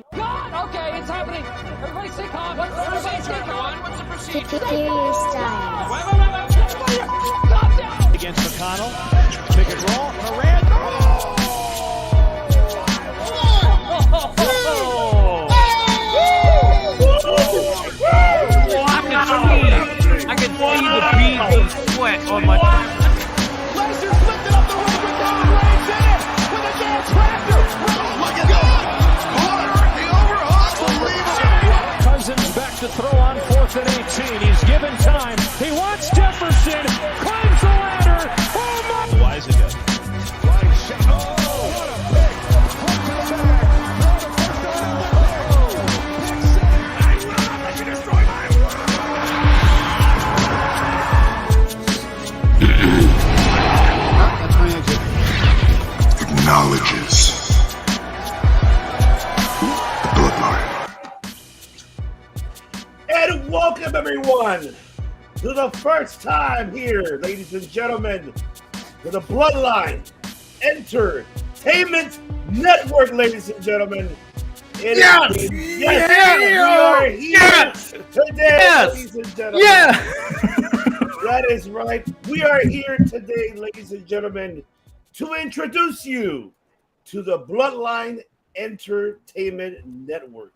my God! Okay, it's happening. Everybody stay calm. What's the procedure, everyone? What's the procedure? Superior Styles. Wait. Calm down. Against McConnell. Pick and roll. Moran. I can see the beads of sweat on my Laser's lifted up the rope with down Reigns in it with a damn tractor. Look at that! The overhaul, Cousins back to throw on 4th and 18. He's given time. He wants Jefferson. Climbs the ladder. Oh my! Wise ago. Flying shot. Oh, what a pick! Front to the bag. acknowledges the bloodline. And welcome everyone to the first time here, ladies and gentlemen, to the Bloodline Entertainment Network, ladies and gentlemen. We are here today, ladies and gentlemen. That is right. We are here today, ladies and gentlemen, to introduce you to the Bloodline Entertainment Network,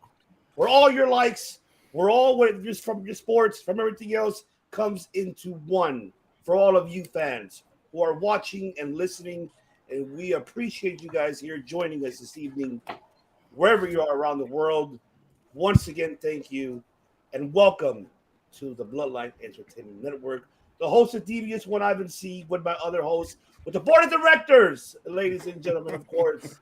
where all your likes, where all just from your sports, from everything else, comes into one for all of you fans who are watching and listening. And we appreciate you guys here joining us this evening, wherever you are around the world. Once again, thank you and welcome to the Bloodline Entertainment Network. The host of Devious One Ivan C, with my other host, with the board of directors, ladies and gentlemen, of course.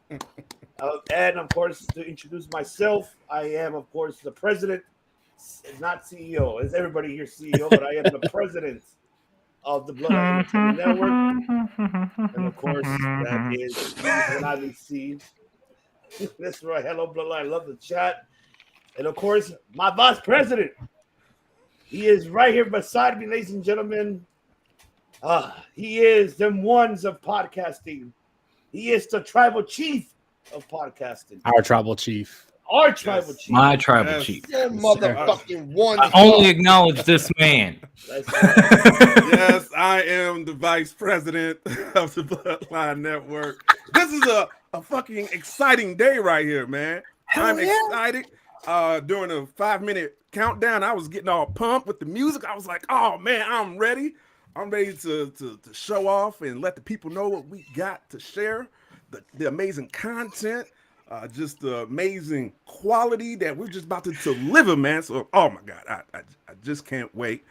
And of course, to introduce myself, I am, of course, the president, not CEO, as everybody here CEO, but I am the president of the Bloodline Entertainment Network. And of course, that is Devious One Ivan C. That's right. Hello, Bloodline. Love the chat. And of course, my vice president. He is right here beside me, ladies and gentlemen. He is them ones of podcasting. He is the tribal chief of podcasting. Our tribal chief. Our tribal chief. My tribal chief. Your motherfucking one. I only acknowledge this man. That's right. Yes, I am the vice president of the Bloodline Network. This is a fucking exciting day right here, man. I'm excited. During a 5-minute countdown, I was getting all pumped with the music. I was like, oh man, I'm ready. I'm ready to show off and let the people know what we got to share. The amazing content, just the amazing quality that we're just about to deliver, man. So, oh my God, I just can't wait.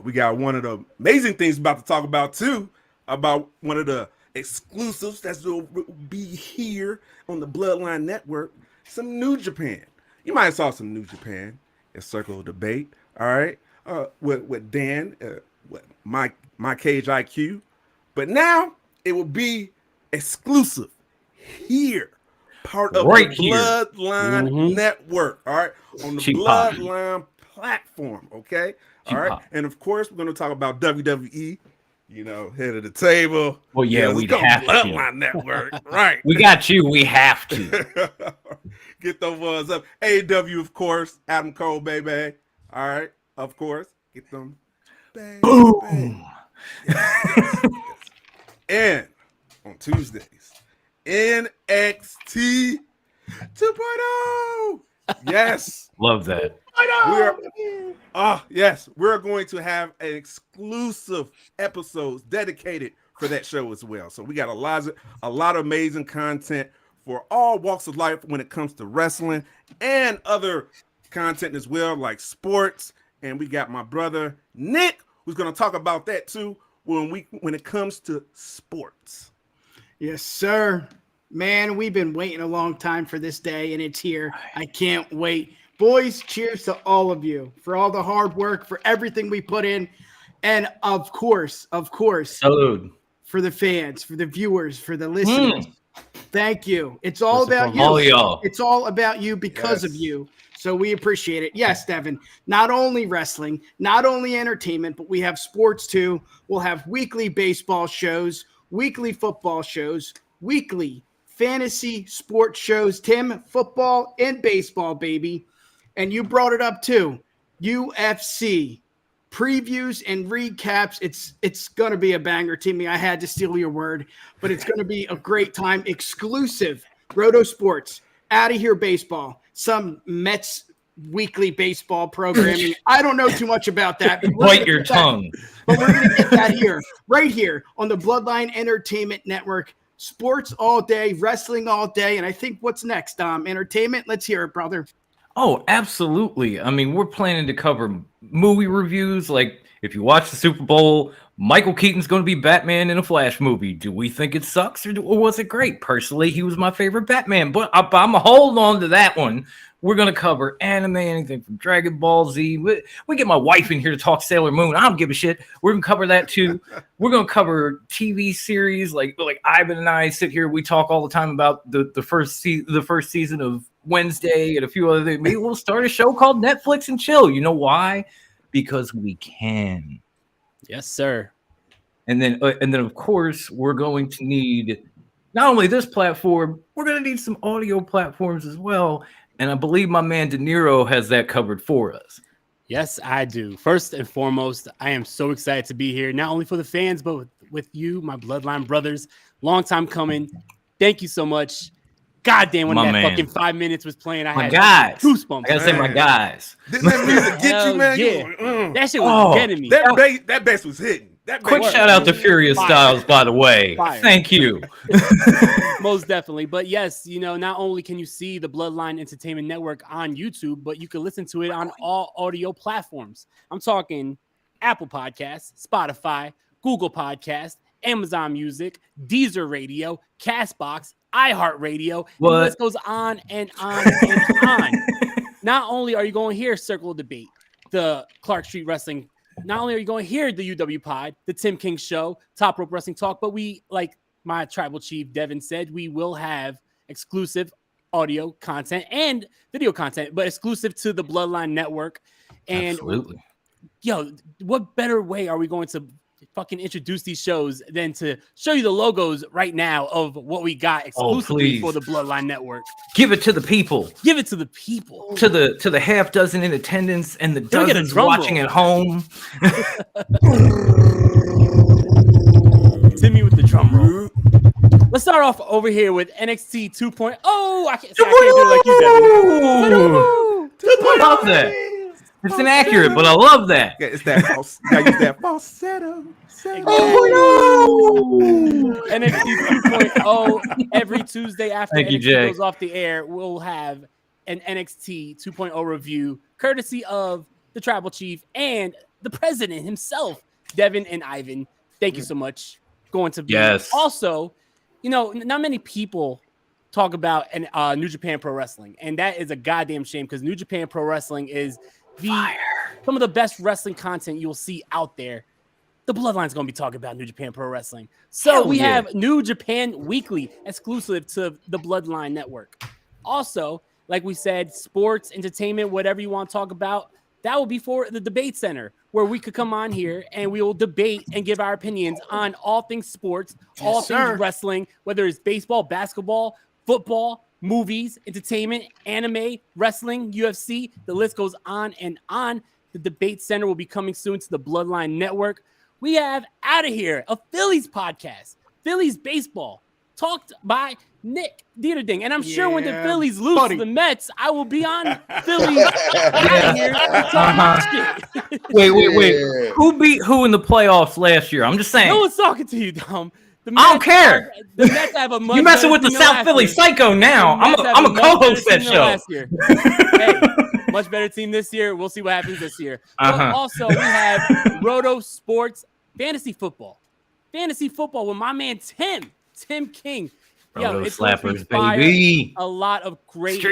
We got one of the amazing things about to talk about too, about one of the exclusives that will be here on the Bloodline Network, some New Japan. You might have saw some New Japan at Circle of Debate, all right, with Dan, with my Cage IQ. But now it will be exclusive here, part of right the here. Bloodline Network, all right, on the Bloodline platform, okay? All right, and of course, we're going to talk about WWE, you know, head of the table. Well, yeah, we have to. Bloodline Network, right? We got you. We have to. Get those ones up. AW, of course. Adam Cole, baby. All right, of course. Get them. Baby. Boom. Yes. And on Tuesdays, NXT 2.0. Yes. Love that. We're going to have an exclusive episodes dedicated for that show as well. So we got a lot of amazing content for all walks of life when it comes to wrestling and other content as well, like sports. And we got my brother Nick, who's going to talk about that too when it comes to sports. Yes, sir. Man, we've been waiting a long time for this day, and it's here. I can't wait. Boys, cheers to all of you for all the hard work, for everything we put in. And of course, salute for the fans, for the viewers, for the listeners. Thank you. It's all about you. All y'all. It's all about you because of you. So we appreciate it. Yes, Devin, not only wrestling, not only entertainment, but we have sports too. We'll have weekly baseball shows, weekly football shows, weekly fantasy sports shows, Tim, football and baseball, baby. And you brought it up too. UFC previews and recaps. It's going to be a banger, Timmy. I had to steal your word, but it's going to be a great time. Exclusive Roto Sports, Out of Here Baseball, some Mets weekly baseball programming. I don't know too much about that. Bite your tongue. But we're going to get that here, right here on the Bloodline Entertainment Network. Sports all day, wrestling all day, and I think what's next, Dom? Entertainment? Let's hear it, brother. Oh, absolutely. I mean, we're planning to cover movie reviews. Like, if you watch the Super Bowl, Michael Keaton's going to be Batman in a Flash movie. Do we think it sucks or was it great? Personally, he was my favorite Batman, but I'm going to hold on to that one. We're going to cover anime, anything from Dragon Ball Z. We get my wife in here to talk Sailor Moon. I don't give a shit. We're going to cover that too. We're going to cover TV series. Like Ivan and I sit here. We talk all the time about the first season of Wednesday and a few other things. Maybe we'll start a show called Netflix and Chill. You know why? Because we can. Yes, sir. And then of course we're going to need not only this platform, we're going to need some audio platforms as well. And I believe my man De Niro has that covered for us. Yes, I do. First and foremost, I am so excited to be here, not only for the fans, but with you, my Bloodline brothers. Long time coming. Thank you so much. God damn, when fucking 5 minutes was playing, I had goosebumps. I gotta say, my guys. Didn't that music get you, man? Yeah. That shit was getting me. That bass was hitting. Quick shout out to Furious Styles, by the way. Fire. Thank you. Most definitely. But yes, not only can you see the Bloodline Entertainment Network on YouTube, but you can listen to it on all audio platforms. I'm talking Apple Podcasts, Spotify, Google Podcasts, Amazon Music, Deezer Radio, Castbox, iHeartRadio. The list goes on and on and on. Not only are you going to hear Circle of Debate, the Clark Street Wrestling. Not only are you going to hear the UW Pod, the Tim King Show, Top Rope Wrestling Talk, but we, like my tribal chief Devin said, we will have exclusive audio content and video content, but exclusive to the Bloodline Network. And absolutely. What better way are we going to fucking introduce these shows than to show you the logos right now of what we got exclusively for the Bloodline Network? Give it to the people. Give it to the people. To the half dozen in attendance and the dozens watching at home. Timmy with the drum roll. Let's start off over here with NXT 2.0. I can't do it like you, Devin. I love that. It's inaccurate, but I love that. It's that false. Gotta use that falsetto. NXT 2.0 every Tuesday after NXT goes off the air. We'll have an NXT 2.0 review, courtesy of the Tribal Chief and the President himself, Devin and Ivan. Thank you so much. Going to be also, not many people talk about New Japan Pro Wrestling, and that is a goddamn shame because New Japan Pro Wrestling is some of the best wrestling content you'll see out there. The Bloodline's going to be talking about New Japan Pro Wrestling. So we have New Japan Weekly exclusive to the Bloodline Network. Also, like we said, sports, entertainment, whatever you want to talk about, that will be for the debate center where we could come on here and we will debate and give our opinions on all things sports, all things wrestling, whether it's baseball, basketball, football, movies, entertainment, anime, wrestling, UFC. The list goes on and on. The debate center will be coming soon to the Bloodline Network. We have Out of Here, a Phillies podcast, Phillies baseball, talked by Nick Dieterding. And I'm sure when the Phillies lose to the Mets, I will be on Phillies Out of Here. Wait. Who beat who in the playoffs last year? I'm just saying. No one's talking to you, Dom. I don't care. The Mets have a much You're messing with the South Philly Psycho now. I'm a co-host that show. Hey, much better team this year. We'll see what happens this year. But also, we have Roto Sports Fantasy Football with my man Tim King. It's slappers, baby. A lot of great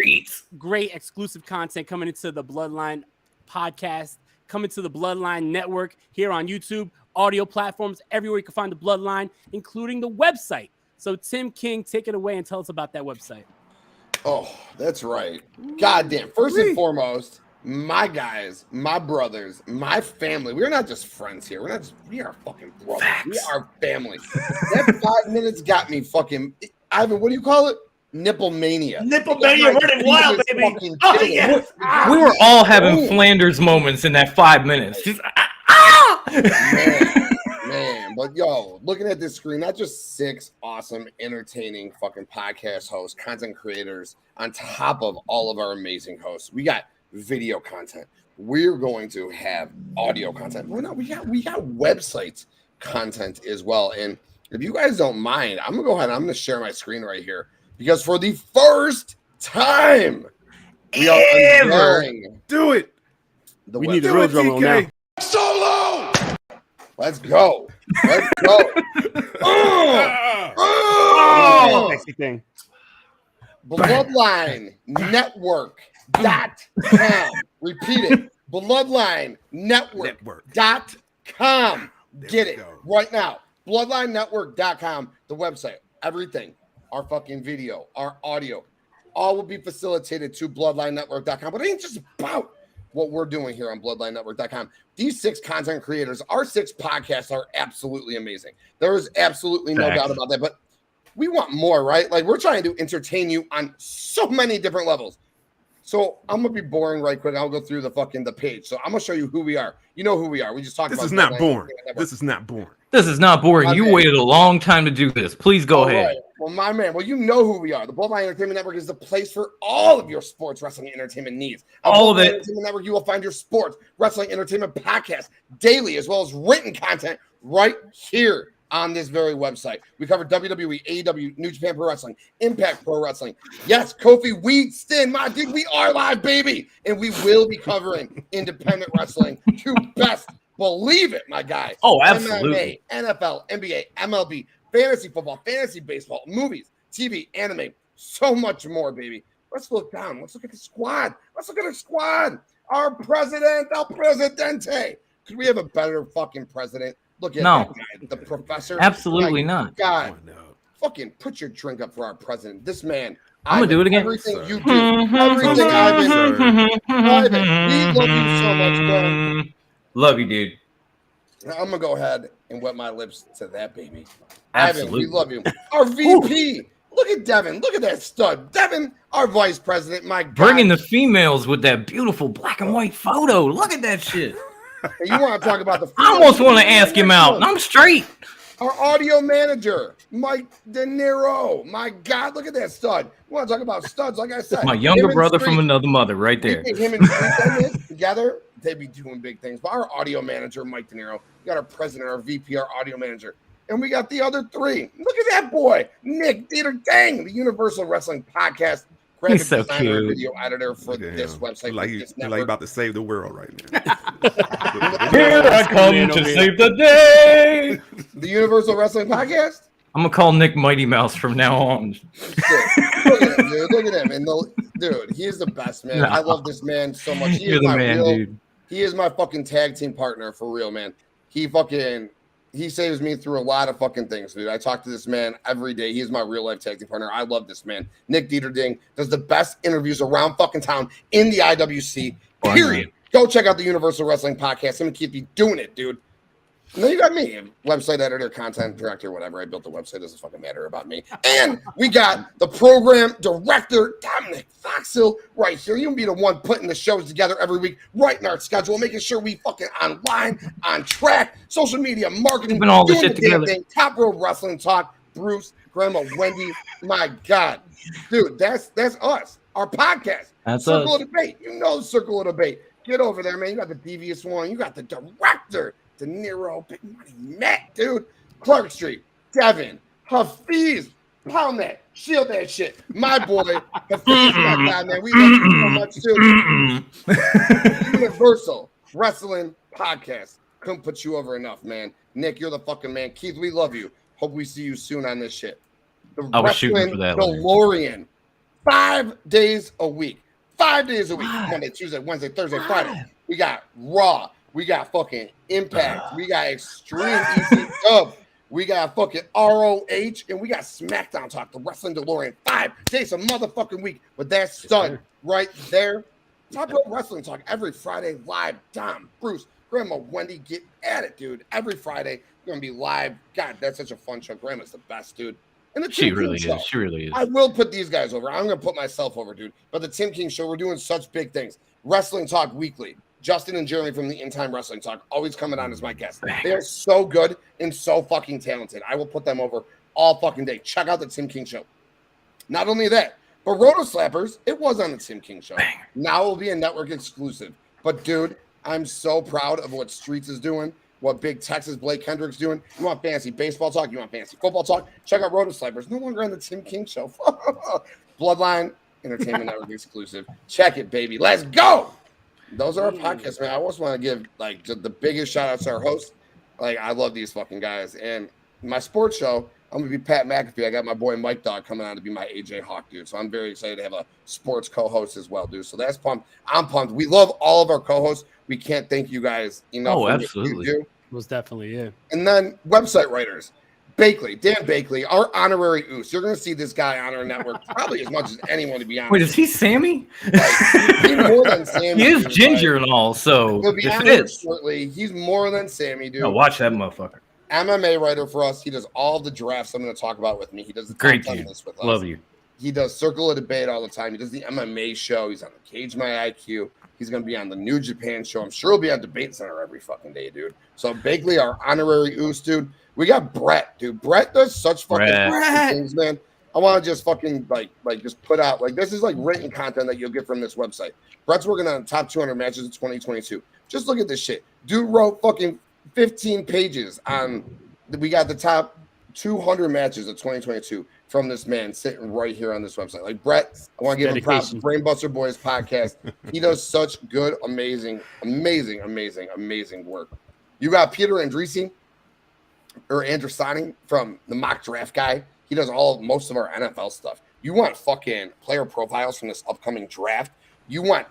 exclusive content coming into the Bloodline podcast, coming to the Bloodline Network here on YouTube, audio platforms, everywhere you can find the Bloodline, including the website. So Tim King, take it away and tell us about that website. Oh, that's right. Goddamn. First and foremost, my guys, my brothers, my family. We're not just friends here. We are fucking brothers. We are family. That 5 minutes got me fucking. Ivan, what do you call it? Nipple mania. Nipple mania running wild, baby. Oh, yes. We were all having Flanders moments in that 5 minutes. Just, Man, but yo, looking at this screen, not just 6 awesome, entertaining fucking podcast hosts, content creators, on top of all of our amazing hosts. We got video content. We're going to have audio content. We got websites content as well. And if you guys don't mind, I'm gonna go ahead and I'm gonna share my screen right here because for the first time we are unveiling. Do it. We need the real drum roll now. Solo. Let's go. Let's go. Sexy thing. Bloodline Network.com. Repeat it. Bloodline Network.com. Get it right now. BloodlineNetwork.com, the website, everything, our fucking video, our audio, all will be facilitated to BloodlineNetwork.com. But it ain't just about what we're doing here on BloodlineNetwork.com. These 6 content creators, our 6 podcasts are absolutely amazing. There is absolutely no doubt about that. But we want more, right? Like, we're trying to entertain you on so many different levels. So I'm gonna be boring right quick. I'll go through the page. So I'm gonna show you who we are. You know who we are. We just talked about this. Is not boring. This is not boring. This is not boring. You waited a long time to do this. Please go ahead. Right. Well, my man. Well, you know who we are. The Bloodline Entertainment Network is the place for all of your sports wrestling entertainment needs. All of it. Entertainment Network, you will find your sports wrestling entertainment podcast daily, as well as written content right here on this very website. We cover WWE, AEW, New Japan Pro Wrestling, Impact Pro Wrestling. Yes, Kofi Weedston, my dude, we are live, baby. And we will be covering independent wrestling to best believe it, my guy. Oh, absolutely. MMA, NFL, NBA, MLB, fantasy football, fantasy baseball, movies, TV, anime, so much more, baby. Let's look down. Let's look at the squad. Our president, El Presidente. Could we have a better fucking president? Look at that guy, the professor. Absolutely not. God, fucking put your drink up for our president. This man. I'm going to do it again. Everything you do. Everything Ivan. We love you so much, bro. Love you, dude. I'm going to go ahead and wet my lips to that, baby. Absolutely. Ivan, we love you. Our VP. Look at Devin. Look at that stud. Devin, our vice president. My God. Bringing the females with that beautiful black and white photo. Look at that shit. And you want to talk about the I almost want to ask him out. I'm straight. Our audio manager, Mike De Niro. My God, look at that stud. We want to talk about studs, like I said. My younger brother from another mother right there. Him and Street together, they'd be doing big things. But our audio manager, Mike De Niro, we got our president, our VP, our audio manager. And we got the other 3. Look at that boy, Nick Dieter Dang, the Universal Wrestling Podcast. He's so designer, cute. Video editor for this website. Like this like about to save the world right now. Here I come to save the day. The Universal Wrestling Podcast. I'm gonna call Nick Mighty Mouse from now on. Look at him, dude. Look at him. And dude, he is the best, man. I love this man so much. You're the man, dude. He is my fucking tag team partner for real, man. He saves me through a lot of fucking things, dude. I talk to this man every day. He is my real life tag team partner. I love this man. Nick Dieter Ding does the best interviews around fucking town in the IWC. Period. Go check out the Universal Wrestling Podcast. I'm gonna keep you doing it, dude. And then you got me, website editor, content director, whatever. I built the website. Doesn't fucking matter about me. And we got the program director, Dominic Foxhill, right here. You can be the one putting the shows together every week, writing our schedule, making sure we fucking online, on track, social media, marketing, keeping all the doing shit together. Thing, Top Rope Wrestling Talk, Bruce, Grandma Wendy. My God, dude, that's us. Our podcast. That's Circle us. of Debate. You know the Circle of Debate. Get over there, man. You got the devious one. You got the director. De Niro, Big Money Matt, dude, Clark Street, Devin, Hafiz, pound that, shield that shit. My boy, Hafiz, my guy, man. We love you so much, too. Universal Wrestling Podcast. Couldn't put you over enough, man. Nick, you're the fucking man. Keith, we love you. Hope we see you soon on this shit. The I was shooting for that. DeLorean, 5 days a week. 5 days a week. Monday, Tuesday, Wednesday, Thursday, Friday. We got Raw. We got fucking Impact. We got Extreme ECW. We got fucking ROH. And we got SmackDown Talk, the Wrestling DeLorean. 5 days a motherfucking week. But that's done right there. Top Rope Wrestling Talk every Friday live. Dom, Bruce, Grandma Wendy, get at it, dude. Every Friday, we're going to be live. God, that's such a fun show. Grandma's the best, dude. And the She Tim really King Show. is. She really is. I will put these guys over. I'm going to put myself over, dude. But the Tim King Show, we're doing such big things. Wrestling Talk Weekly. Justin and Jeremy from the In Time Wrestling Talk always coming on as my guests. They are so good and so fucking talented. I will put them over all fucking day. Check out the Tim King Show. Not only that, but Roto Slappers, it was on the Tim King Show. Now it will be a network exclusive. But, dude, I'm so proud of what Streets is doing, what Big Texas Blake Kendrick's doing. You want fancy baseball talk? You want fancy football talk? Check out Roto Slappers. No longer on the Tim King Show. Bloodline Entertainment Network exclusive. Check it, baby. Let's go. Those are our podcasts, man. I always want to give like the biggest shout outs to our hosts. Like, I love these fucking guys. And my sports show, I'm gonna be Pat McAfee. I got my boy Mike Dog coming on to be my AJ Hawk, dude. So I'm very excited to have a sports co-host as well, dude. So that's pumped. I'm pumped. We love all of our co-hosts. We can't thank you guys enough. Oh, absolutely. Was definitely, yeah. And then website writers. Bakley, Dan Bakley, our honorary Oos. You're going to see this guy on our network probably as much as anyone, to be honest. Wait, is he Sammy? Like, he's more than Sammy. He is dude. ginger and all, so He'll be honest shortly. He's more than Sammy, dude. No, watch that motherfucker. MMA writer for us. He does all the drafts I'm going to talk about with me. He does the Great top 10 dude. list with us. Love you. He does Circle of Debate all the time. He does the MMA show. He's on the Cage My IQ. He's going to be on the New Japan show. I'm sure he'll be on Debate Center every fucking day, dude. So Bakley, our honorary Oos, dude. We got Brett, dude. Brett does such fucking things, man. I want to just fucking like just put out like this is like written content that you'll get from this website. Brett's working on the top 200 matches of 2022. Just look at this shit. Dude wrote fucking 15 pages on. We got the top 200 matches of 2022 from this man sitting right here on this website. Like Brett, I want to give him props. Brainbuster Boys podcast. He does such good, amazing work. You got Peter Andresi or Andressani from the Mock Draft Guy. He does most of our NFL stuff. You want fucking player profiles from this upcoming draft. You want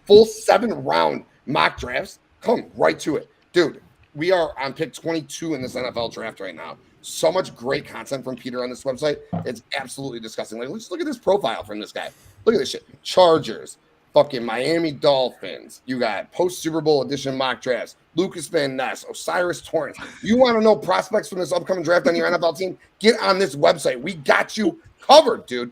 full 7-round mock drafts. Come right to it, dude. We are on pick 22 in this NFL draft right now. So much great content from Peter on this website. It's absolutely disgusting. Like, let's look at this profile from this guy. Look at this shit. Chargers, fucking Miami Dolphins. You got post Super Bowl edition mock drafts. Lucas Van Ness, Osiris Torrance. You want to know prospects from this upcoming draft on your NFL team? Get on this website. We got you covered, dude.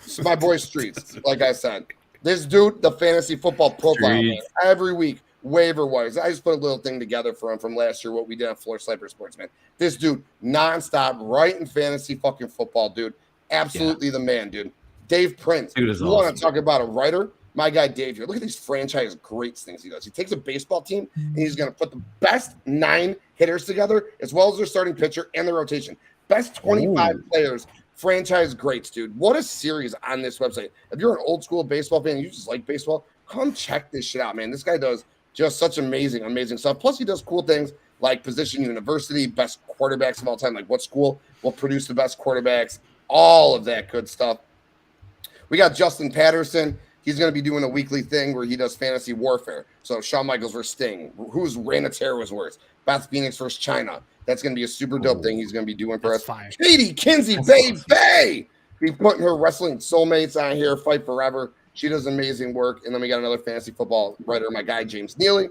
This is my boy Streets. Like I said, this dude, the fantasy football profile, man, every week. Waiver wise, I just put a little thing together for him from last year, what we did on Floor Sniper Sports, man. This dude, nonstop, writing fantasy fucking football, dude. Absolutely the man, dude. Dave Prince. Dude is you awesome. Want to talk about a writer? My guy Dave here. Look at these franchise greats things he does. He takes a baseball team and he's going to put the best 9 hitters together, as well as their starting pitcher and their rotation. Best 25 players, franchise greats, dude. What a series on this website. If you're an old school baseball fan and you just like baseball, come check this shit out, man. This guy does just such amazing stuff. Plus, he does cool things like Position University, best quarterbacks of all time. Like, what school will produce the best quarterbacks? All of that good stuff. We got Justin Patterson. He's going to be doing a weekly thing where he does fantasy warfare. So, Shawn Michaels versus Sting. Who's Reina Terra was worse? Beth Phoenix versus China. That's going to be a super dope thing he's going to be doing for us. Fire. Katie Kinsey, baby! He's putting her wrestling soulmates on here, Fight Forever. She does amazing work. And then we got another fantasy football writer, my guy, James Neely,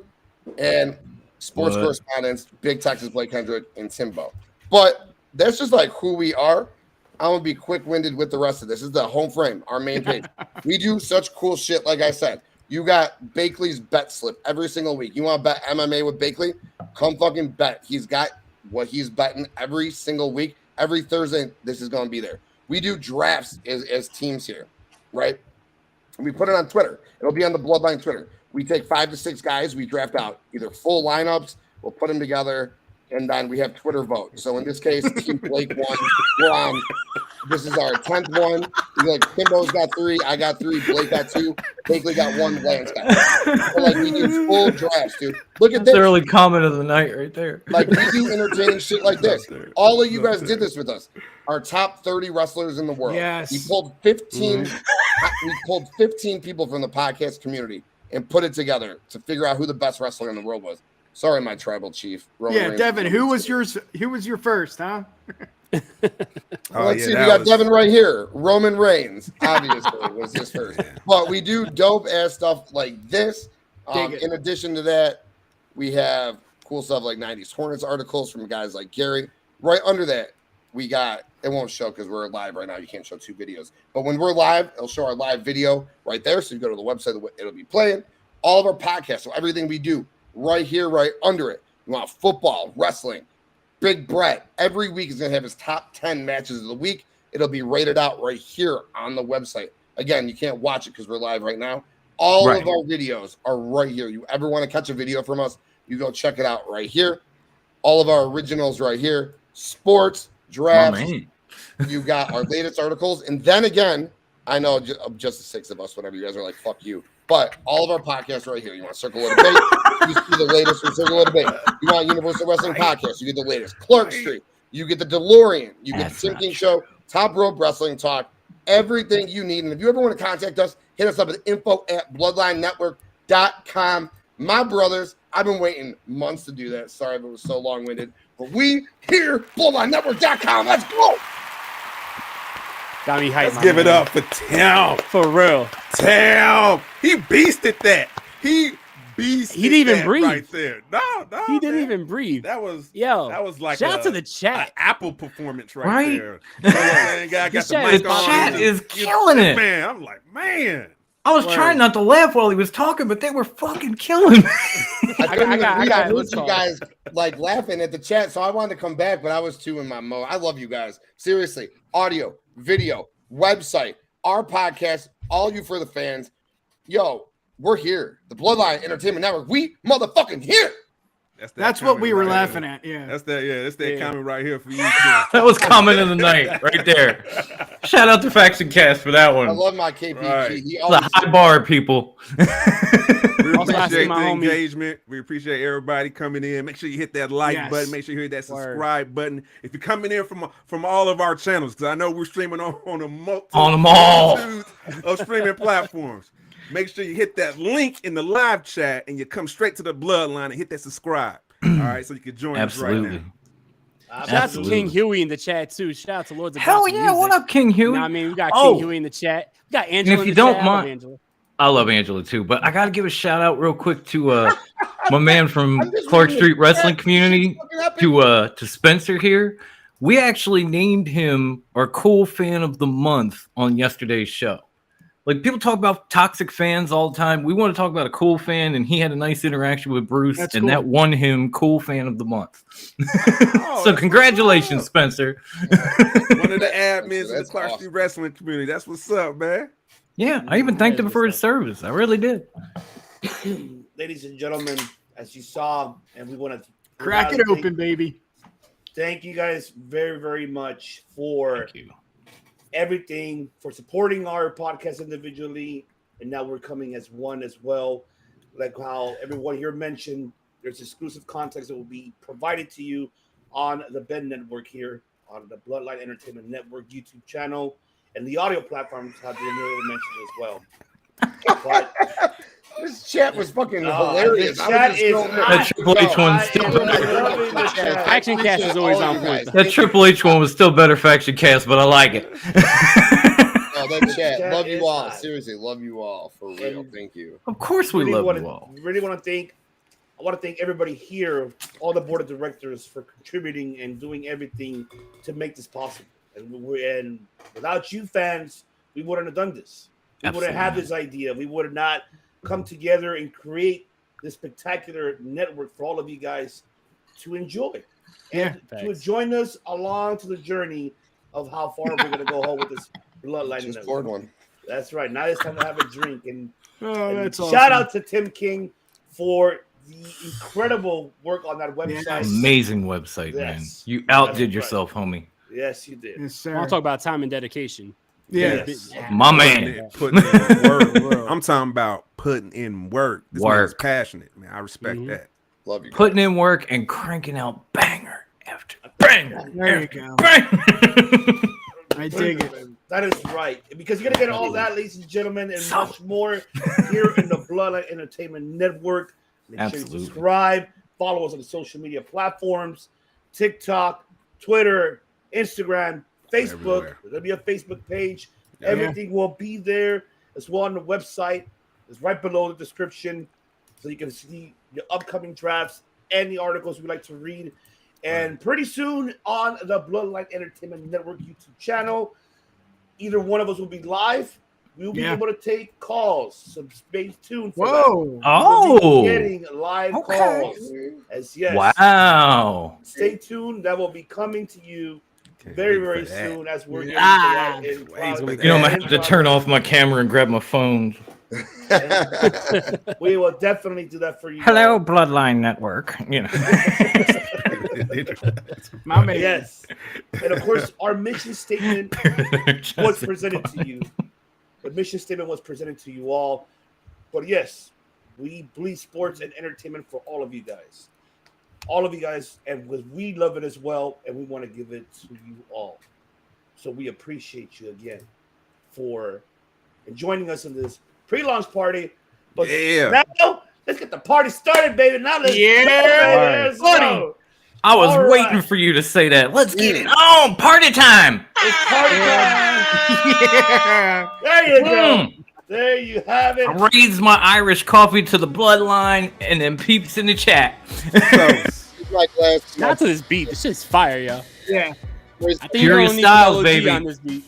and sports correspondents, Big Texas Blake Kendrick, and Timbo. But that's just like who we are. I'm going to be quick-winded with the rest of this. This is the home frame, our main page. We do such cool shit, like I said. You got Bakley's bet slip every single week. You want to bet MMA with Bakley? Come fucking bet. He's got what he's betting every single week. Every Thursday, this is going to be there. We do drafts as teams here, right? We put it on Twitter. It'll be on the Bloodline Twitter. We take 5 to 6 guys. We draft out either full lineups. We'll put them together, and then we have Twitter vote. So in this case, Team Blake won. We're on. This is our 10th one. Like Kimbo's got 3. I got 3. Blake got 2. Bakley got 1. Lance got 1. So like we do full drafts, dude. Look at That's this. the early comment of the night right there. Like we do entertaining shit like this. All of you guys did this with us. Our top 30 wrestlers in the world. Yes. We pulled 15. We pulled 15 people from the podcast community and put it together to figure out who the best wrestler in the world was. Sorry, my tribal chief. Roman Reigns. Devin, who was your first, huh? Let's see. We got Devin right here. Roman Reigns, obviously, was his first. But we do dope ass stuff like this. In addition to that, we have cool stuff like 90s Hornets articles from guys like Gary. Right under that, we got It won't show because we're live right now. You can't show 2 videos. But when we're live, it'll show our live video right there. So you go to the website, it'll be playing. All of our podcasts, so everything we do right here, right under it. You want football, wrestling, Big Brett. Every week is going to have his top 10 matches of the week. It'll be rated out right here on the website. Again, you can't watch it because we're live right now. All of our videos are right here. You ever want to catch a video from us, you go check it out right here. All of our originals right here. Sports, drafts. You got our latest articles. And then again, I know just the 6 of us, whenever you guys are like, fuck you. But all of our podcasts right here. You want Circle of Debate? You see the latest from Circle of Debate. You want Universal Wrestling Podcast? You get the latest. Clark Street. You get the DeLorean. You get the Tim King Show, Top Rope Wrestling Talk, everything you need. And if you ever want to contact us, hit us up at info@bloodlinenetwork.com. My brothers, I've been waiting months to do that. Sorry if it was so long-winded. But we here, bloodlinenetwork.com. Let's go. Got me hyped. Let's give it up for Tim. For real. Tim. He beasted that. He didn't even breathe right there. No, he didn't even breathe. That was like shout out to the chat. Apple performance right there. Guy got the mic on. Chat is killing it, man. I'm like, man. I was trying not to laugh while he was talking, but they were fucking killing me. I got you guys like laughing at the chat, so I wanted to come back, but I was too in my mode. I love you guys. Seriously, audio, video, website, our podcast, all you for the fans. Yo, we're here. The Bloodline Entertainment Network. We motherfucking here. That's what we were laughing at. Yeah. That's that comment right here for you. That was comment of the night right there. Shout out to Faction Cast for that one. I love my KPG. Right. It's a high bar, people. We appreciate the engagement. We appreciate everybody coming in. Make sure you hit that like button. Make sure you hit that subscribe button. If you're coming in from all of our channels, because I know we're streaming on them all of streaming platforms. Make sure you hit that link in the live chat and you come straight to the Bloodline and hit that subscribe. All right, so you can join us right now. Shout out to King Huey in the chat too. Shout out to Lords of Hell yeah, Music. what up, King Huey? You know what I mean, we got King Huey in the chat. We got Angela. And if you don't mind, I love Angela too, but I gotta give a shout out real quick to my man from Clark Street Wrestling Community, to Spencer here. We actually named him our cool fan of the month on yesterday's show. Like, people talk about toxic fans all the time. We want to talk about a cool fan, and he had a nice interaction with Bruce, that won him cool fan of the month. So congratulations, Spencer. One of the admins of the Clark Street Wrestling Community. That's what's up, man. Yeah, I even thanked him for his service. I really did. Ladies and gentlemen, as you saw, and we want to crack it open, baby. Thank you guys very, very much for everything, for supporting our podcast individually, and now we're coming as one as well. Like how everyone here mentioned, there's exclusive content that will be provided to you on the Ben Network here, on the Bloodline Entertainment Network YouTube channel, and the audio platforms have been mentioned as well. But this chat was fucking hilarious. That Triple H one Faction Cast is always on point. That Triple H one was still better Faction Cast, but I like it. That chat. Love you all. Seriously, love you all for real. Thank you. Of course we love you all. I want to thank everybody here, all the board of directors, for contributing and doing everything to make this possible. And without you fans, we wouldn't have done this. We wouldn't have this idea. We would have not come together and create this spectacular network for all of you guys to enjoy. And to join us along to the journey of how far we're going to go home with this Bloodline Just network. poured one. That's right. Now it's time to have a drink. And, that's awesome. Shout out to Tim King for the incredible work on that website. Amazing website, man. You outdid yourself, homie. Yes, you did. Yes, sir. I'll talk about time and dedication. Yes. My man. Putting in work. I'm talking about putting in work. This man's passionate, man. I respect that. Love you. Putting in work and cranking out banger after banger. There you go. I dig it. That is right. Because you're going to get all that, ladies and gentlemen, and much more here in the Bloodline Entertainment Network. Make sure you subscribe. Follow us on the social media platforms, TikTok, Twitter, Instagram, Facebook. There's going to be a Facebook page. Everything will be there as well on the website. It's right below the description so you can see your upcoming drafts and the articles we like to read. And pretty soon on the Bloodline Entertainment Network YouTube channel, either one of us will be live. We'll be able to take calls. So stay tuned for that. Oh, getting live calls. Yes. Wow. Stay tuned. That will be coming to you very, very soon as we're getting to that. You know, I'm going to have to turn off my camera and grab my phone. We will definitely do that for you. Hello, Bloodline Network. You know. My man. Yes. And of course, our mission statement was presented to you. The mission statement was presented to you all. But yes, we bleed sports and entertainment for all of you guys. All of you guys, and we love it as well, and we want to give it to you all. So we appreciate you again for joining us in this pre-launch party. But now, let's get the party started, baby. Now let's go. I was waiting for you to say that. Let's get it on. Party time. It's party time. Yeah. There you go. There you have it. I raised my Irish coffee to the bloodline and then peeps in the chat. Not to this beat. This shit's fire, yo. Yeah. I think Furious you Styles, baby. on this beat.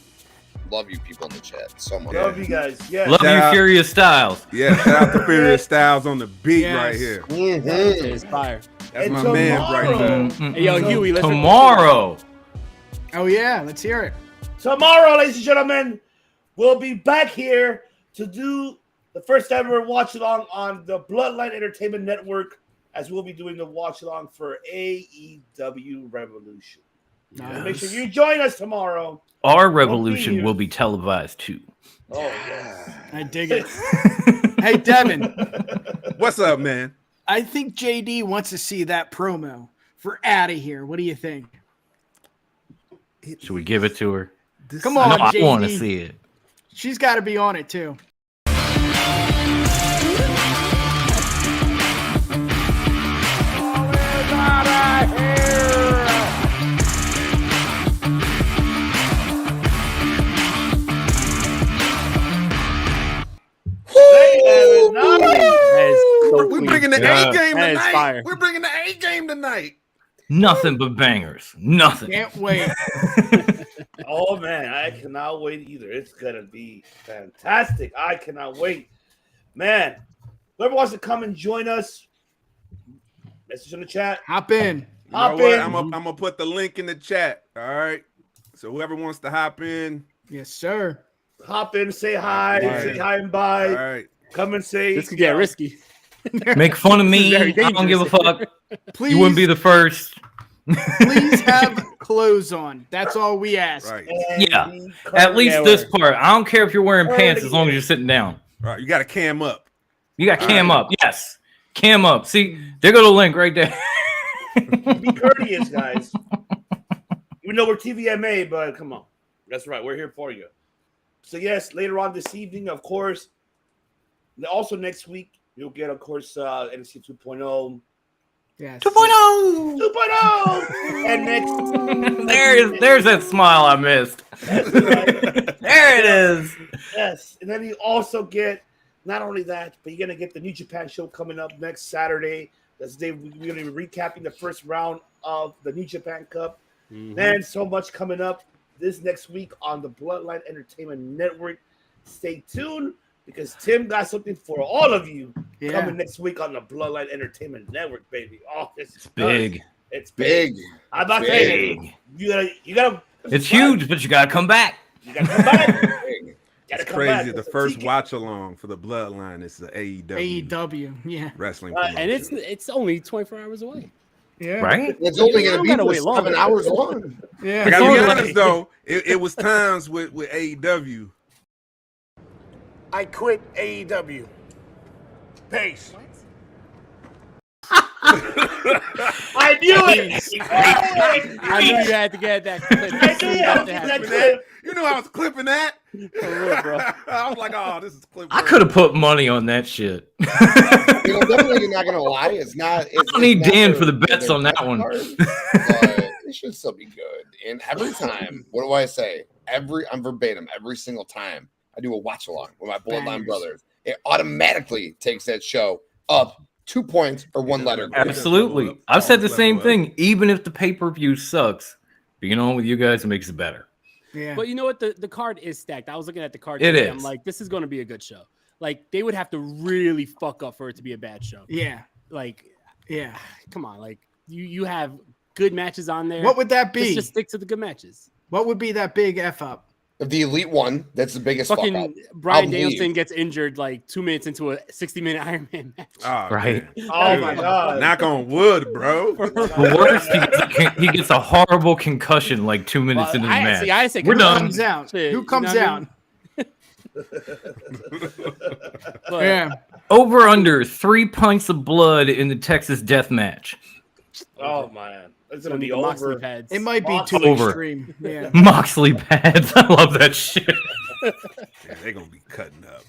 Love you people in the chat so much. Love you guys. Yeah. Love you, Furious Styles. Yeah, shout out to Furious Styles on the beat right here. It's fire. That's my man right here. Hey, yo, Huey, let's tomorrow. Oh, yeah. Let's hear it. Tomorrow, ladies and gentlemen, we'll be back here to do the first ever watch along on the Bloodline Entertainment Network, as we'll be doing the watch along for AEW Revolution. Nice. Make sure you join us tomorrow. Our revolution will be televised too. Oh, yeah. I dig it. Hey, Devin. What's up, man? I think JD wants to see that promo for Outta Here. What do you think? Should we give it to her? Come on, JD. I want to see it. She's got to be on it too. We're bringing the A game tonight. We're bringing the A game tonight. Nothing but bangers. Nothing. Can't wait. Oh, man. I cannot wait either. It's going to be fantastic. I cannot wait. Man, whoever wants to come and join us, message in the chat. Hop in. Hop in. I'm going to put the link in the chat. All right. So whoever wants to hop in. Yes, sir. Hop in, say hi, say hi and bye. All right. Come and say. This could get risky. Make fun of me. I don't give a fuck. Please, you wouldn't be the first. Please have clothes on. That's all we ask. Right. Yeah. At least this part. I don't care if you're wearing pants as long as you're sitting down. All right. You got to cam up. You got cam up. Yes. Cam up. See, there go the link right there. Be courteous, guys. Even though we're TVMA, but come on. That's right. We're here for you. So, yes, later on this evening, of course. Also next week, you'll get, of course, NXT 2.0. Yes. 2.0. 2.0. And next. There's that smile I missed. There it is. Yes. And then you also get, not only that, but you're going to get the New Japan show coming up next Saturday. That's the day we're going to be recapping the first round of the New Japan Cup. Man, so much coming up this next week on the Bloodline Entertainment Network. Stay tuned, because Tim got something for all of you coming next week on the Bloodline Entertainment Network, baby. Oh, it's big. It's big. I'm about to say, you gotta. It's huge, but you gotta come back. You gotta come back. It's crazy. The first watch along for the Bloodline is the AEW. AEW, yeah. Wrestling. And it's only 24 hours away. Yeah. Right? It's only going to be 7 hours long. Yeah. I gotta be honest though, it was times with AEW. I quit AEW. Peace. I knew it. I knew you had to get that clip. I knew you had to get that clip. You know I was clipping that. For real, bro. I was like, oh, this is clip. I could have put money on that shit. Definitely not going to lie. It's not. I don't need Dan for the bets on that one. But it should still be good. And every time, what do I say? I'm verbatim. Every single time I do a watch along with my Bloodline brothers, it automatically takes that show up 2 points or 1 letter. Absolutely. I've said the same thing. Even if the pay-per-view sucks, being on with you guys makes it better. Yeah. But you know what? The card is stacked. I was looking at the card today. I'm like, this is going to be a good show. Like, they would have to really fuck up for it to be a bad show. Yeah. Like, yeah. Come on. Like, you have good matches on there. What would that be? Just stick to the good matches. What would be that big F up? The Elite One, that's the biggest fucking fuck up. Brian Danielson gets injured like 2 minutes into a 60-minute Iron Man match. Right. Oh my God. Knock on wood, bro. The worst, he gets a horrible concussion like 2 minutes into the match. I say, we're done. Comes out? Shit, Who comes out? Yeah. Over under 3 pints of blood in the Texas death match. Oh man. It's gonna be over. pads. It might be too Over. extreme. Yeah. Moxley pads. I love that shit. Yeah, they're gonna be cutting up.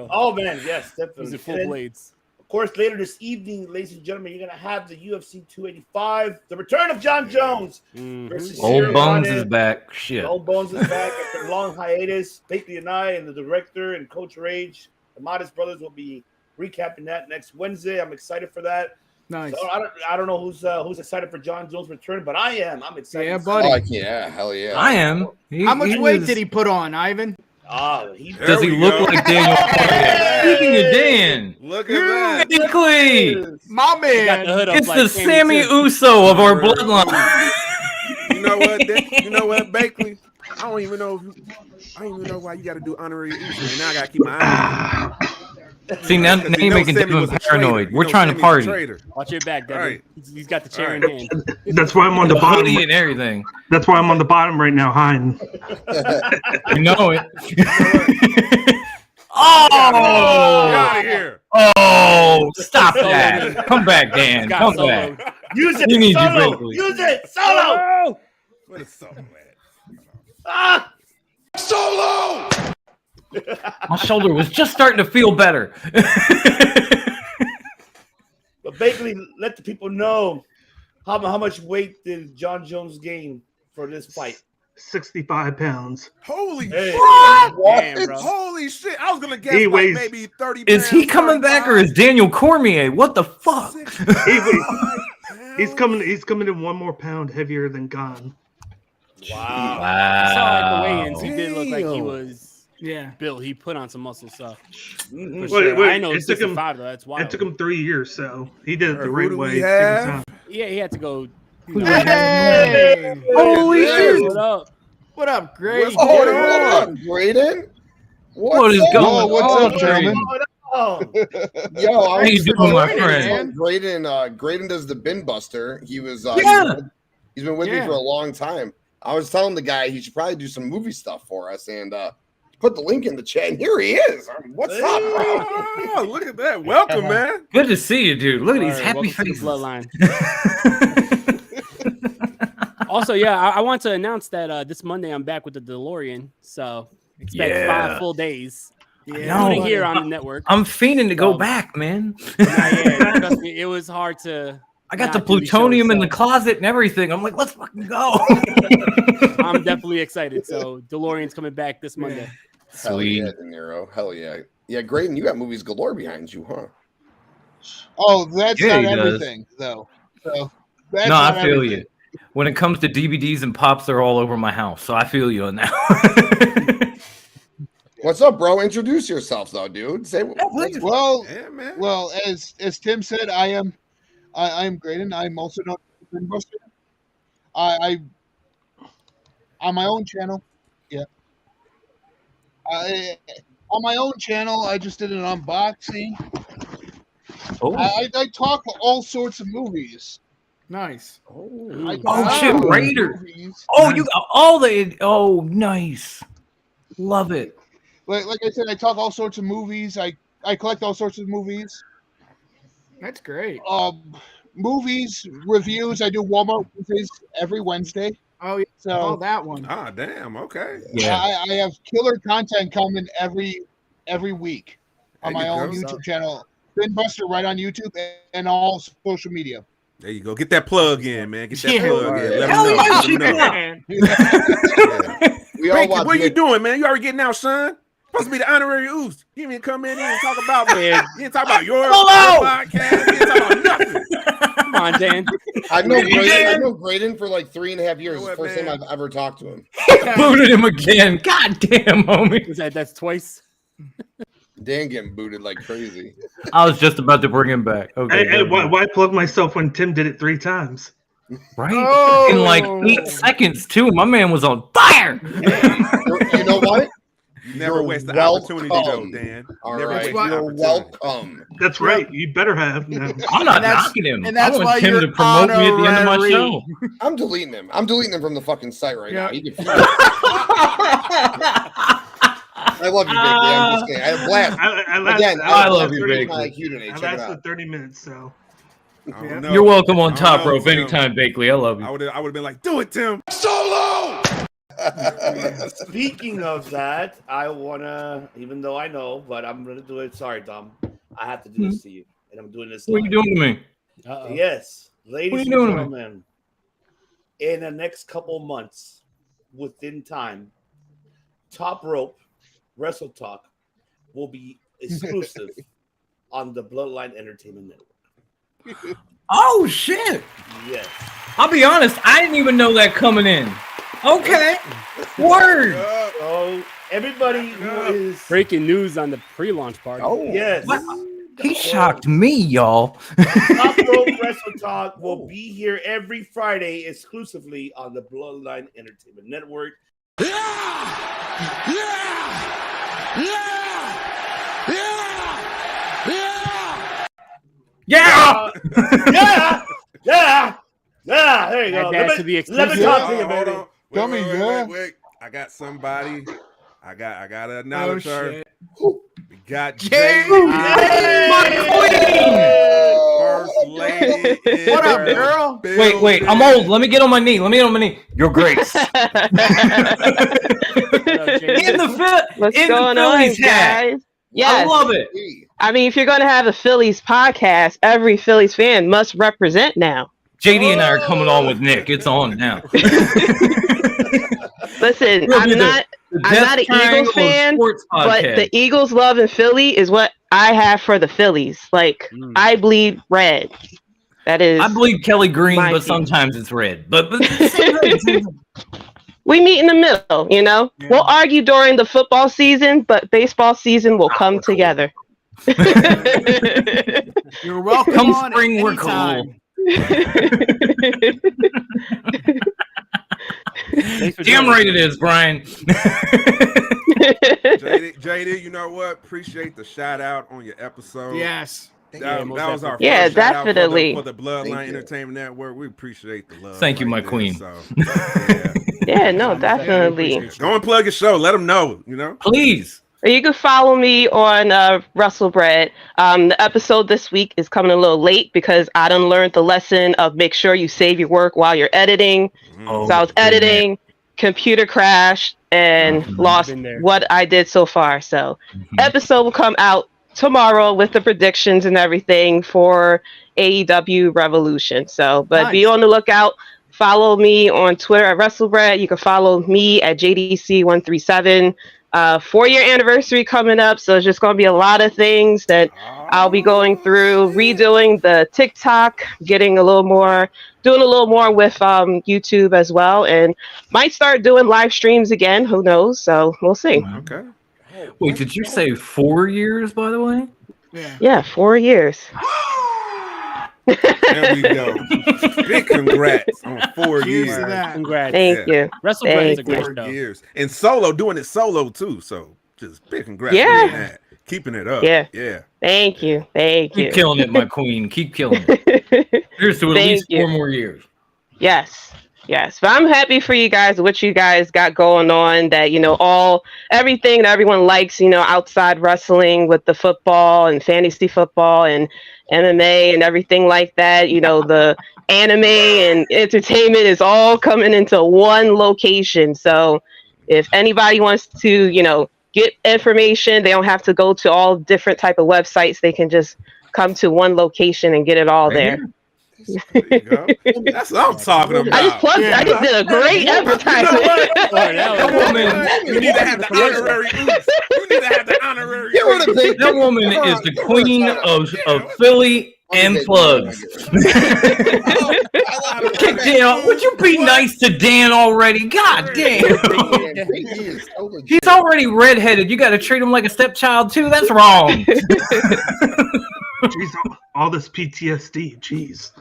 Oh man, yes, definitely. These are full blades. Of course, later this evening, ladies and gentlemen, you're gonna have the UFC 285, the return of John Jones versus Old Cyril Bones Gane. is back. Shit. Old Bones is back after a long hiatus. Bakley and I and the director and Coach Rage, the Modest Brothers, will be recapping that next Wednesday. I'm excited for that. Nice. So I don't know who's excited for John Jones' return, but I am. I'm excited. Yeah, buddy. Oh, yeah, hell yeah. I am. How much weight did he put on, Ivan? Does he look like Daniel Cormier? Speaking of Dan, look at that. Exactly. My man. It's the Sammy Uso of our bloodline. You know what? You know what, Bakley? I don't even know why you got to do honorary Uso. And now I got to keep my eye on you. See, now you're making him paranoid. We're trying to party. Watch your back, Devin. Right. He's got the chair in hand. That's why I'm on the bottom. And everything. That's why I'm on the bottom right now, hiding. You know it. Oh! Get out of here. Oh, stop that. Come back, Dan. Come back. Use it. We need you, Solo. Bakley. Use it. Solo. What is Solo at? Ah. Solo! My shoulder was just starting to feel better. But Bakley, let the people know how much weight did John Jones gain for this fight? 65 pounds. Holy Hey. shit. What? Damn, bro. Holy shit. I was going to guess He like weighs- maybe 30 Is pounds. he coming back or is Daniel Cormier? What the fuck? He's coming in 1 more pound heavier than Gane. Wow. I saw like the Wow. weigh-ins. He did look like he was Yeah. built. He put on some muscle stuff. Mhm. For sure. Wait, I know it it's took him- 65 though. That's wild. It took him 3 years, so he did it the Who right do we way. have? Yeah, he had to go. Hey! Holy shit. What up? What up, Gray? Oh, hold on, Graydon. What is going on? what's up, gentlemen? Oh, Yo, How you doing, my friend? man. Graydon does the bin buster. He was Yeah. he's been with me for a long time. I was telling the guy he should probably do some movie stuff for us, and put the link in the chat. And here he is. What's up, bro? Oh, look at that. Welcome, man. Good to see you, dude. Look at these All right, happy welcome to the faces. Bloodline. Also, yeah, I want to announce that this Monday I'm back with the DeLorean, so expect 5 full days. No. Including here on the network. I'm fiending to go back, man. Trust me, it was hard to. I got not the do these plutonium shows, in so the closet and everything. I'm like, let's fucking go. I'm definitely excited. So DeLorean's coming back this Monday. Hell yeah, De Niro. Hell yeah. Yeah, Graydon, you got movies galore behind you, huh? Oh, that's Yeah, not he does. everything, though. So that's No, not I feel everything. you. When it comes to DVDs and pops, they're all over my house. So I feel you on that. What's up, bro? Introduce yourself, though, dude. Say Well, Yeah, man. well, as Tim said, I am Graydon. I'm also known as the Buster. I on my own channel. Yeah. On my own channel, I just did an unboxing. Oh. I talk all sorts of movies. Nice. I Oh talk shit, all Raider. movies. Oh, you got all the. Oh, nice. Love it. Like I said, I talk all sorts of movies. I collect all sorts of movies. That's great. Movies, reviews. I do Walmart Wednesdays every Wednesday. Oh, yeah. So Oh, that one. Ah, damn. Okay. Yeah. I have killer content coming every week on There my you own go. YouTube channel. Bin Buster right on YouTube and all social media. There you go. Get that plug in, man. Get that Yeah. plug in. Let Hell me know. yeah, Let me know. We all Frankie, watch what are you Nick. doing, man? You already getting out, son? Supposed to be the honorary Oos. You didn't come in here and talk about me. You didn't talk about your Hello! podcast. You didn't talk about nothing. Come on, Dan. I've known Graydon for like 3.5 years. It's the first time I've ever talked to him. Booted him again. God damn, homie. That's twice. Dan getting booted like crazy. I was just about to bring him back. Okay. Hey, why plug myself when Tim did it 3 times? Right? In like 8 seconds, too. My man was on fire. You know what? You never waste the opportunity, though, Dan. All never right. waste the You're opportunity. welcome. That's right. You better have. No. I'm not knocking him. And that's I why want Tim you're to promote me at the end of my honorary. show. I'm deleting him. I'm deleting him from the fucking site right now. You can feel it. I love you, Big Dan. I'm just kidding. I had a blast. I love you, Big. My IQ today. I Check it lasted out. 30 minutes, so. You're welcome on I don't Top know, Rope Tim. anytime, Bakley. I love you. I would have been like, do it, Tim. Solo! Speaking of that, I wanna, even though I know, but I'm gonna do it. Sorry, Dom. I have to do this to you, and I'm doing this. What are you doing to me? Yes, ladies What are and you doing to me? gentlemen. In the next couple months, within time, Top Rope Wrestle Talk will be exclusive on the Bloodline Entertainment Network. Oh, shit. Yes. I'll be honest. I didn't even know that coming in. Okay. Word. So everybody who is Breaking news on the pre-launch party. yes. He shocked me, y'all. Top Rope Wrestle Talk will be here every Friday exclusively on the Bloodline Entertainment Network. Yeah. Yeah. There you go. Add that to the Let me exclusive. talk to you, Hold baby. on. Tell me, yeah. Wait. I got somebody. I got to acknowledge her. shit. We got Jay. My queen. First lady. in What up, the girl? Wait. I'm old. Let me get on my knee. Your Grace. What's in going the on, Phillies hat. guys? Yes. I love it. I mean, if you're going to have a Phillies podcast, every Phillies fan must represent now. JD and I are coming on with Nick. It's on now. Listen, We'll I'm be not an Eagles fan, but the Eagles love in Philly is what I have for the Phillies. Like, I bleed red. That is. I bleed Kelly Green, my but team. sometimes it's red. But We meet in the middle, you know? Yeah. We'll argue during the football season, but baseball season will come together. You're welcome. Come on spring, we're anytime. damn right it is, Brian. JD, you know what? Appreciate the shout out on your episode. Yes. That was our Yeah, first shout out definitely. for the Bloodline Entertainment Network. We appreciate the love. Thank you, my there, queen. So, yeah. Yeah, no, definitely. Go and plug your show. Let them know, you know? Please. You can follow me on WrestleBread. The episode this week is coming a little late because I done learned the lesson of make sure you save your work while you're editing. Oh, So I was editing, computer crashed, and lost what I did so far. So episode will come out tomorrow with the predictions and everything for AEW Revolution. So, but be on the lookout. Follow me on Twitter at WrestleBread. You can follow me at JDC137. 4-year anniversary coming up, so it's just going to be a lot of things that I'll be going through, redoing the TikTok, doing a little more with YouTube as well, and might start doing live streams again. Who knows? So we'll see. Okay. Wait, did you say 4 years, by the way? Yeah, 4 years. There we go. Big congrats on 4 years. Congrats. Thank you. WrestleBread is a Thank great show. 4 years. And solo, doing it solo too. So just big congrats. Yeah. on that. Keeping it up. Yeah. Yeah. Thank you. Thank you. Keep killing it, my queen. Keep killing it. Here's to at Thank least you. 4 more years. Yes. But I'm happy for you guys, what you guys got going on, that, you know, everything that everyone likes, you know, outside wrestling with the football and fantasy football and MMA and everything like that. You know, the anime and entertainment is all coming into one location. So if anybody wants to, you know, get information, they don't have to go to all different type of websites. They can just come to one location and get it all there. There you go. That's what I'm talking about. I just plugged. I just did a great advertisement. You need to have the honorary. You need to have the honorary. That woman is the queen of Philly and plugs. Dan, would you be nice to Dan already? God damn. He's already redheaded. You got to treat him like a stepchild too. That's wrong. Jeez, all this PTSD. Jeez.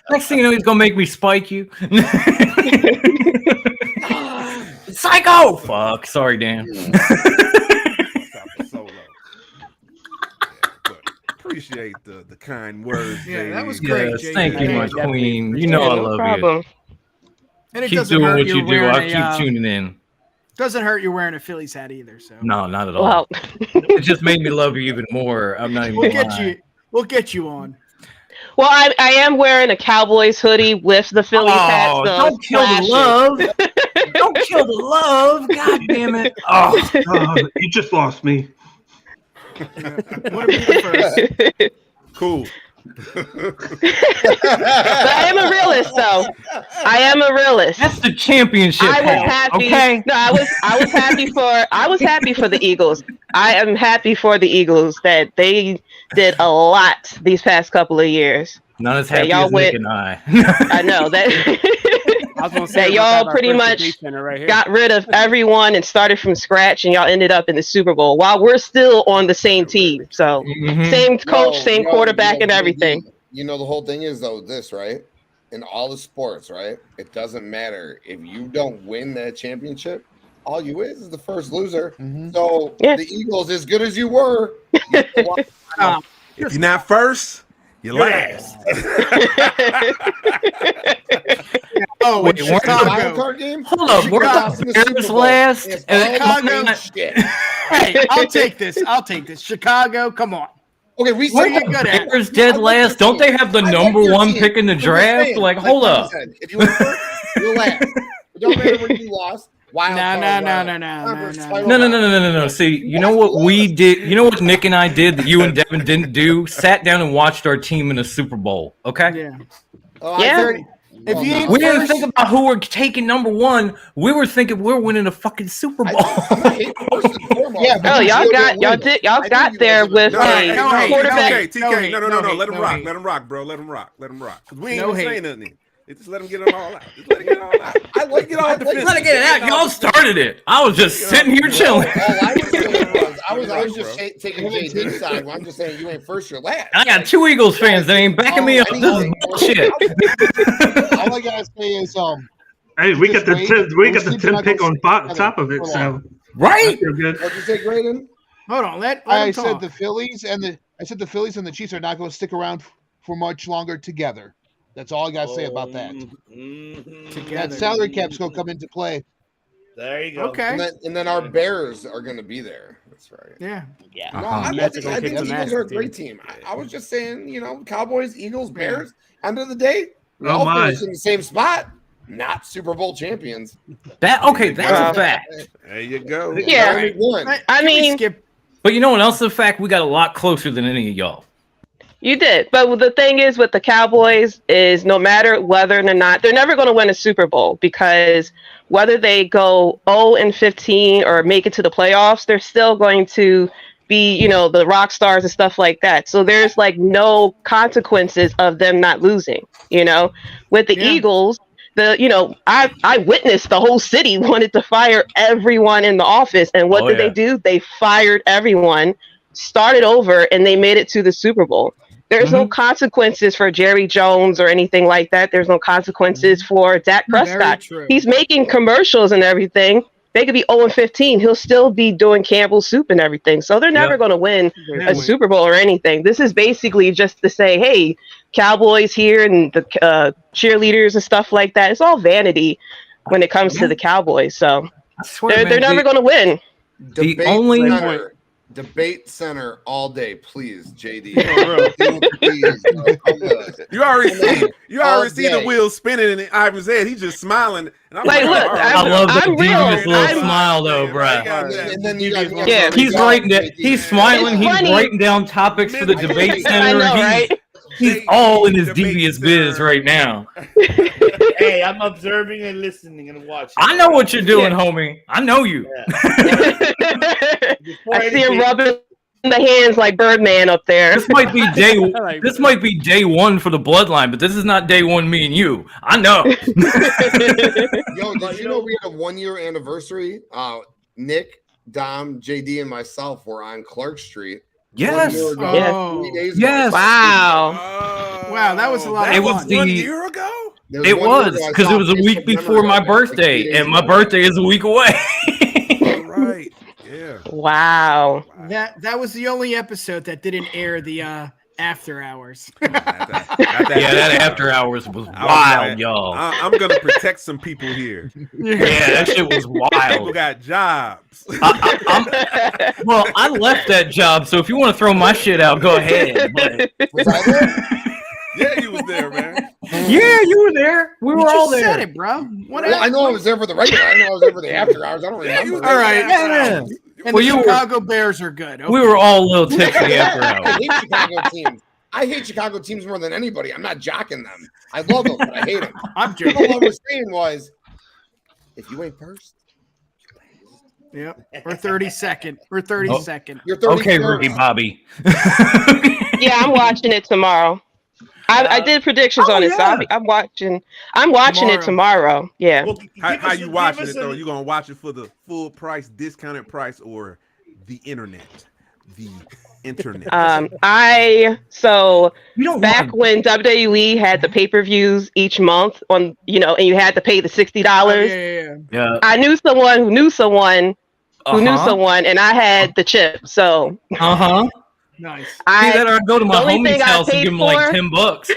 Next thing you know, he's gonna make me spike you. Psycho. Fuck. Sorry, Dan. Appreciate the kind words. Yeah, that was great. Yes, thank you, my queen. You know I love you. And it keep doesn't doing hurt what you do. I'll keep tuning tuning in. Doesn't hurt you wearing a Phillies hat either. So no, not at all. It just made me love you even more. I'm not even. We'll get you on. Well, I am wearing a Cowboys hoodie with the Phillies hat. So don't kill the love. Don't kill the love. God damn it. Oh, you just lost me. Cool. But I am a realist, though. I am a realist. That's the championship. I was happy. Okay. No, I was happy for the Eagles. I am happy for the Eagles that they did a lot these past couple of years. Not as happy as Nick and I. I know that. That y'all pretty much got rid of everyone and started from scratch, and y'all ended up in the Super Bowl while we're still on the same team. So same coach, same quarterback, and everything. You know, the whole thing is though this, right? In all the sports, right? It doesn't matter if you don't win that championship. All you is the first loser. So the Eagles, as good as you were, if you're not first, you're last. Oh, wait, Chicago. Game? Hold up, we're the Bears last. Chicago. Hey, I'll take this. Chicago, come on. Okay, we what are you good at? Bears dead last. Don't they have the number one pick in the draft? Like, hold up. If you went first, you're last. It don't matter when you lost. No. See, you know what we did? You know what Nick and I did that you and Devin didn't do? Sat down and watched our team in a Super Bowl. Okay. Yeah. We didn't think about who we're taking number one. We were thinking we're winning a fucking Super Bowl. Y'all got there with a quarterback. TK, no. Let him rock, bro. Let him rock. We ain't gonna say nothing. Just let him get it all out. I like it all. Let it get it out. Y'all started it. I was just sitting here chilling. I was just taking JD's side. I'm just saying you ain't first, you're last. I got two Eagles fans that ain't backing me up. This is bullshit. All I gotta say is, hey, we got the 10th pick on top of it, so right. Good. What'd you say, Graydon? Hold on, I said the Phillies and the the Chiefs are not going to stick around for much longer together. That's all I got to say about that. That salary cap's going to come into play. There you go. Okay. And then our Bears are going to be there. That's right. Yeah. No, I think the Eagles are a great team. I was just saying, Cowboys, Eagles, Bears. End of the day, we all finish in the same spot. Not Super Bowl champions. That's a fact. There you go. Yeah. I mean, but you know what else is a fact? We got a lot closer than any of y'all. You did. But the thing is with the Cowboys is no matter whether or not, they're never going to win a Super Bowl because whether they go 0-15 or make it to the playoffs, they're still going to be, the rock stars and stuff like that. So there's like no consequences of them not losing, With the Eagles, I witnessed the whole city wanted to fire everyone in the office. And what did they do? They fired everyone, started over, and they made it to the Super Bowl. There's no consequences for Jerry Jones or anything like that. There's no consequences for Dak Prescott. He's making commercials and everything. They could be 0-15. He'll still be doing Campbell's soup and everything. So they're never going to win a Super Bowl or anything. This is basically just to say, hey, Cowboys here and the cheerleaders and stuff like that. It's all vanity when it comes to the Cowboys. So they're never going to win. The only Debate center all day, please, JD. You already see the wheels spinning in Ivan's head. He's just smiling. And I'm like, look, I love the devious little smile, though, bro. And then He's writing that. He's smiling. He's writing down topics for the debate center. I know, right? He's all in his devious biz right now. Hey, I'm observing and listening and watching. I know what you're doing, homie. I know you. Yeah. I see him rubbing the hands like Birdman up there. This might be day one for the Bloodline, but this is not day one. Me and you. I know. Yo, did you know we had a 1-year anniversary? Nick, Dom, JD, and myself were on Clark Street. Yes. 3 days ago. Yes. Wow, that was a lot. It was 1 year ago. It was because it was a week before my birthday, and my birthday is a week away. All right. Yeah. Wow. That was the only episode that didn't air the after hours. That after hours was wild, y'all. I'm gonna protect some people here. Yeah, that shit was wild. People got jobs. Well, I left that job, so if you want to throw my shit out, go ahead. But... Yeah, you was there, man. Yeah, you were there. We were all there. Said it, bro. Well, I know I was there for the regular. I know I was there for the after hours. I don't remember. All right. Yeah. And the Chicago Bears are good. Okay. We were all a little tipsy after hours. I hate Chicago teams. I hate Chicago teams more than anybody. I'm not jocking them. I love them, but I hate them. I'm joking. All I was saying was, if you ain't first, yep. We're 32nd. We're 32nd. You're 30 okay, Ricky Bobby. Yeah, I'm watching it tomorrow. I did predictions on it, so I'm watching it tomorrow. Yeah. Well, how you watching it though? You gonna watch it for the full price, discounted price, or the internet? The internet. When WWE had the pay-per-views each month on, and you had to pay the $60. Yeah. I knew someone who knew someone who knew someone, and I had the chip. So. Nice. I go to my homie's house and give him like $10.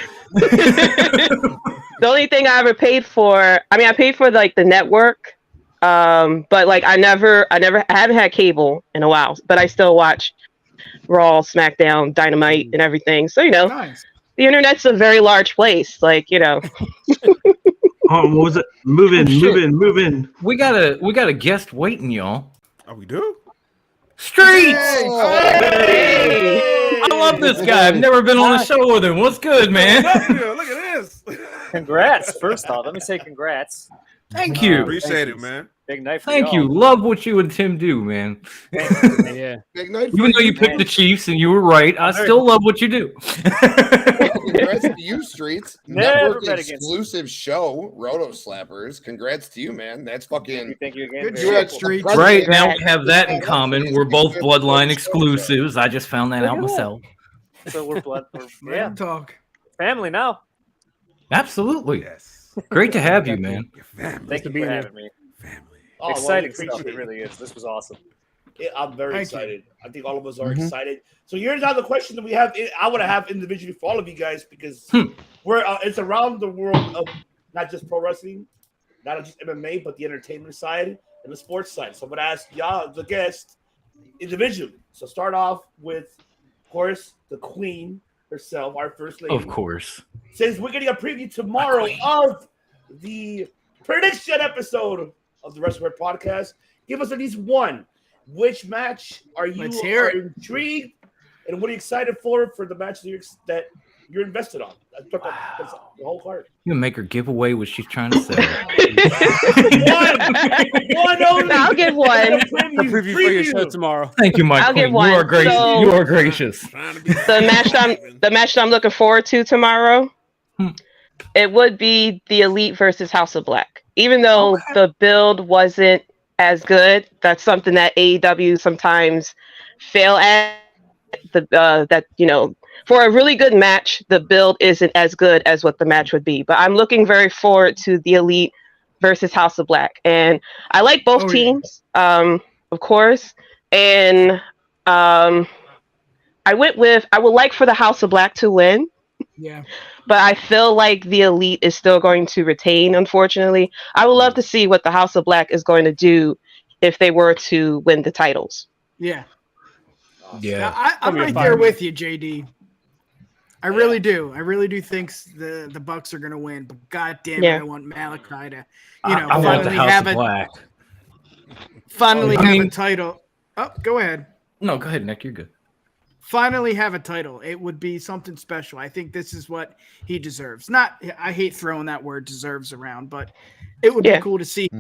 The only thing I ever paid for, I paid for like the network, but like I haven't had cable in a while, but I still watch Raw, SmackDown, Dynamite, and everything. So nice. The internet's a very large place. Like what was it? Move in. We got a guest waiting, y'all. Oh, we do. Streets! I love this guy. I've never been on a show with him. What's good, man? Look at this. Congrats. First off, let me say congrats. Thank you. Appreciate it, man. Big night for Thank you. Love what you and Tim do, man. Yeah. Big night. Even though you picked the Chiefs and you were right, I still love what you do. Congrats to you, Streets. Never Network exclusive show, Roto Slappers. Congrats to you, man. That's fucking. Thank you again. Good shit, Streets. Right now, we have that in common. We're both Bloodline exclusives. I just found that out myself. So we're Talk. family now. Absolutely. Yes. Great to have you, man. Thank you for having me. Family. Exciting stuff. It really is. This was awesome. I'm very excited. I think all of us are excited. So here's now the question that we have. I want to have individually for all of you guys because we're it's around the world of not just pro wrestling, not just MMA, but the entertainment side and the sports side. So I'm going to ask y'all, the guests, individually. So start off with, of course, the queen herself, our first lady. Of course. Since we're getting a preview tomorrow of the prediction episode of the Wrestling Podcast, give us at least one. Which match are you intrigued, and what are you excited for the match that you're invested on? The whole card. You make her give away what she's trying to say. one only. I'll give one. A preview for your show tomorrow. Thank you, Mike. I'll give one. You are gracious. So, you are gracious. The match that I'm looking forward to tomorrow, it would be the Elite versus House of Black. Even though the build wasn't as good, that's something that AEW sometimes fail at. For a really good match, the build isn't as good as what the match would be. But I'm looking very forward to the Elite versus House of Black, and I like both teams, of course. And I would like for the House of Black to win. Yeah. But I feel like the Elite is still going to retain, unfortunately. I would love to see what the House of Black is going to do if they were to win the titles. Yeah. Yeah, I'm right there with you, JD. I really do. I really do think the Bucks are going to win. But God damn it, I want Malachi to, I want the House of Black. Finally have a title. Oh, go ahead. No, go ahead, Nick. You're good. Finally have a title. It would be something special. I think this is what he deserves. I hate throwing that word deserves around, but it would be cool to see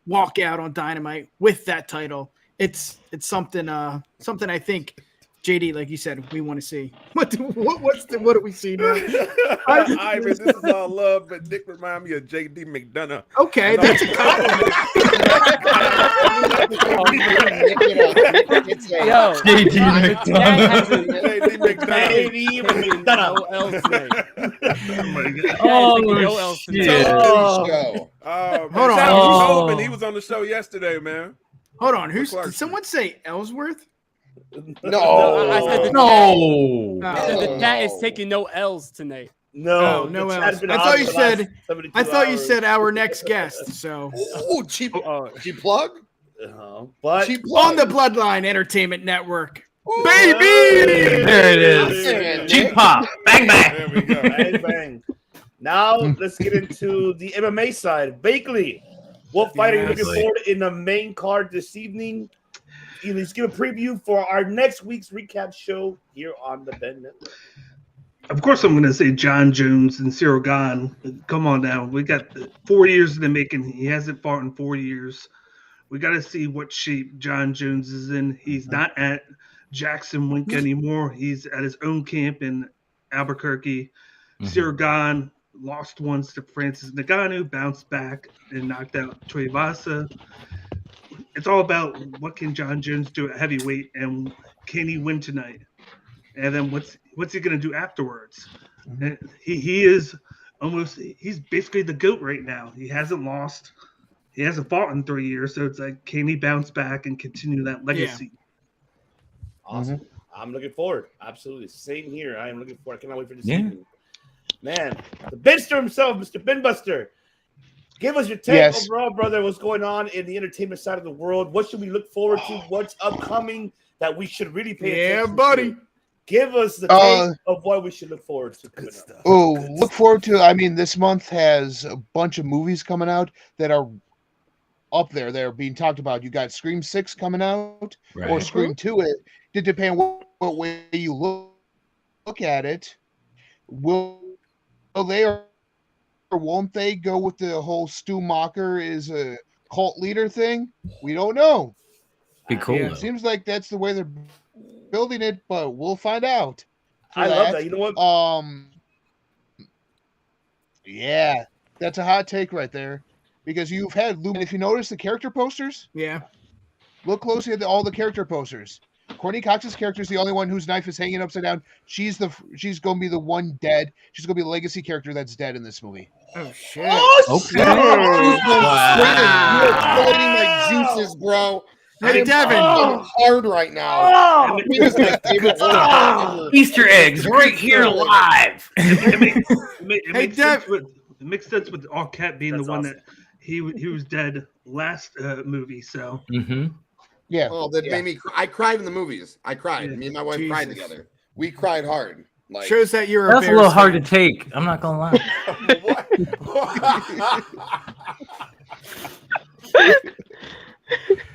walk out on Dynamite with that title. It's something I think, JD, like you said, we want to see. What do we see now? Ivan, this is all love, but Nick remind me of JD McDonough. Okay, that's a compliment. JD McDonough. Oh, shit. Hold on. Tobin, he was on the show yesterday, man. Hold on. Did someone say Ellsworth? No. I said the chat is taking no L's tonight. No Else. I thought you said our next guest. So cheap plug. But cheap plug. On the Bloodline Entertainment Network, baby. There it is. Cheap pop. Bang bang. There we go. Bang bang. Now let's get into the MMA side. Bakley, what fight are you looking forward in the main card this evening? Let's give a preview for our next week's recap show here on the Ben Network. Of course, I'm going to say John Jones and Cyril Gahn. Come on now. We got 4 years in the making. He hasn't fought in 4 years. We got to see what shape John Jones is in. He's not at Jackson Wink anymore. He's at his own camp in Albuquerque. Cyril Gahn lost once to Francis Ngannou, bounced back and knocked out Tuivasa. It's all about what can John Jones do at heavyweight and can he win tonight? And then what's he going to do afterwards? And he's basically the GOAT right now. He hasn't lost. He hasn't fought in 3 years. So it's like, can he bounce back and continue that legacy? Yeah. Awesome. I'm looking forward. Absolutely. Same here. I am looking forward. I cannot wait for this evening. Man, the Benster himself, Mr. Benbuster. Give us your take overall, brother. What's going on in the entertainment side of the world? What should we look forward to? What's upcoming that we should really pay attention to? Buddy. Give us the take of what we should look forward to. Look forward to. I mean, this month has a bunch of movies coming out that are up there. They're being talked about. You got Scream 6 coming out, or Scream 2. It depends what way you look at it. Will they or won't they go with the whole Stu Macher is a cult leader thing? We don't know. Be cool. It seems like that's the way they're building it, but we'll find out. I love that. You know what? Yeah, that's a hot take right there, because you've had Lumen. If you notice the character posters, look closely at all the character posters. Courtney Cox's character is the only one whose knife is hanging upside down. She's going to be the one dead. She's going to be the legacy character that's dead in this movie. Oh shit! Okay. You're floating like juices, bro. Hey, Devin. Hard right now. Easter eggs right here live. It makes sense with Arquette being the one that he was dead last movie. So yeah. Oh, that made me cry. I cried in the movies. I cried. Me and my wife cried together. We cried hard. Like, shows that you're that's a little hard to take. I'm not gonna lie.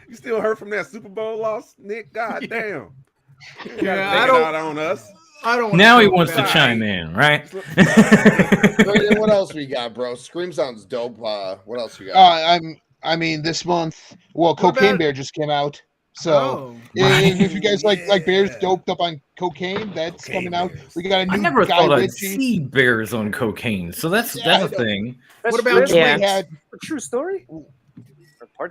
You still hurt from that Super Bowl loss, Nick? God damn. I don't. Out on us. I don't. Now he wants to chime in, right? Brandon, what else we got, bro? Scream sounds dope. What else we got? I mean, this month, Cocaine Bear just came out. So if you guys like bears doped up on cocaine, that's coming out. We got a new I never Guy thought I'd Ritchie. see bears on cocaine, so that's a thing. What about a true story?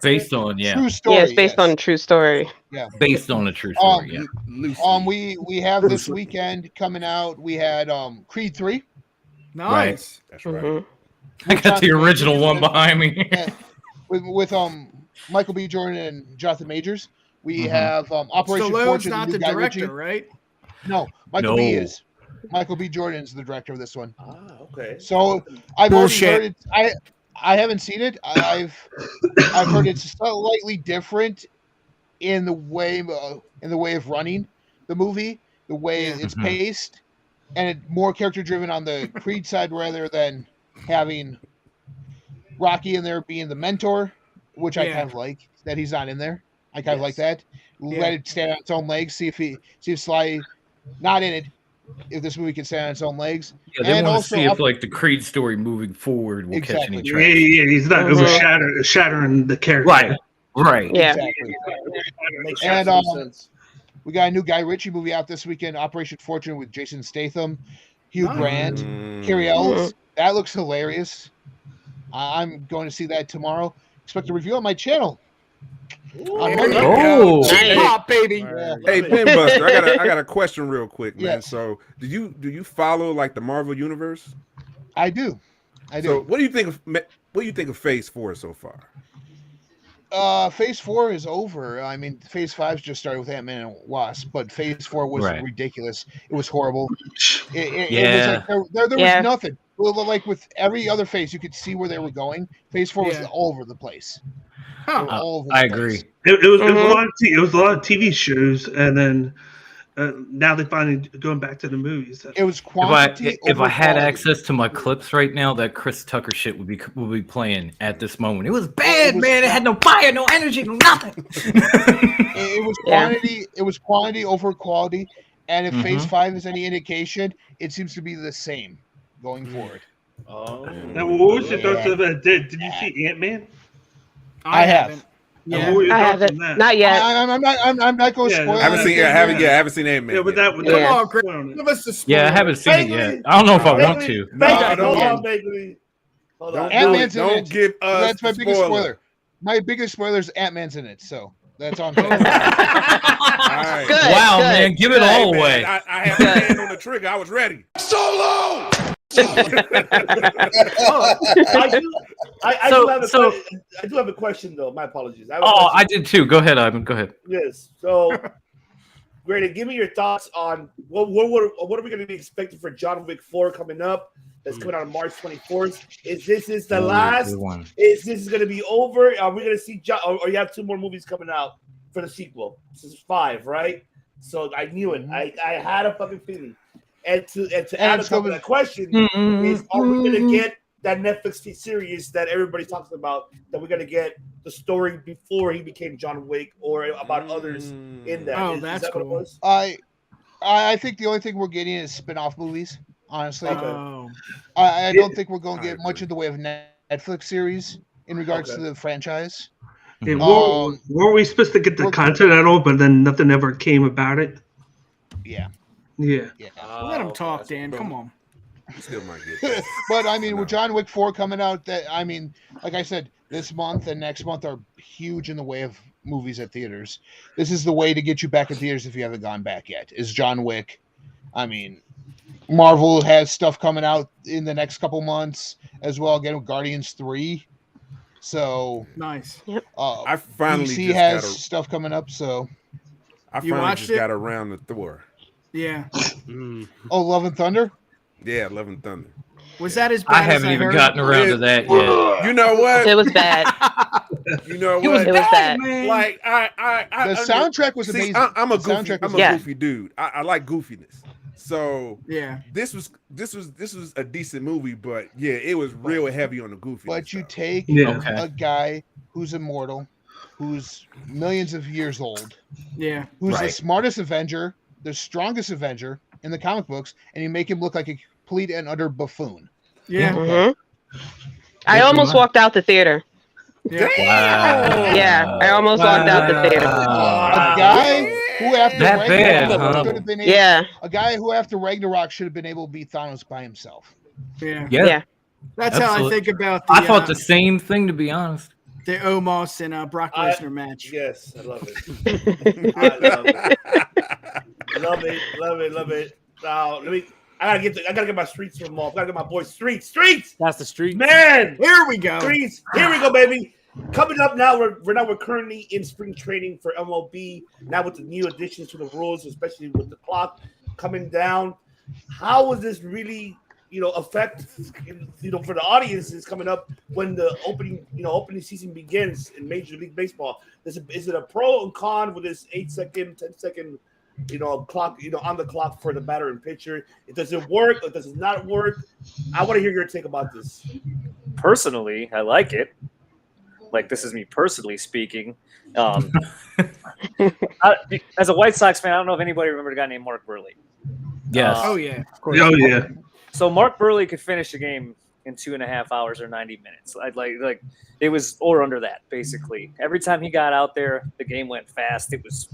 Based on true story. Yeah, it's based on a true story. Yeah, based on a true story. We have this weekend coming out. We had Creed 3. Nice. That's right. I got the original one behind me. with Michael B. Jordan and Jonathan Majors. We have Operation Stallone's Fortune. not the Guy director, Ritchie. right? No, Michael B. is. Michael B. Jordan is the director of this one. Okay. So I've already heard it. I haven't seen it. I've heard it's slightly different in the way of running, the movie, the way it's paced, and it more character driven on the Creed side rather than having Rocky in there being the mentor, which I kind of like that he's not in there. I kind of like that. Let it stand on its own legs. See if Sly not in it. If this movie can stand on its own legs, Yeah, they want to see if like the Creed story moving forward will catch any Yeah, traction. he's not shattering the character. Right. Yeah. Exactly. Makes And sense. we got a new Guy Ritchie movie out this weekend, Operation Fortune with Jason Statham, Hugh Grant, Carrie Ellis. That looks hilarious. I'm going to see that tomorrow. Expect a review on my channel. On Monday. Pop, baby. Hey, Pinbuster, I got a question real quick, man. Yes. So, do you follow like the Marvel universe? I do. So, what do you think of Phase 4 so far? Phase 4 is over. I mean, Phase 5 just started with Ant-Man and Wasp, but Phase 4 was ridiculous. It was horrible. It was like there was nothing. Like with every other phase, you could see where they were going. Phase 4 was all over the place. I agree. It was a lot of TV shows, and then now they finally going back to the movies. It was quantity. If I had access to my clips right now, that Chris Tucker shit would be playing at this moment. It was bad, man. It had no fire, no energy, no nothing. It was quantity. It was quantity over quality. And if Phase 5 is any indication, it seems to be the same going forward. Now, what was your thoughts about Did you see Ant-Man? I have. Yeah. I haven't. Not yet. I'm not going to spoil it. I haven't seen Ant-Man. Yeah, but that Come on, Chris. Give us the spoiler. Yeah, I haven't seen it yet. I don't know if I want to. Hold on. Ant-Man's in it. Give us That's my biggest spoiler. My biggest spoiler is Ant-Man's in it. So that's on. Right. Good, wow, good, man, give it all away. I had my hand on the trigger. I was ready. Solo! I do have a question, though. My apologies. I did too. Go ahead, Ivan. Go ahead. Yes. So, Grady, give me your thoughts on what are we going to be expecting for John Wick 4 coming up? That's coming out on March 24th. Is this the last? Is this going to be over? Are we going to see John? Or you have 2 more movies coming out for the sequel? This is 5, right? So I knew it. I had a fucking feeling. And to add to that question is, are we going to get that Netflix series that everybody talks about? That we're going to get the story before he became John Wick, or about others in that? Oh, that's that cool. What it was? I think the only thing we're getting is spin-off movies. Honestly, I don't think we're going to get much in the way of Netflix series in regards to the franchise. Yeah, were we supposed to get the content at all, but then nothing ever came about it? Yeah. Let him talk, Dan. Come on. Still might get that. But I mean, with John Wick 4 coming out, like I said, this month and next month are huge in the way of movies at theaters. This is the way to get you back in theaters if you haven't gone back yet. Is John Wick? I mean, Marvel has stuff coming out in the next couple months as well. Again, with Guardians 3. So nice. Yep. I finally DC has stuff coming up. So I finally just got around to Thor. Yeah. Oh, Love and Thunder? Yeah, Love and Thunder. Was that as bad I haven't even gotten around to that yet. You know what? It was bad. You know what? It was bad. Like the soundtrack was amazing. I'm a goofy dude. I like goofiness. So yeah, this was a decent movie, but yeah, it was real heavy on the goofy. But you take a guy who's immortal, who's millions of years old, who's the smartest Avenger, the strongest Avenger in the comic books, and you make him look like a complete and utter buffoon. Yeah. Mm-hmm. I almost walked out the theater. Yeah. Wow. Yeah, I almost walked out the theater. A guy who after Ragnarok should have been able, a guy who after Ragnarok should have been able to beat Thanos by himself. Yeah. That's how I think about the I thought the same thing, to be honest. The Omos and Brock Lesnar match. Yes, I love it. I love it. Love it. Now, I gotta get my streets from off. I gotta get my boys streets. That's the street, man. Here we go. Streets. Here we go, baby. Coming up now, we're currently in spring training for MLB. Now with the new additions to the rules, especially with the clock coming down, how will this really, affect, for the audiences coming up when the opening season begins in Major League Baseball? Is it a pro and con with this 8-second, 10-second clock, on the clock for the batter and pitcher. Does it work or does it not work? I want to hear your take about this. Personally, I like it. Like, this is me personally speaking. As a White Sox fan, I don't know if anybody remembered a guy named Mark Burley. Yes. Oh yeah. Of course. Oh yeah. So Mark Burley could finish a game in 2.5 hours or 90 minutes. I'd like it was or under that, basically. Every time he got out there, the game went fast. It was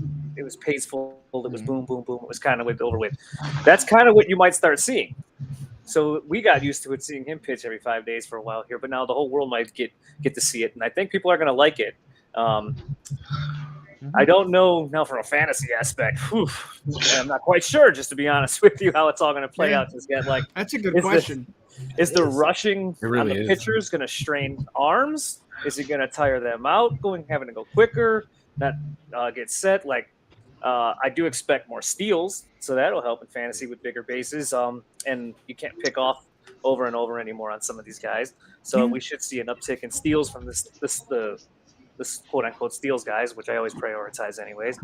paceful. It was boom, boom, boom. It was kind of over with. That's kind of what you might start seeing. So we got used to it, seeing him pitch every 5 days for a while here, but now the whole world might get to see it, and I think people are going to like it. I don't know now from a fantasy aspect. I'm not quite sure, just to be honest with you, how it's all going to play out just yet. Like, that's a good question. Is the rushing really on the pitchers going to strain arms? Is it going to tire them out, having to go quicker, not get set? Like, I do expect more steals, so that'll help in fantasy with bigger bases. And you can't pick off over and over anymore on some of these guys. So we should see an uptick in steals from this quote unquote steals guys, which I always prioritize anyways.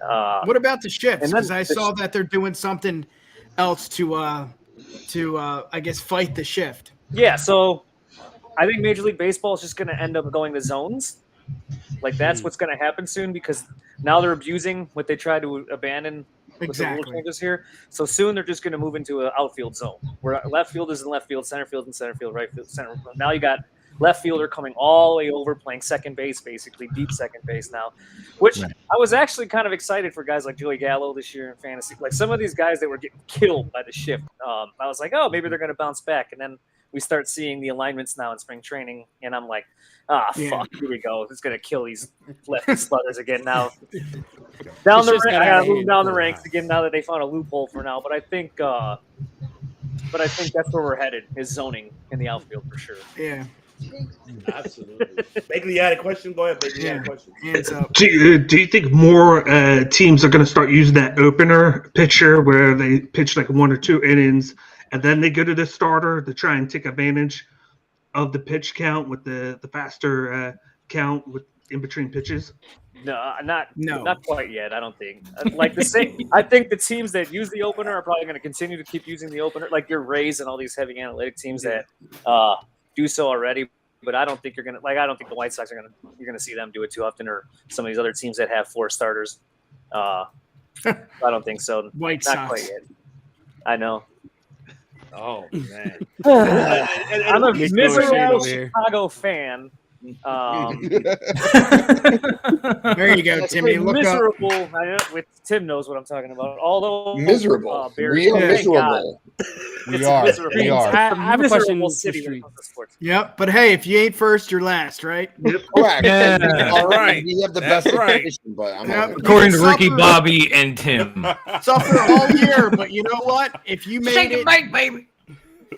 What about the shifts? Because I saw that they're doing something else to I guess fight the shift. Yeah, so I think Major League Baseball is just going to end up going to zones. Like, that's what's going to happen soon, because now they're abusing what they tried to abandon with the rule changes here. So soon they're just going to move into an outfield zone where left field is in left field, center field in center field, right field, center field. Now you got left fielder coming all the way over, playing second base, basically deep second base now, which I was actually kind of excited for guys like Joey Gallo this year in fantasy. Like, some of these guys that were getting killed by the shift, I was like, oh, maybe they're going to bounce back. And then we start seeing the alignments now in spring training, and I'm like, fuck, here we go. It's going to kill these lefty sluggers again now. I got to move down the ranks again now that they found a loophole for now. But I think that's where we're headed, is zoning in the outfield for sure. Yeah. Absolutely. Bagley, you had a question? Go ahead, Bagley. You had a question. Hands up. Do you think more teams are going to start using that opener pitcher where they pitch like 1 or 2 innings and then they go to the starter to try and take advantage of the pitch count with the faster count with in between pitches? No, not quite yet. I don't think. Like the same. I think the teams that use the opener are probably going to continue to keep using the opener, like your Rays and all these heavy analytic teams that do so already. But I don't think you're gonna I don't think the White Sox you're gonna see them do it too often, or some of these other teams that have 4 starters. I don't think so. White not Sox. quite yet. I know. Oh man, I'm a miserable Chicago fan. There you go, Timmy. Look miserable. up. With Tim knows what I'm talking about. Although miserable, we are miserable. We are. I have a question. City when it comes to sports. Yep, but hey, if you ain't first, you're last, right? Yep. Correct. Yeah. All right. We have the best position, but I'm Yep. According to Ricky, Bobby, and Tim. Suffer all year, but you know what? If you made Shake it, it back, baby.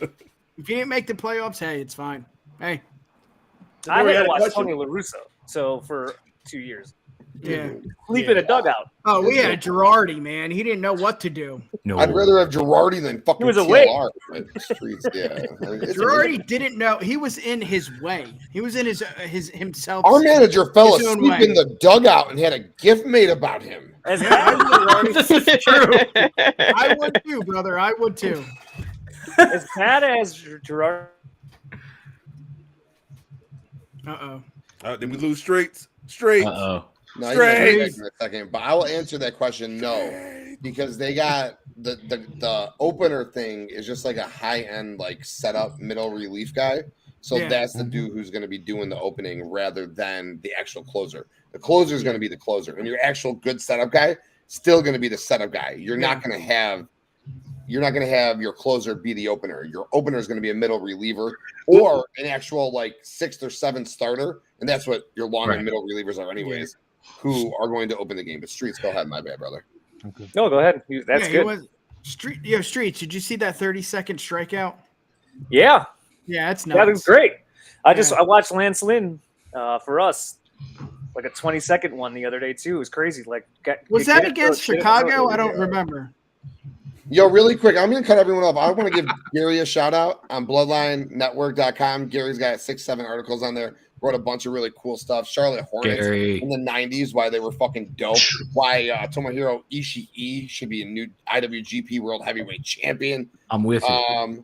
if you didn't make the playoffs, hey, it's fine. Hey, I haven't watched Tony La Russa for 2 years. yeah. Sleep in a dugout. Oh, we had Girardi, man. He didn't know what to do. No. I'd rather have Girardi than fucking He was awake. TLR in the streets. Yeah. I mean, Girardi didn't know. He was in his way. He was in his himself. Our manager fell his own asleep way. in the dugout and had a gift made about him. As This is true. I would too, brother. I would too. as bad as Gerard. Did we lose straight? Straight. Uh-oh. No, you can come back in a second, but I will answer that question. No, because they got the opener thing is just like a high end like setup middle relief guy. So that's the dude who's going to be doing the opening rather than the actual closer. The closer is going to be the closer, and your actual good setup guy still going to be the setup guy. You're not going to have your closer be the opener. Your opener is going to be a middle reliever or an actual like 6th or 7th starter, and that's what your long and middle relievers are, anyways. Who are going to open the game? But Streets, go ahead, my bad, brother. Okay. No, go ahead. That's good. Streets. Did you see that 30-second strikeout? Yeah. Yeah, it's nuts. That was great. I watched Lance Lynn for us, like a 20-second one the other day too. It was crazy. Like, was that against Chicago? I don't remember. Yo, really quick, I'm going to cut everyone off. I want to give Gary a shout out on bloodlinenetwork.com. Gary's got 6-7 articles on there. Wrote a bunch of really cool stuff. Charlotte Hornets in the 90s, why they were fucking dope. Why Tomohiro Ishii should be a new IWGP World Heavyweight Champion. I'm with you.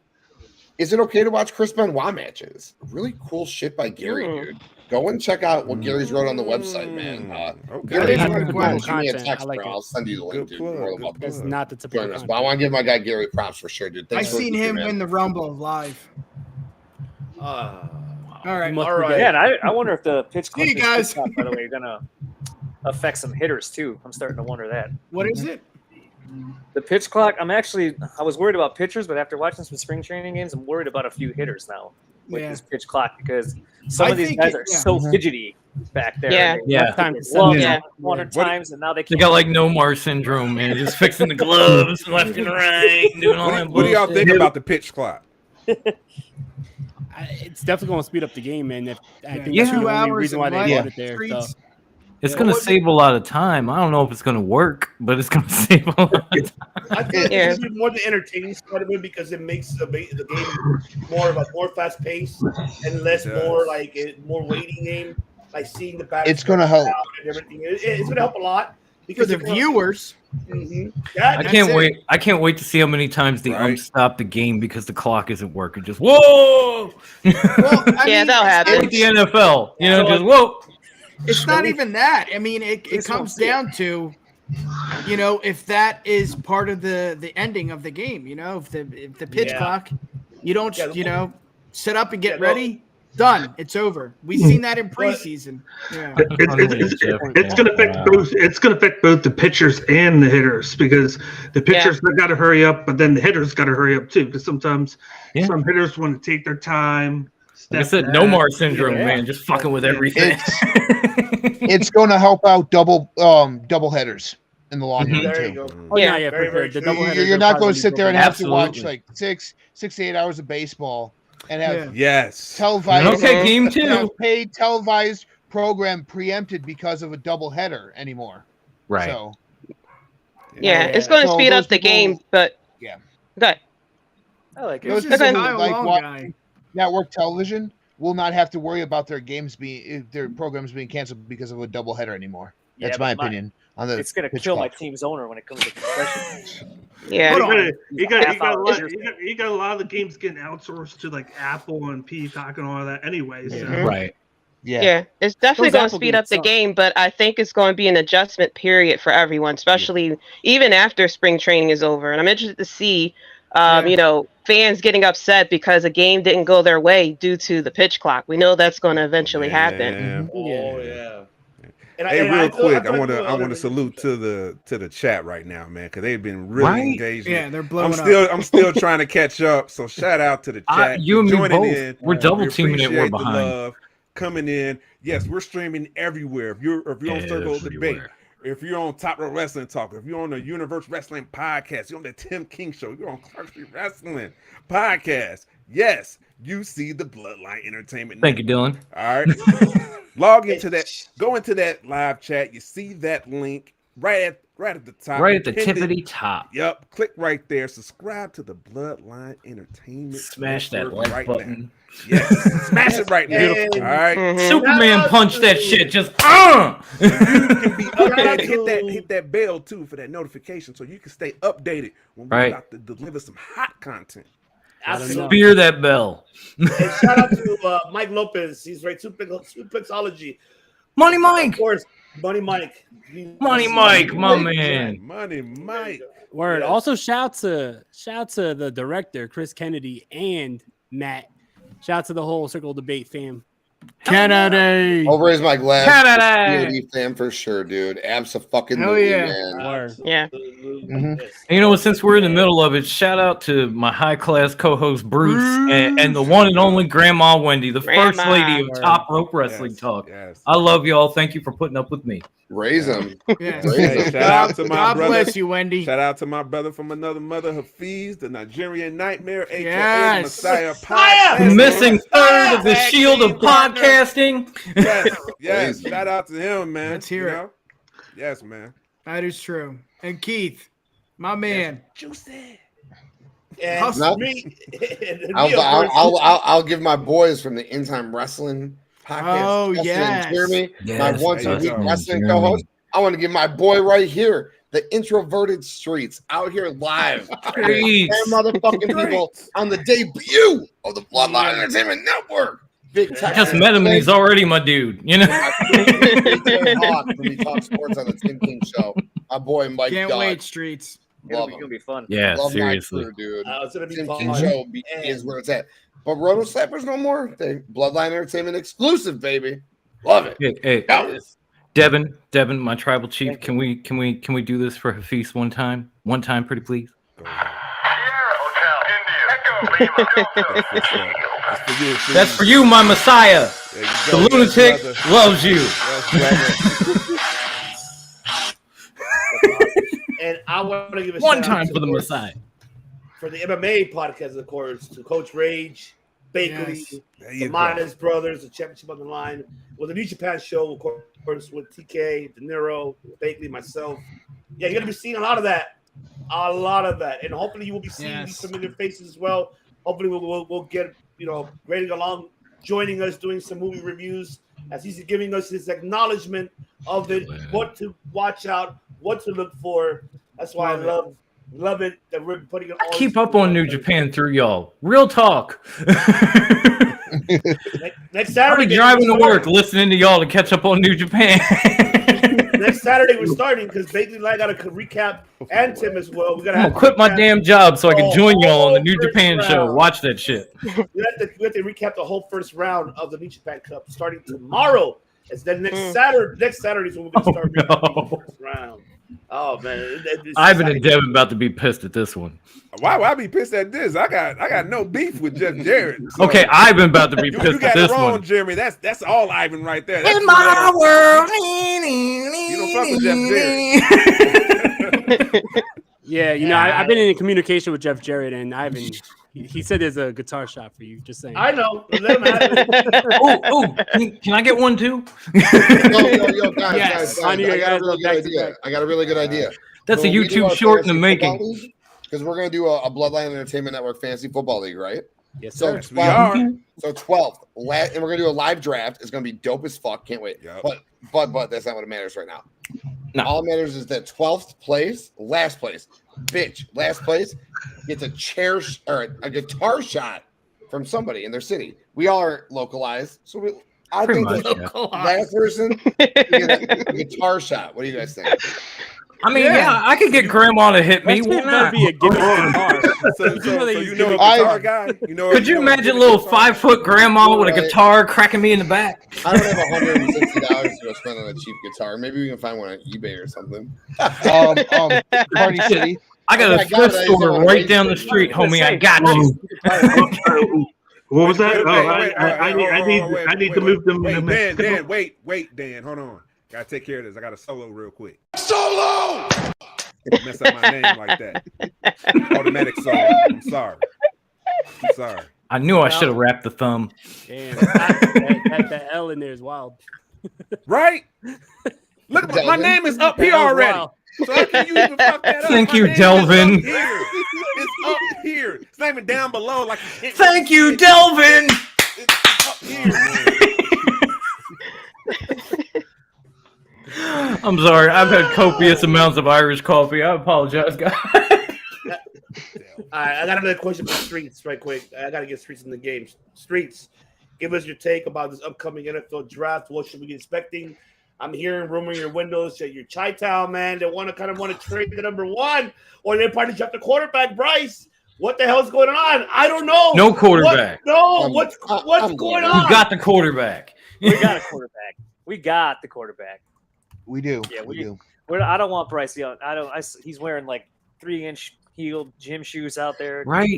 Is it okay to watch Chris Benoit matches? Really cool shit by Gary, dude. Go and check out what Gary's wrote on the website, man. Gary, if you want to come on, shoot me a text, bro. I'll send you the link, dude. That's not the typical But I want to give my guy Gary props for sure, dude. Thanks I've seen him win the Rumble live. All right. Yeah, and I wonder if the pitch clock, See you guys. by the way, are gonna affect some hitters too. I'm starting to wonder that. What is it? The pitch clock. I was worried about pitchers, but after watching some spring training games, I'm worried about a few hitters now with this pitch clock because some of these guys are so fidgety back there. One times, and now they got like no-mar syndrome, man. Just fixing the gloves left and right, doing all that. What do y'all think about the pitch clock? It's definitely going to speed up the game, man. I think 2 hours. Reason why they put it there. So. It's going to save a lot of time. I don't know if it's going to work, but it's going to save a lot of time. I think it's more the entertaining side of it because it makes the game more fast paced and less more waiting game. Like seeing the back. It's going to help. And everything. It's going to help a lot because the viewers. I can't wait. I can't wait to see how many times the ump stop the game because the clock isn't working. Just whoa. That'll happen. Like the NFL, just whoa. It's not even that. I mean, it comes down to, if that is part of the ending of the game. If the pitch clock, you don't, set up and get ready. Done. It's over. We've seen that in preseason. Yeah. It's going to affect both. It's going to affect both the pitchers and the hitters because the pitchers got to hurry up, but then the hitters got to hurry up too. Because sometimes some hitters want to take their time. Like I said, no-mar syndrome, man. Just fucking with everything. It's going to help out double headers in the long run too. You're not going to sit there and have to watch like 6 to 8 hours of baseball. And have televised game 2 paid televised program preempted because of a double header anymore. Right. So it's going to speed up the game, but good. I like it. Those people like network television will not have to worry about their programs being canceled because of a double header anymore. That's my opinion. It's going to kill my team's owner when it comes to concession. You got a lot of the games getting outsourced to like Apple and Peacock and all of that anyway. So. Right. Yeah, it's definitely going to speed up the game, but I think it's going to be an adjustment period for everyone, especially even after spring training is over. And I'm interested to see, fans getting upset because a game didn't go their way due to the pitch clock. We know that's going to eventually happen. Oh yeah. Real quick, I want to salute to the chat right now, man, because they've been really engaging. Yeah, they're blowing up. I'm still trying to catch up. So shout out to the chat. You and me joining both. in. We're double teaming it. We're behind. Love coming in. Yes, we're streaming everywhere. If you're on Circle of Debate, if you're on Top Row Wrestling Talk, if you're on the Universe Wrestling Podcast, you're on the Tim King Show, you're on Clark Street Wrestling Podcast. Yes, you see the Bloodline Entertainment. Thank you, Dylan. All right. Log into that. Go into that live chat. You see that link right at the top. Right at the tippity top. Yep. Click right there. Subscribe to the Bloodline Entertainment. Smash that like button. Now. Yes. Smash it right now. All right. Superman punched that shit. Just You can be updated. Hit that bell too for that notification so you can stay updated when we're about to deliver some hot content. Spear that bell. And shout out to Mike Lopez. He's right. Suplexology. Money Mike. Of course. Money Mike. Money Mike, my man. Money Mike. Word. Also, shout to the director, Chris Kennedy, and Matt. Shout out to the whole Circle Debate fam. Kennedy. I'll raise my glass. Kennedy. Fam for sure, dude. Absolutely, man. Yeah. And since we're in the middle of it, shout out to my high class co-host Bruce and the one and only Grandma Wendy, the first lady of Top Rope Wrestling Talk. Yes. I love y'all. Thank you for putting up with me. Raise them. Shout out to my God brother. bless you, Wendy. Shout out to my brother from another mother, Hafiz, the Nigerian Nightmare, aka Yes. Messiah The Podcast. missing third of the shield of podcasting. Yes. Shout out to him, man. Let's hear it. Yes, man. That is true. And Keith, My man. Juicy. And I'll give my boys from the In Time Wrestling podcast. Oh, Justin yes. and Jeremy, Yes, my once a week Justin and wrestling Jeremy. co-host. I want to give my boy right here, the Introverted Streets, out here live. Streets. 10 motherfucking people on the debut of the Bloodline Entertainment Network. Big I just met him and he's already my dude. You know. Hawk when we talk sports on the Tim King Show. My boy Mike. Can't Dodge. wait, Streets. Love It's gonna be fun. Yeah, Love seriously. my crew, dude. It's gonna be Tim fun. King Show is where it's at. But Roto Slappers no more. They Bloodline Entertainment exclusive, baby. Love it. Hey, Devin, my tribal chief. Can we do this for Hafiz one time? One time, pretty please. That's for you, my Messiah. The lunatic loves you. And I want to give a One shout out time to, for the of course, Messiah. for the MMA podcast, of course, to Coach Rage, Bakley, There the you go. Minas brothers, the championship on the line. With the New Japan show, of course, with TK, De Niro, Bakley, myself. Yeah, you're gonna be seeing a lot of that, and hopefully you will be seeing these familiar faces as well. Hopefully we'll get grading along, joining us, doing some movie reviews as he's giving us his acknowledgement of it, what to watch out, what to look for. That's why I love it that we're putting it all. I keep up on New Japan through y'all. Real talk. Next I'll Saturday, be driving to work, listening to y'all to catch up on New Japan. Next Saturday we're starting because Bakley and I got to recap, and Tim as well. We gotta I'm gonna quit my damn job so I can join y'all on the New Japan show. Watch that shit. We have to recap the whole first round of the New Japan Cup starting tomorrow. It's then next Saturday is when we're gonna start recapping the first round. Oh man, Ivan and Devin about to be pissed at this one. Why would I be pissed at this? I got no beef with Jeff Jarrett. So. Okay, Ivan about to be pissed you got at this it wrong, one. Jeremy. That's all Ivan right there. That's In my world, you don't fuck with Jeff Jarrett. Yeah, I've been in communication with Jeff Jarrett, and Ivan. He said there's a guitar shop for you. Just saying. I know. Let him have it. Can I get one too? Yo, guys, Yes. I got a really good idea. That's So a we do YouTube our short in the fantasy making. football league, because we're gonna do a Bloodline Entertainment Network Fantasy Football League, right? Yes, So sir. Yes, we are. 12th, and we're gonna do a live draft. It's gonna be dope as fuck. Can't wait. Yep. But that's not what matters right now. No. All that matters is that 12th place, last place, last place gets a a guitar shot from somebody in their city. We all are localized, so I Pretty think much, the last person get a guitar shot. What do you guys think? I mean, yeah, I could get Grandma to hit me. That's Why gonna not? be a gimmick guitar. So you know a I- guitar guy? You know? Could you imagine a little 5-foot grandma with a guitar cracking me in the back? I don't have $160 to go spend on a cheap guitar. Maybe we can find one on eBay or something. Party City. I got I a got thrift it. store right down the street, homie. I got you. What was that? Wait, I need to move them. Wait, Dan, wait, Dan, hold on. Gotta take care of this. I got a solo real quick. Solo! Mess up my name like that. Automatic solo. I'm sorry. I knew I should have wrapped the thumb. Damn, that L in there is wild. Right? Look, my name is up here That was already. wild. So how can you even fuck that up? Thank My you, name is Delvin. up here. It's up here. It's not even down below. Like you can't Thank you, Delvin. It's up here. I'm sorry. I've had copious amounts of Irish coffee. I apologize, guys. All right, I got another question for Streets, right quick. I got to get Streets in the game. Streets, give us your take about this upcoming NFL draft. What should we be expecting? I'm hearing rumor in your windows that your Chi-Town, man, they want to trade the number one, or they probably draft the quarterback, Bryce. What the hell's going on? I don't know. No quarterback. What's going on? You got the quarterback. We got a quarterback. We do. Yeah, we do. I don't want Bryce Young. He's wearing like 3-inch heel gym shoes out there. Right. He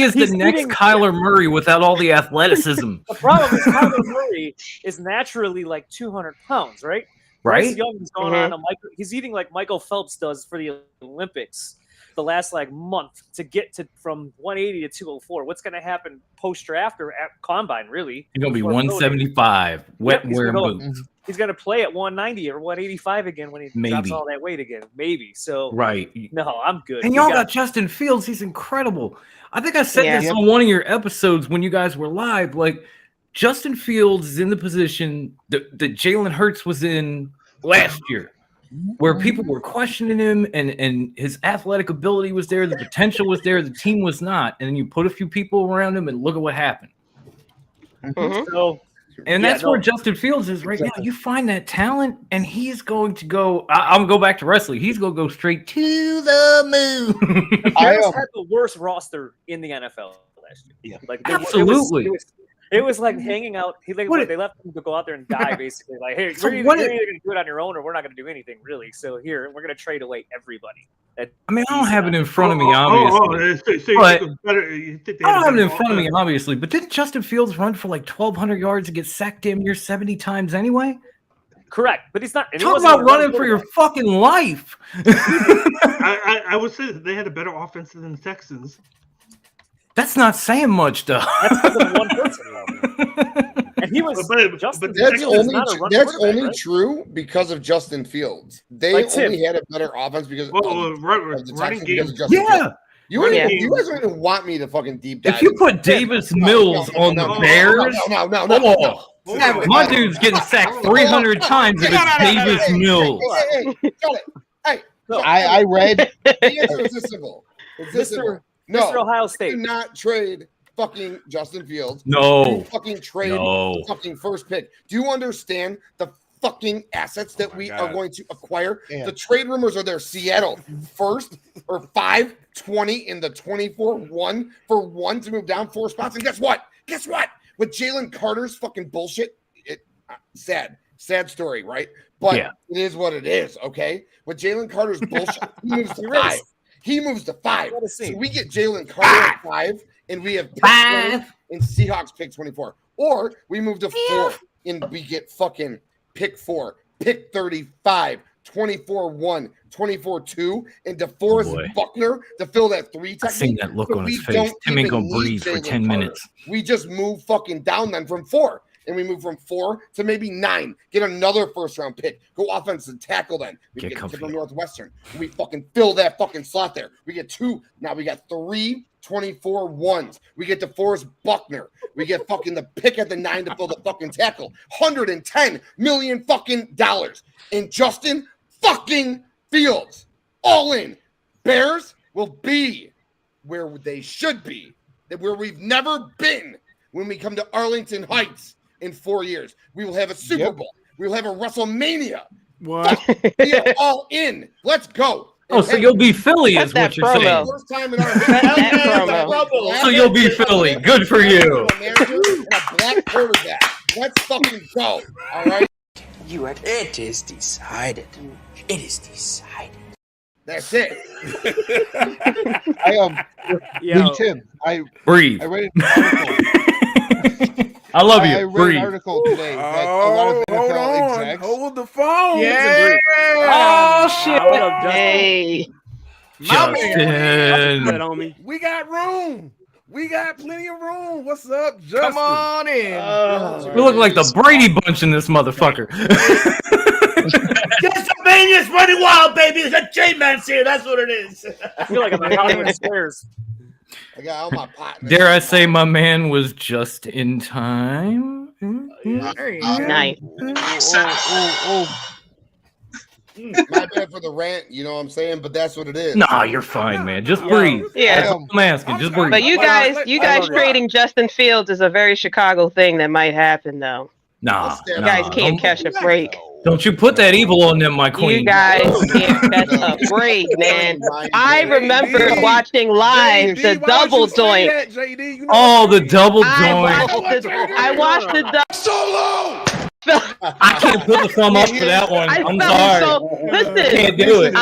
is the next Kyler Murray without all the athleticism. The problem is Kyler Murray is naturally like 200 pounds, right? Right. Bryce Young is going on he's eating like Michael Phelps does for the Olympics the last like month to get to from 180 to 204. What's going to happen post draft or at combine? Really, You're gonna be 175, wet wearing boots. he's going to play at 190 or 185 again when he drops all that weight again. Maybe. So, no, I'm good. And y'all got Justin Fields. He's incredible. I think I said this on one of your episodes when you guys were live. Like, Justin Fields is in the position that Jalen Hurts was in last year, where people were questioning him and his athletic ability was there, the potential was there, the team was not. And then you put a few people around him and look at what happened. So, that's where Justin Fields is right now. You find that talent, and he's going to go. I'm going to go back to wrestling. He's going to go straight to the moon. The Bears had the worst roster in the NFL last year. Like, absolutely. It was like hanging out. They left him to go out there and die, basically. Like, hey, you're either going to do it on your own, or we're not going to do anything, really. So here, we're going to trade away everybody. I mean, I don't have it in front of me, obviously. I don't have it in front of me, obviously. But didn't Justin Fields run for like 1,200 yards and get sacked damn near 70 times anyway? Correct, but he's not. Talk about running for your fucking life. I would say that they had a better offense than the Texans. That's not saying much, though. That's because of one person. And he was. But that's only true because of Justin Fields. They only had a better offense because of the Texans because of Justin Fields. You guys don't even want me to fucking deep dive. If you put Davis Mills on the Bears, my dude's getting sacked 300 times if it's Davis Mills. Hey, I read. The answer is this simple. No, Mr. Ohio State. Do not trade fucking Justin Fields. No. Do fucking trade the fucking first pick. Do you understand the fucking assets that we are going to acquire? Yeah. The trade rumors are there. Seattle first or 5-20 in the 24-1 for one to move down 4 spots. And guess what? With Jalen Carter's fucking bullshit, sad story, right? But it is what it is, okay? With Jalen Carter's bullshit, he moves to 5. He moves to 5. So we get Jalen Carter at 5, and we have pick 20 and Seahawks pick 24. Or we move to 4, and we get fucking pick 4, pick 35, 24-1, 24-2, and DeForest Buckner to fill that 3 technique. I seen that look on his face. Tim ain't gonna breathe for 10 minutes. We just move fucking down then from 4. And we move from 4 to maybe 9. Get another first-round pick. Go offensive tackle then. We get from Northwestern. We fucking fill that fucking slot there. We get 2. Now we got 3 24-1s. We get DeForest Buckner. We get fucking the pick at the 9 to fill the fucking tackle. $110 million fucking dollars. And Justin fucking Fields. All in. Bears will be where they should be. Where we've never been when we come to Arlington Heights. In 4 years, we will have a Super Bowl. We will have a WrestleMania. What? We are all in. Let's go. Oh, so you'll be Philly, is what you're saying. First time in our history. So you'll be Philly. Good for you. A black quarterback. Let's fucking go. All right. It is decided. It is decided. That's it. Tim. Breathe. I read an article. I love you. I read an article today that a lot of NFL execs. Hold the phone. Yeah. Oh shit. Hey. Justin. We got room. We got plenty of room. What's up, Justin? Come on in. We look like the Brady Bunch in this motherfucker. Pennsylvania's running wild, baby. It's a J-Man's here. That's what it is. I feel like I'm on Hollywood Squares. I got all my pot. Dare I say my man was just in time? Nice. My bad for the rant, you know what I'm saying? But that's what it is. Nah, you're fine, man. Just breathe. Yeah. I'm asking. Just breathe. But you guys trading Justin Fields is a very Chicago thing that might happen, though. Nah. You guys can't catch a break. Don't you put that evil on them, my queen. You guys can't catch a break, man. I remember watching live the double joint. Oh, the double joint. I watched the double. Solo! I can't put the thumb up for that one. I'm sorry. Listen, Can't do it.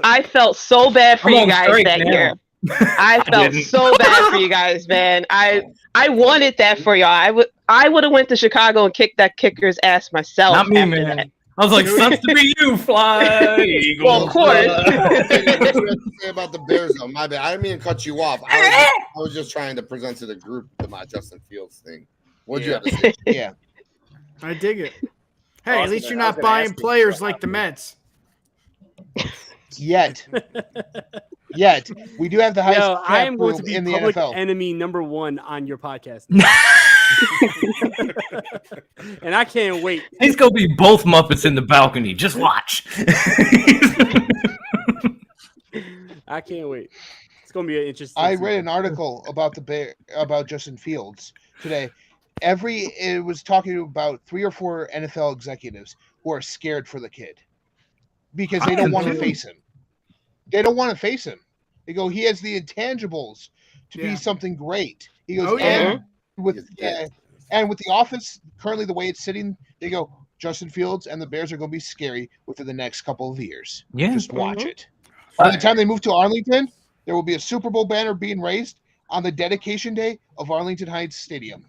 I felt so bad for you guys that year. I felt so bad for you guys, man. I wanted that for y'all. I would have went to Chicago and kicked that kicker's ass myself. Not me, man. That. I was like, sucks to be you, fly eagle. Well, of course. What you have to say about the Bears, though? My bad. I didn't mean to cut you off. I was just trying to present to the group my Justin Fields thing. What'd you have to say? Yeah. I dig it. Hey, at least you're not buying players like the Mets. Yet. We do have the highest Yo, I am going room to be in the public NFL. enemy #1 on your podcast. And I can't wait. He's going to be both Muppets in the balcony. Just watch. I can't wait. It's going to be an interesting I season. read an article about about Justin Fields today. It was talking about 3 or 4 NFL executives who are scared for the kid because they don't want to face him. They don't want to face him. They go, he has the intangibles to be something great. He goes, and with the offense currently the way it's sitting, they go, Justin Fields and the Bears are going to be scary within the next couple of years. Yeah. Just watch it. By the time they move to Arlington, there will be a Super Bowl banner being raised on the dedication day of Arlington Heights Stadium.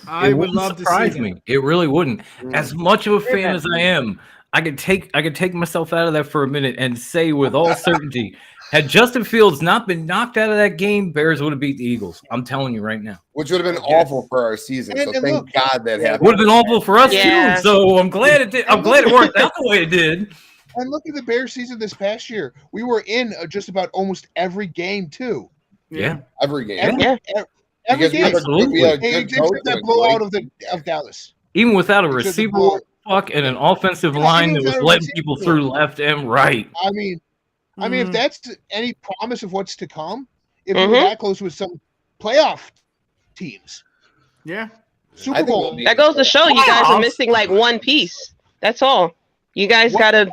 I would love to see me. It really wouldn't. As much of a fan as I am, I could take myself out of that for a minute and say with all certainty, had Justin Fields not been knocked out of that game, Bears would have beat the Eagles. I'm telling you right now. Which would have been awful for our season. So thank God that happened. Would have been awful for us too. So I'm glad it did. I'm glad it worked out the way it did. And look at the Bears season this past year. We were in just about almost every game too. Yeah. Every game. Every game. They took that blowout of Dallas. Even without a receiver fuck and an offensive line that was letting people through left and right. I mean, if that's any promise of what's to come, if we were that close with some playoff teams. Yeah. Super Bowl. That goes to show you guys are missing like one piece. That's all. You guys got to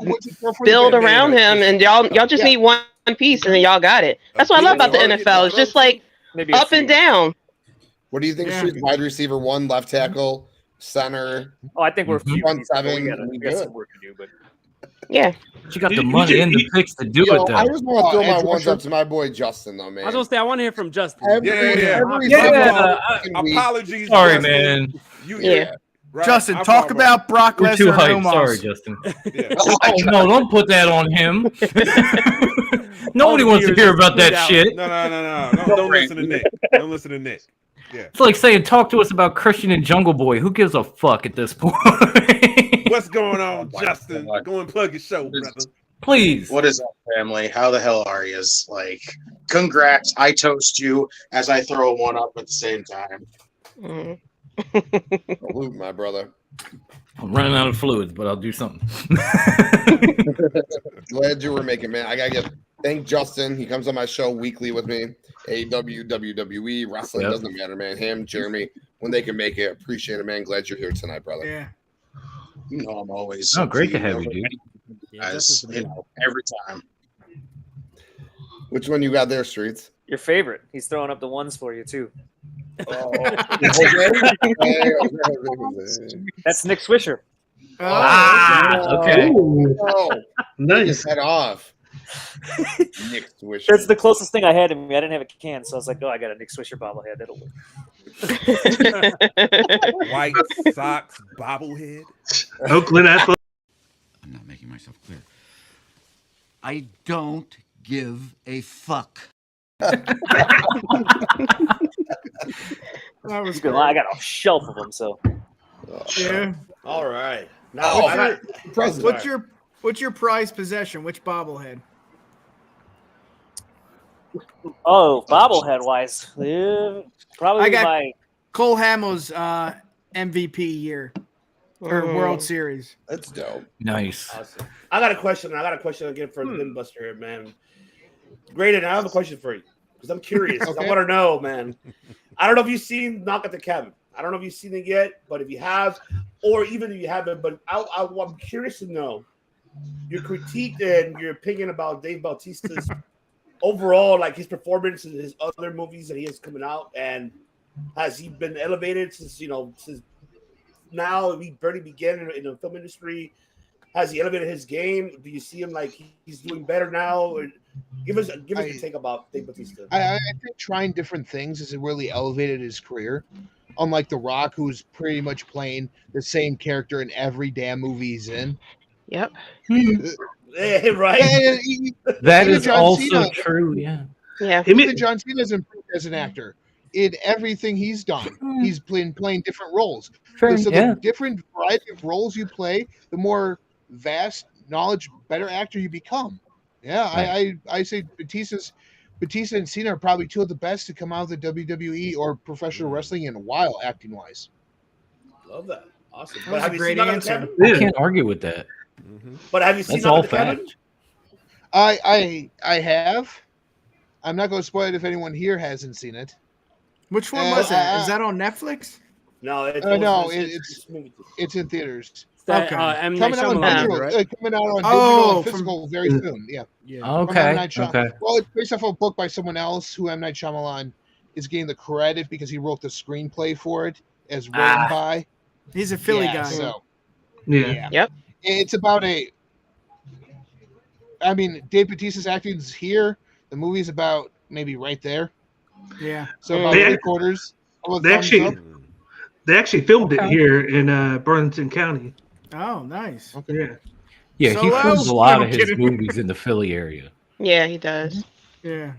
build around him, and y'all just need one piece, and then y'all got it. That's what I love about the NFL. It's just like up and down. What do you think? Wide receiver 1, left tackle, center. Oh, I think we're front 7. We got some work to do, but yeah. You got the money and the picks to do it, though. I just want to throw my ones up to my boy Justin, though, man. I was going to say, I want to hear from Justin. Apologies. Sorry, Justin. man. Right. Justin, talk about Brock Lesnar. We're too hyped. and Omos. Sorry, Justin. Oh, no, don't put that on him. Nobody wants to hear about that shit. No. Don't listen to Nick. Don't listen to Nick. Yeah. It's like saying, talk to us about Christian and Jungle Boy. Who gives a fuck at this point? What's going on, Justin? Go and plug your show, brother. Please. What is up, family? How the hell are you? Like, congrats. I toast you as I throw one up at the same time. Salute, my brother. I'm running out of fluids, but I'll do something. Glad you were making, man. I gotta thank Justin. He comes on my show weekly with me. AEW, WWE, wrestling doesn't matter, man. Him, Jeremy, when they can make it, appreciate it, man. Glad you're here tonight, brother. Yeah. You know, I'm always great to have you, dude. As you know, every time. Which one you got there, Streets? Your favorite. He's throwing up the ones for you too. That's Nick Swisher. Okay. Nice. Head off. Nick Swisher. That's the closest thing I had to me. I didn't have a can, so I was like, "Oh, I got a Nick Swisher bobblehead. That'll work." White socks bobblehead. Oakland Athletics. I'm not making myself clear. I don't give a fuck. That was good. I got a shelf of them, so. Yeah. All right. Now, what's your prized possession? Which bobblehead? Oh, bobblehead wise, probably I got my Cole Hamels MVP year or World Series. That's dope. Nice. Awesome. I got a question again for Buster here, man. Graded, I have a question for you because I'm curious. I want to know, man. I don't know if you've seen Knock at the Cabin. I don't know if you've seen it yet, but if you have, or even if you haven't, but I'm curious to know your critique and your opinion about Dave Bautista's overall, like his performance in his other movies that he has coming out, and has he been elevated since now he barely began in the film industry? Has he elevated his game? Do you see him like he's doing better now? Or give us your take about Dave Bautista. I think trying different things has really elevated his career. Unlike The Rock, who's pretty much playing the same character in every damn movie he's in. Yep. Yeah, right. That is also true. Yeah. Yeah. Even John Cena's improved as an actor. In everything he's done, he's been playing different roles. The different variety of roles you play, the more vast knowledge, better actor you become. Yeah, I say Batista and Cena are probably two of the best to come out of the WWE or professional wrestling in a while, acting wise. Love that. Awesome. That was a great answer. I can't argue with that. But have you seen That's all Kevin? fact. I have. I'm not going to spoil it if anyone here hasn't seen it. Which one was that? Is that on Netflix? No, it's in theaters. Okay. Coming out on digital, coming out on digital and physical very soon. Yeah. Okay. Well, it's based off of a book by someone else who M. Night Shyamalan is getting the credit because he wrote the screenplay for it as written by. He's a Philly guy. So, Yep. It's about Dave Bautista's acting is here. The movie's about maybe right there. Yeah. So about 3/4. They actually filmed it here in Burlington County. Oh, nice. Okay. Yeah, he films a lot of his movies in the Philly area. Yeah, he does. Yeah.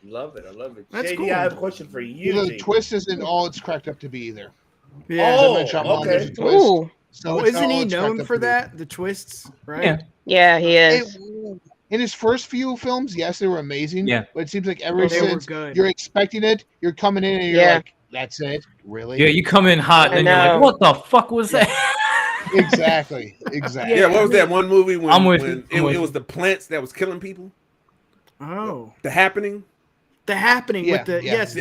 Love it. I love it. That's JD, cool. I have a question for you. The twist isn't all it's cracked up to be either. Yeah. Okay. Ooh. So isn't he known for that? The twists, right? Yeah, he is. In his first few films, yes, they were amazing. Yeah. But it seems like ever They were since good. you're expecting it, you're coming in and you're like, that's it? Really? Yeah, you come in hot and you're like, what the fuck was that? Exactly. Yeah, what was that one movie when it was the plants that was killing people? Oh. The Happening? The Happening with the Yes.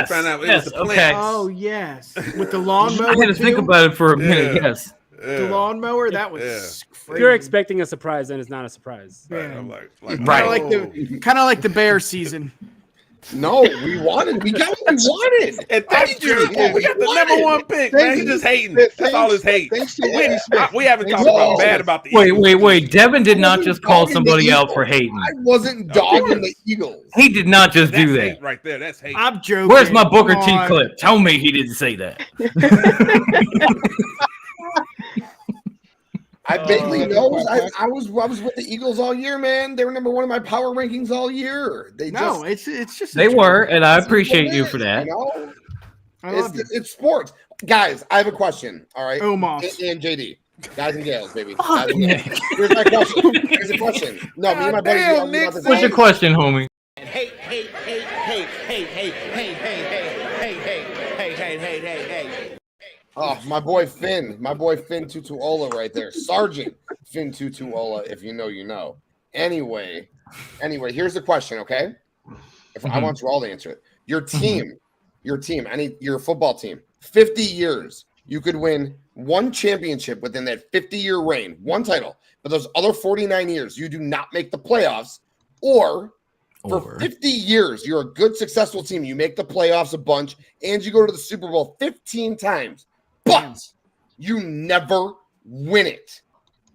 Found out it was the okay. plants. Oh yes, with the lawnmower. I had to think about it for a minute. Yes. The lawnmower. That was. If you're expecting a surprise, then it's not a surprise. Yeah. I'm like, kind of like the bear season. No, we got what we wanted. And thank you. We got the number one pick, man. He's just hating. That's all his hate. We haven't talked about bad about the Eagles. Wait. Devin did not just call somebody out for hating. I wasn't dogging the Eagles. He did not just do that. Hate right there. That's hate. I'm joking. Where's my Booker T clip? Tell me he didn't say that. I vaguely know. I was with the Eagles all year, man. They were number one in my power rankings all year. It's just they were, and I appreciate you for that. You know? I love it's sports, guys. I have a question. All right, Omos and JD, guys and gals, baby. Here's my question. Here's a question. No, me and my buddy. What's your question, homie? Hey. Oh, my boy Finn Tutuola right there. Sergeant Finn Tutuola, if you know, you know. Anyway, here's the question, okay? I want you all to answer it. Your team, your football team, 50 years, you could win one championship within that 50-year reign, one title, but those other 49 years, you do not make the playoffs, or for 50 years, you're a good, successful team. You make the playoffs a bunch, and you go to the Super Bowl 15 times. But you never win it.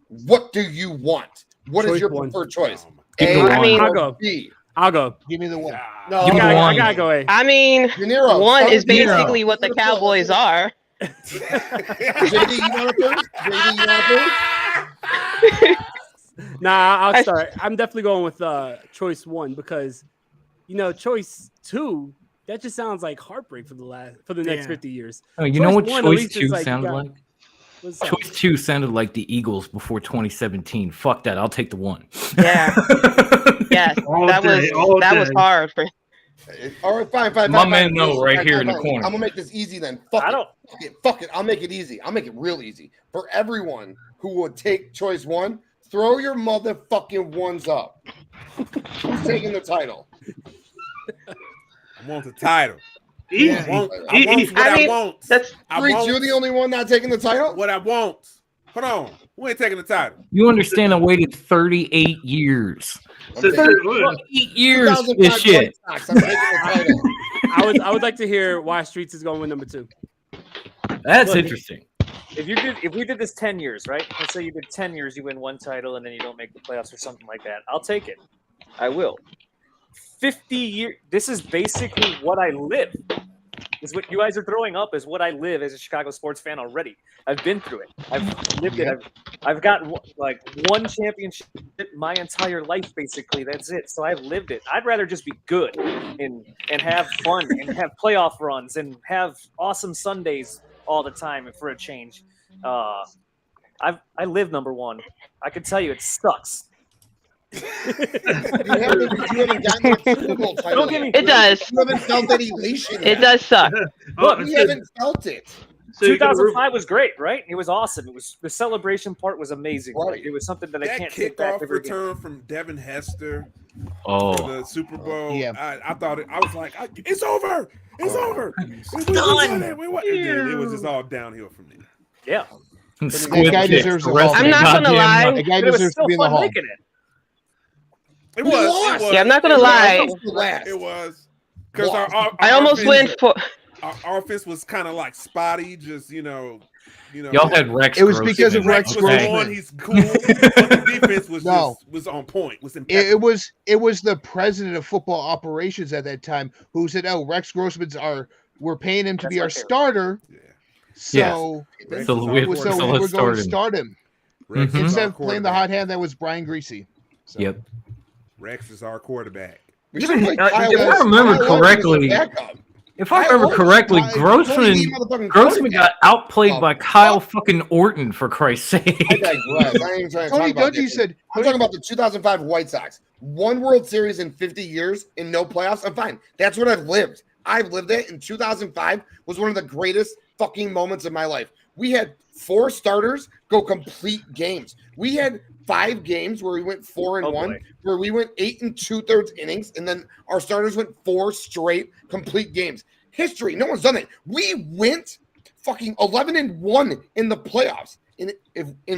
What do you want? What is your preferred choice? I'll go. B. I'll go. Give me the one. No, I gotta go A. I mean, one is basically what the Cowboys are. JD, you want a third? Nah, I'll start. I'm definitely going with choice one because, choice two. That just sounds like heartbreak for the next 50 years. Oh, you know what choice two sounded like? Choice two sounded like the Eagles before 2017. Fuck that. I'll take the one. Yeah. Yes. That was hard for. All right, fine. My man, no, right here in the corner. I'm gonna make this easy then. Fuck it. I'll make it easy. I'll make it real easy for everyone who would take choice one. Throw your motherfucking ones up. Who's taking the title? I want the title. Easy. I want. That's you're the only one not taking the title? What I want. Hold on. Who ain't taking the title? You understand I waited 38 years. 38 years for this shit. I would like to hear why Streets is going to win number 2. That's interesting. If we did this 10 years, right? Let's say you did 10 years, you win one title, and then you don't make the playoffs or something like that. I'll take it. I will. 50 years. This is basically what I live. Is what you guys are throwing up is what I live as a Chicago sports fan already. I've been through it. I've lived it. I've got like one championship my entire life, basically. That's it. So I've lived it. I'd rather just be good and have fun and have playoff runs and have awesome Sundays all the time and for a change. I live number one. I can tell you it sucks. You haven't gotten that Super Bowl title. It does. You haven't felt that elation. It does suck. Look, we haven't felt it. So 2005 was great, right? It was awesome. It was the celebration part was amazing. Right. Like, it was something that I can't take kickoff back ever again. return from Devin Hester. Oh, for the Super Bowl. Yeah. I thought I was like, it's over. It's over. It was just all downhill from there. Yeah. That guy deserves the Hall. I'm not gonna lie. That guy But it was deserves to still be in the fun Hall. making it. It was. Yeah, I'm not gonna lie. It was. Because I almost went for. Our offense was kind of like spotty, just y'all had Rex. It was Grossman. because of Rex Grossman. On, he's cool. But the defense was was on point. Was impeccable. It was the president of football operations at that time who said, "Oh, Rex Grossman's we're paying him to be our starter." So we're going to start him Rex instead of playing the hot hand that was Brian Greasy. So. Yep. Rex is our quarterback. If I remember correctly, Grossman got outplayed by Kyle fucking Orton, for Christ's sake. I digress. I ain't even trying to talk about this. I'm talking about the 2005 White Sox. 1 World Series in 50 years and no playoffs. I'm fine. That's what I've lived. I've lived it. And 2005 was one of the greatest fucking moments of my life. We had 4 starters go complete games. We had 5 games where we went 4-1, where we went 8 2/3 innings, and then our starters went 4 straight complete games. History. No one's done it. We went fucking 11-1 in the playoffs. And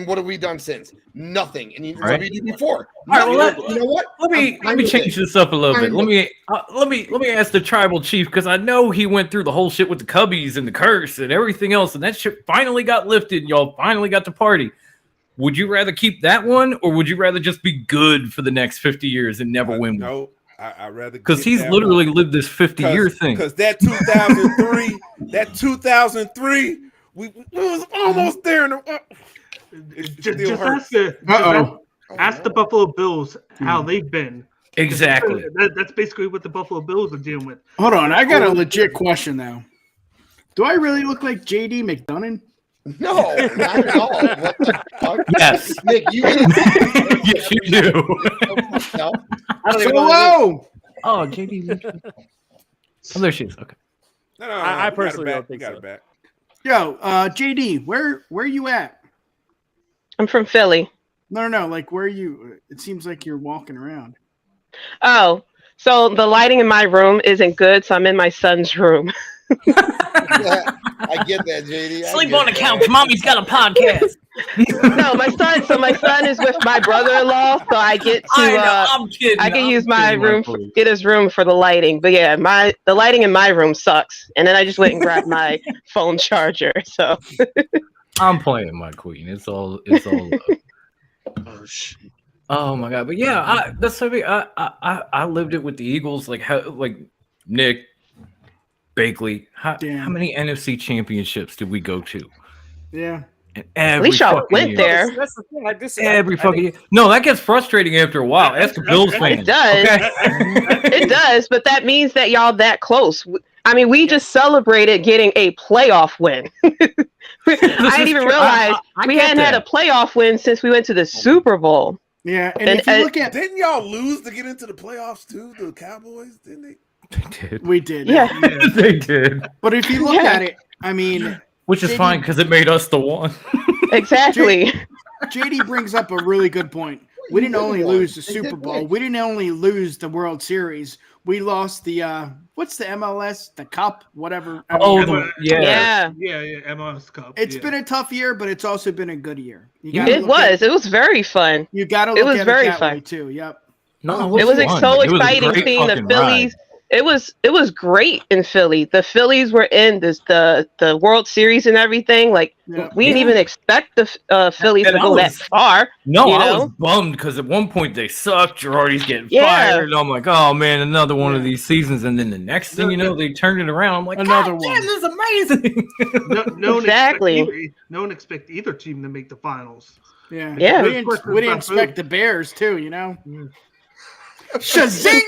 what have we done since? Nothing. And what we did before? All right, you know what? Let me change this up a little bit. Let me ask the tribal chief, because I know he went through the whole shit with the Cubbies and the curse and everything else, and that shit finally got lifted. And y'all finally got to party. Would you rather keep that one, or would you rather just be good for the next 50 years and never win one? No, I'd rather, because he's literally lived this 50-year thing. Because that 2003, we was almost there. Ask the Buffalo Bills how they've been. Exactly. That's basically what the Buffalo Bills are dealing with. Hold on, I got a legit question now. Do I really look like JD McDonough? No, not at all. What the fuck? Yes. Nick, you yes, you do. Hello. Oh, JD. Oh, there she is. Okay. No, I personally don't think so. Yo, JD, where you at? I'm from Philly. No. Like, where are you? It seems like you're walking around. Oh, so the lighting in my room isn't good, so I'm in my son's room. I get that, JD. Sleep on the couch. Mommy's got a podcast. No, my son is with my brother-in-law, so I get to I'm kidding. I can use my room, get his room for the lighting. But yeah, the lighting in my room sucks. And then I just went and grabbed my phone charger. So I'm playing my queen. It's all oh my god. But yeah, that's something I lived it with the Eagles, like Nick Bakley. How many NFC championships did we go to? Yeah. And at least y'all went there. That's the thing. Every fucking year. No, that gets frustrating after a while. Ask a Bills fan. It does. Okay? It does, but that means that y'all that close. I mean, we just celebrated getting a playoff win. I didn't even realize we hadn't had a playoff win since we went to the Super Bowl. Yeah, and if you look at, didn't y'all lose to get into the playoffs too? The Cowboys, didn't they? They did. We did. Yeah. They did. But if you look at it, I mean, which is fine because it made us the one. Exactly. JD brings up a really good point. We didn't only lose the Super Bowl. We didn't only lose the World Series. We lost the what's the MLS, the Cup, whatever. Yeah, MLS Cup. It's been a tough year, but it's also been a good year. It was very fun. You got to. It was very fun too. Yep. No, it was so exciting seeing the Phillies. It was great in Philly. The Phillies were in the World Series and everything. Like we didn't even expect the Phillies to go that far. No, I was bummed because at one point they sucked. Girardi's getting fired. And I'm like, oh man, another one of these seasons. And then the next thing you know, they turned it around. I'm like, another God, one. damn, this is amazing. No one expect either team to make the finals. Yeah. Yeah. We didn't expect the Bears too. You know. Shazing.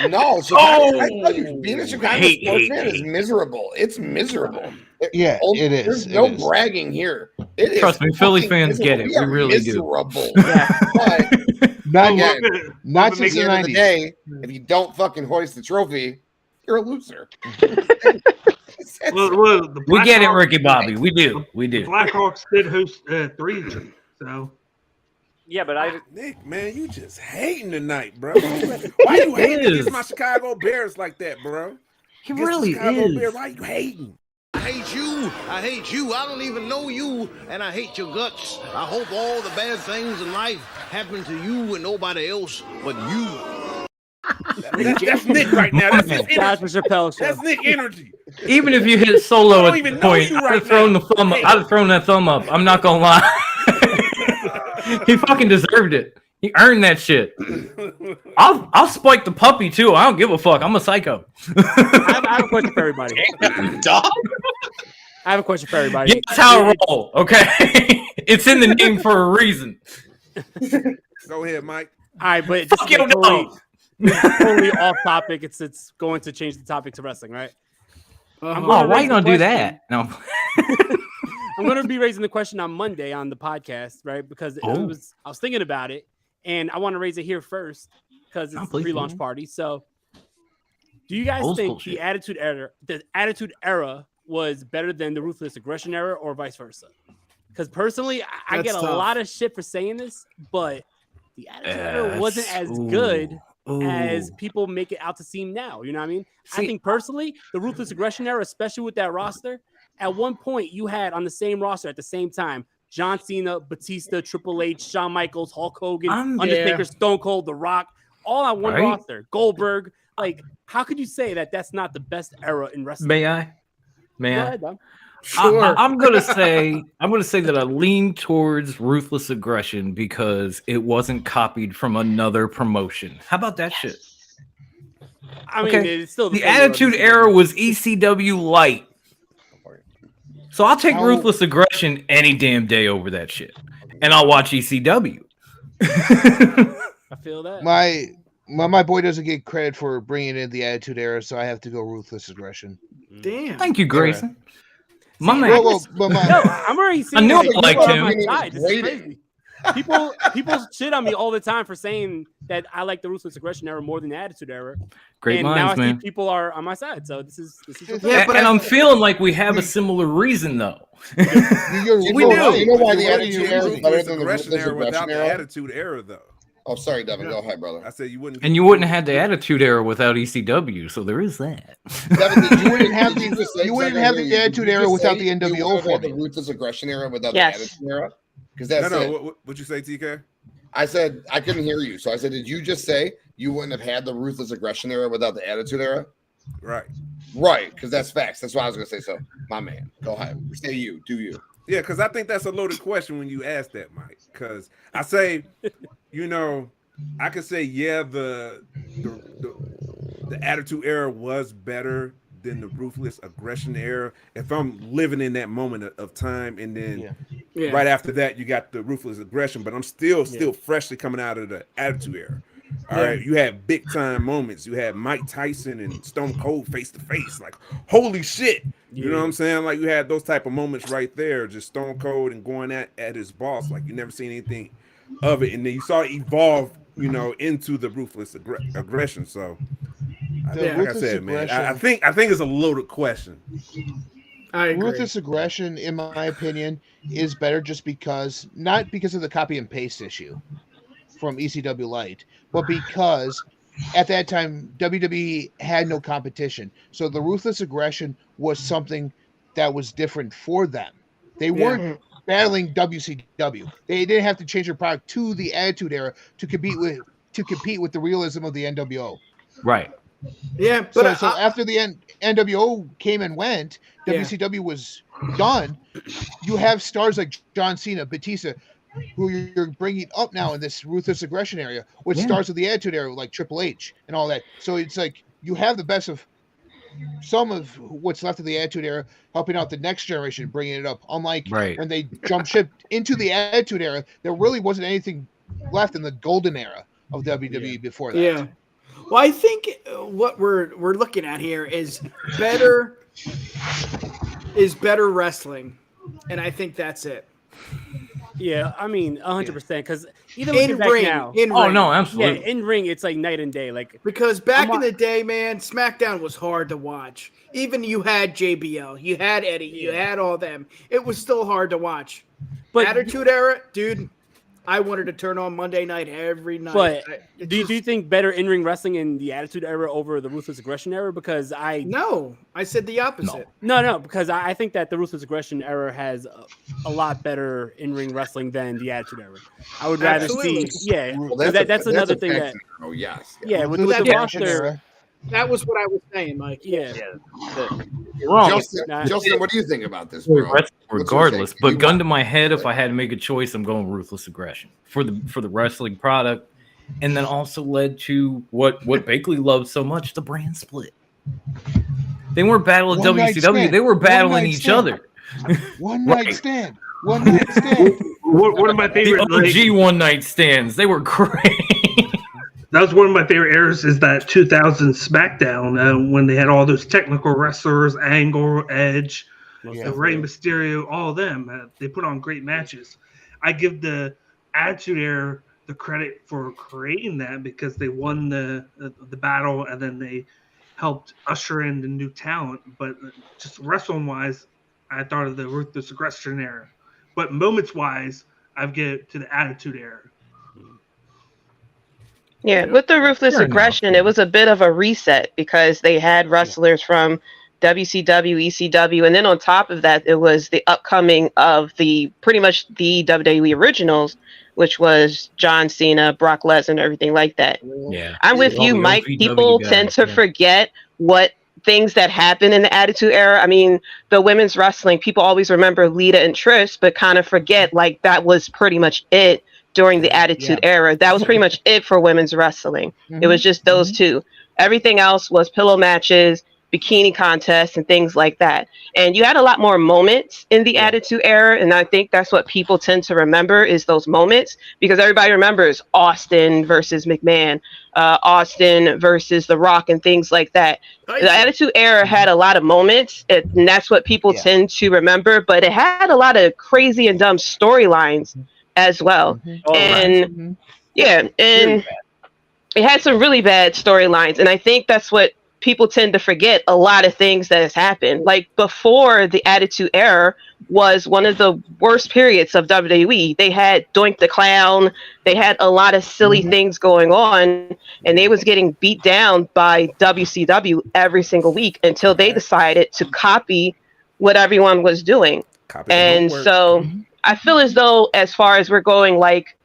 No, Chicago, I tell you, being a Chicago sports fan is miserable. It's miserable. Yeah, it is. There's no bragging here. It Trust me, Philly fans miserable. get it. We really miserable. do. But Not again, not at since the the end of the 90s. day, if you don't fucking hoist the trophy, you're a loser. Well, the We get it, Blackhawks- Ricky Bobby. We do. We The do. Blackhawks did host 3, so. Yeah, but I Nick, man, you just hating tonight, bro. Why you hating against my Chicago Bears like that, bro? He Against the really Chicago is. Bears, why you hating? I hate you. I hate you. I don't even know you, and I hate your guts. I hope all the bad things in life happen to you and nobody else but you. That's Nick right now. That's his Josh energy. Chappelle show. That's Nick energy. Even if you hit solo I don't at even the know point, you I'd right have thrown now. the thumb up. I'd have thrown that thumb up. I'm not gonna lie. He fucking deserved it. He earned that shit. I'll spike the puppy too. I don't give a fuck. I'm a psycho. I have a question for everybody. Dog. I have a question for everybody. Yeah, that's how I roll. Okay, it's in the name for a reason. Go ahead, Mike. All right, but Fuck your dog. totally off topic. It's going to change the topic to wrestling, right? Oh, why you gonna do that? No. I'm going to be raising the question on Monday on the podcast, right? Because I was thinking about it, and I want to raise it here first because it's the pre-launch party. So, do you guys think the Attitude Era was better than the Ruthless Aggression Era, or vice versa? Because personally, I get a lot of shit for saying this, but the Attitude Era wasn't as good as people make it out to seem now. You know what I mean? I think personally, the Ruthless Aggression Era, especially with that roster, at one point you had on the same roster at the same time John Cena, Batista, Triple H, Shawn Michaels, Hulk Hogan, Undertaker, Stone Cold, The Rock, all on one roster. Goldberg. Like, how could you say that that's not the best era in wrestling? May I? Go ahead, Dom. Sure. I'm gonna say that I lean towards Ruthless Aggression because it wasn't copied from another promotion. How about that shit? I mean, it's still the Attitude Era was ECW light. So I'll take Ruthless Aggression any damn day over that shit. And I'll watch ECW. I feel that. My boy doesn't get credit for bringing in the Attitude Era, so I have to go Ruthless Aggression. Damn. Thank you, Grayson. Yeah. My man. I'm already seeing I knew that I liked him. on my side. This is crazy. People shit on me all the time for saying that I like the Ruthless Aggression Era more than the Attitude Era. Great and minds, now I man. see people are on my side. So this is And I'm feeling like we have a similar reason though. We do. You know why the Attitude Era is better than the Ruthless Aggression Era without the Era? Attitude Era, though. Oh, sorry, Devin. Go ahead, brother. I said you wouldn't. And you wouldn't have had the Attitude Era without ECW, so there is that. Devin, You wouldn't have the Attitude Era without the NWO for the Ruthless Aggression Era without the Yes. Attitude Era? Because that's it. What'd you say, TK? I said I couldn't hear you, so I said, did you just say you wouldn't have had the Ruthless Aggression Era without the Attitude Era? Right. Right, because that's facts. That's why I was gonna say so. My man, go ahead. Say you, do you? Yeah, because I think that's a loaded question when you ask that, Mike. Because I say, I could say, yeah, the Attitude Era was better than the Ruthless Aggression Era. If I'm living in that moment of time, and then right after that, you got the Ruthless Aggression, but I'm still freshly coming out of the Attitude Era. All right, you had big time moments. You had Mike Tyson and Stone Cold face to face. Like, holy shit. You know what I'm saying? Like, you had those type of moments right there, just Stone Cold and going at his boss. Like, you never seen anything of it. And then you saw it evolve, into the Ruthless Aggression. So, like I said, man, I think it's a loaded question. I agree. Ruthless Aggression, in my opinion, is better just because, not because of the copy and paste issue from ECW Light, but because at that time WWE had no competition. So the Ruthless Aggression was something that was different for them. They weren't battling WCW. They didn't have to change their product to the Attitude Era to compete with the realism of the NWO. Right. Yeah, but so after the NWO came and went, WCW was done. You have stars like John Cena, Batista, who you're bringing up now in this Ruthless Aggression area, with stars of the Attitude Era like Triple H and all that. So it's like you have the best of some of what's left of the Attitude Era, helping out the next generation, bringing it up. Unlike when they jump ship into the Attitude Era, there really wasn't anything left in the golden era of WWE before that. Yeah. Well, I think what we're looking at here is better wrestling, and I think that's it. Yeah, I mean 100% because even In looking back ring, now, in Oh ring. no, absolutely. yeah, in ring it's like night and day. Like Because back in the day, man, SmackDown was hard to watch. Even you had JBL, you had Eddie, you had all them. It was still hard to watch. But Attitude Era, dude, I wanted to turn on Monday night every night. But do you think better in-ring wrestling in the Attitude Era over the Ruthless Aggression Era? Because I said the opposite. No, because I think that the Ruthless Aggression Era has a lot better in-ring wrestling than the Attitude Era. I would rather see, Well, that's another thing that. Oh yes. Yeah, with the roster. That was what I was saying, Mike. Yeah. You're wrong. Justin, what do you think about this, bro? Regardless, but gun to my head, if I had to make a choice, I'm going Ruthless Aggression for the wrestling product, and then also led to what Bakley loved so much, the brand split. They weren't battling WCW; they were battling each other. One night stand. One night stand. One of my favorite the OG one night stands. They were great. That was one of my favorite eras. Is that 2000 SmackDown when they had all those technical wrestlers, Angle, Edge, Rey Mysterio, all of them. They put on great matches. I give the Attitude Era the credit for creating that because they won the battle and then they helped usher in the new talent. But just wrestling wise, I thought of the Ruthless Aggression Era. But moments wise, I'd give it to the Attitude Era. Yeah, with the Ruthless Aggression, it was a bit of a reset because they had wrestlers from WCW, ECW, and then on top of that, it was the upcoming of pretty much the WWE originals, which was John Cena, Brock Lesnar, everything like that. Yeah, I'm with you, Mike. People tend to forget what things that happened in the Attitude Era. I mean, the women's wrestling, people always remember Lita and Trish, but kind of forget like that was pretty much it. During the Attitude Era, that was pretty much it for women's wrestling. It was just those two. Everything else was pillow matches, bikini contests, and things like that. And you had a lot more moments in the Attitude Era, and I think that's what people tend to remember is those moments because everybody remembers Austin versus McMahon, Austin versus The Rock, and things like that. The Attitude Era had a lot of moments, and that's what people tend to remember. But it had a lot of crazy and dumb storylines as well. And it had some really bad storylines, and I think that's what people tend to forget. A lot of things that has happened, like before the Attitude Era was one of the worst periods of WWE. They had Doink the Clown, they had a lot of silly things going on, and they was getting beat down by WCW every single week until they decided to copy what everyone was doing. And so I feel as though, as far as we're going, like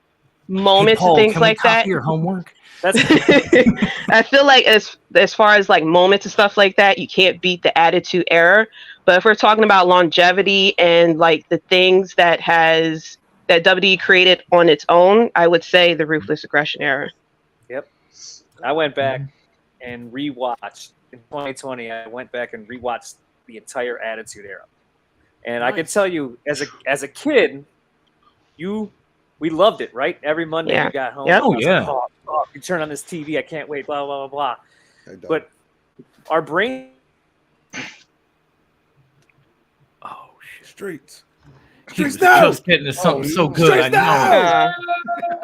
moments Paul, and things can like we copy that. your homework. I feel like as far as like moments and stuff like that, you can't beat the Attitude Era. But if we're talking about longevity and like the things that WWE created on its own, I would say the Ruthless Aggression Era. Yep. I went back and rewatched in 2020. I went back and rewatched the entire Attitude Era. And I can tell you, as a kid, we loved it, right? Every Monday you got home. Oh, yeah. You turn on this TV. I can't wait. Blah blah blah blah. But our brain. Oh shit! Streets. Streets now. Just getting to something so good. Streets I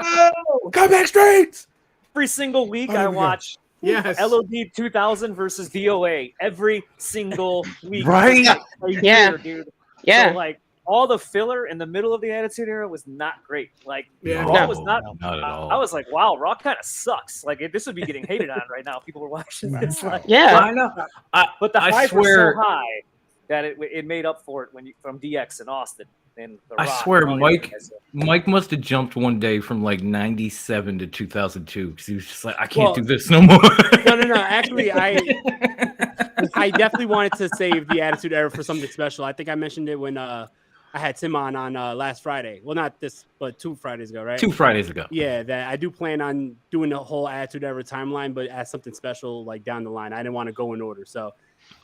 know. Come back, Streets. Every single week I watch. Yes. LOD 2000 versus DOA every single week. Right? Dude. Yeah. So, like, all the filler in the middle of the Attitude Era was not great. Like, Yeah. Raw was not at all. I was like, wow, Raw kind of sucks. Like, this would be getting hated on right now. People were watching this. Like, Yeah. I know. but the I highs were swear- so high that it made up for it from DX and Austin. And the I Rock swear, and all the other guys. Mike must have jumped one day from like 97 to 2002 because he was just like, I can't do this no more. No. Actually, I definitely wanted to save the Attitude Era for something special. I think I mentioned it when I had Tim on last Friday. Well, not this, but 2 Fridays ago, right? 2 Fridays ago. Yeah, that I do plan on doing the whole Attitude Era timeline, but as something special like down the line. I didn't want to go in order, so.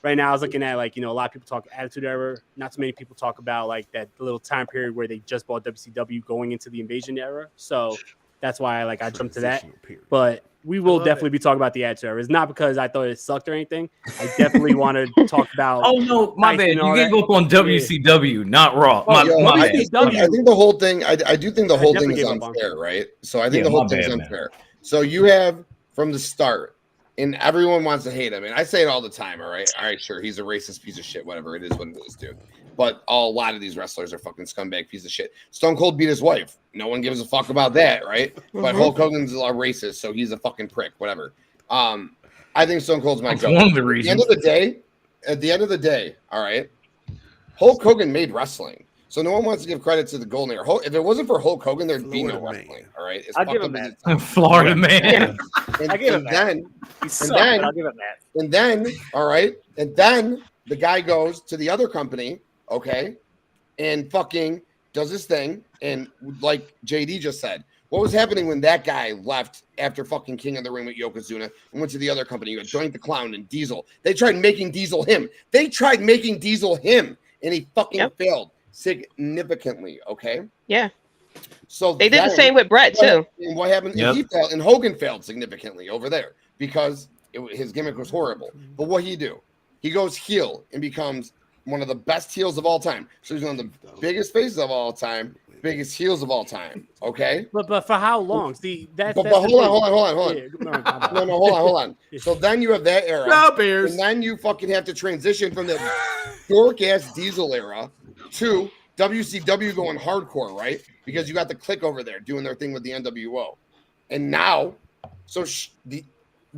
Right now, I was looking at a lot of people talk Attitude Era. Not too many people talk about like that little time period where they just bought WCW going into the Invasion Era. So that's why I jumped to that. But we will definitely be talking about the Attitude Era. It's not because I thought it sucked or anything. I definitely want to talk about. Oh no, my bad. You gave up on WCW, not Raw. I think the whole thing. I do think the whole thing is unfair, right? So I think the whole thing is unfair. So you have from the start, and everyone wants to hate him, and I say it all the time. All right, sure, he's a racist piece of shit. Whatever it is, what it is, dude. But a lot of these wrestlers are fucking scumbag piece of shit. Stone Cold beat his wife. No one gives a fuck about that, right? But Hulk Hogan's a racist, so he's a fucking prick. Whatever. I think Stone Cold's my goat. One of the reasons. At the end of the day, all right, Hulk Hogan made wrestling. So no one wants to give credit to the Golden Era. If it wasn't for Hulk Hogan, there'd be no wrestling. All right, I'll give him that. Florida man. I give him that. I'll give him that. And then, all right, and then the guy goes to the other company, okay, and fucking does his thing. And like JD just said, what was happening when that guy left after fucking King of the Ring with Yokozuna and went to the other company? You had Doink the Clown and Diesel. They tried making Diesel him. And he fucking failed significantly, okay? Yeah. So they did the same with Brett, too. And what happened? And he failed, and Hogan failed significantly over there because his gimmick was horrible. But what he do? He goes heel and becomes one of the best heels of all time. So he's one of the biggest faces of all time, biggest heels of all time. Okay. But for how long? See, that's but hold on. Yeah, no, hold on. So then you have that era. No, Bears. And then you fucking have to transition from the dork ass Diesel era to WCW going hardcore, right? Because you got the Click over there doing their thing with the NWO. And now, so the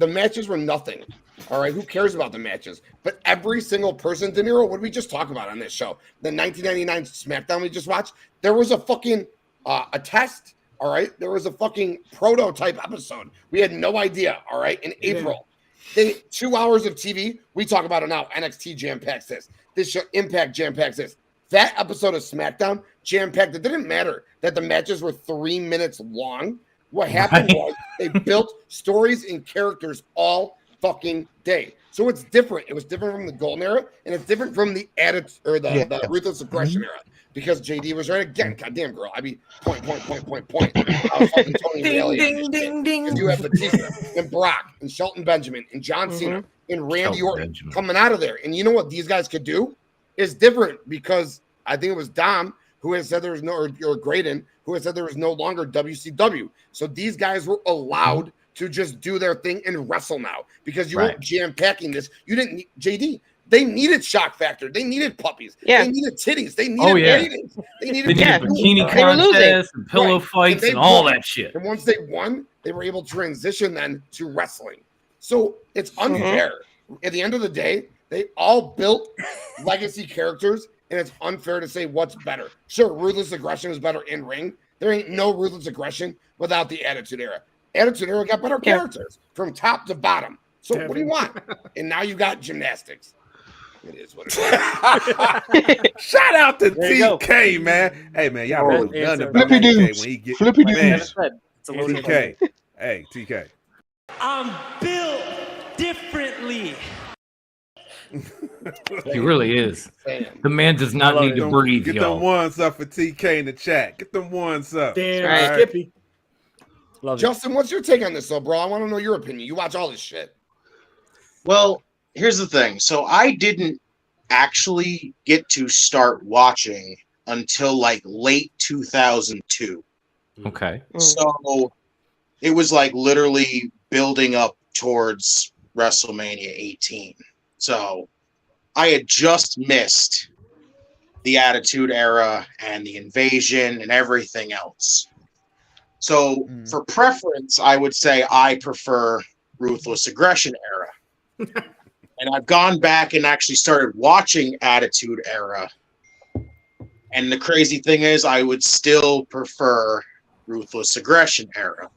matches were nothing. All right, who cares about the matches? But every single person, De Niro, what did we just talk about on this show? The 1999 SmackDown we just watched, there was a fucking a test, all right? There was a fucking prototype episode. We had no idea, all right, in April. 2 hours of TV, we talk about it now. NXT jam-packs this. This show, Impact jam-packs this. That episode of SmackDown jam-packed. It didn't matter that the matches were 3 minutes long. What happened was they built stories and characters all fucking day. So it's different. It was different from the Golden Era, and it's different from the attitude or the Ruthless Aggression era. Because JD was right again. Goddamn, girl. I mean, point. I was fucking Tony ding. And you have Batista and Brock and Shelton Benjamin and John Cena and Randy Orton coming out of there. And you know what these guys could do? Is different because I think it was Dom who has said there was no, or Graydon who has said there was no longer WCW. So these guys were allowed to just do their thing and wrestle now because you weren't jam-packing this. You didn't need JD. They needed shock factor. They needed puppies. They needed titties. They needed ratings. They needed bikini contests and pillow fights and all that shit. And once they won, they were able to transition then to wrestling. So it's unfair. At the end of the day, they all built legacy characters, and it's unfair to say what's better. Sure, Ruthless Aggression is better in ring. There ain't no Ruthless Aggression without the Attitude Era. Attitude Era got better characters from top to bottom. So what do you want? And now you got gymnastics. It is what it is. Shout out to TK, man. Hey, man, y'all really done about Flippy TK dudes. when he get Flippy man, dudes. It's a little TK. Hey, TK. I'm built differently. He really is. The man does not need to breathe, Get y'all. them ones up for TK in the chat. Get them ones up. Damn, Skippy. Justin, what's your take on this, though, bro? I want to know your opinion. You watch all this shit. Well, here's the thing. So I didn't actually get to start watching until like late 2002. Okay. So it was like literally building up towards WrestleMania 18. So I had just missed the Attitude Era and the Invasion and everything else. So for preference, I would say I prefer Ruthless Aggression Era. And I've gone back and actually started watching Attitude Era. And the crazy thing is I would still prefer Ruthless Aggression Era.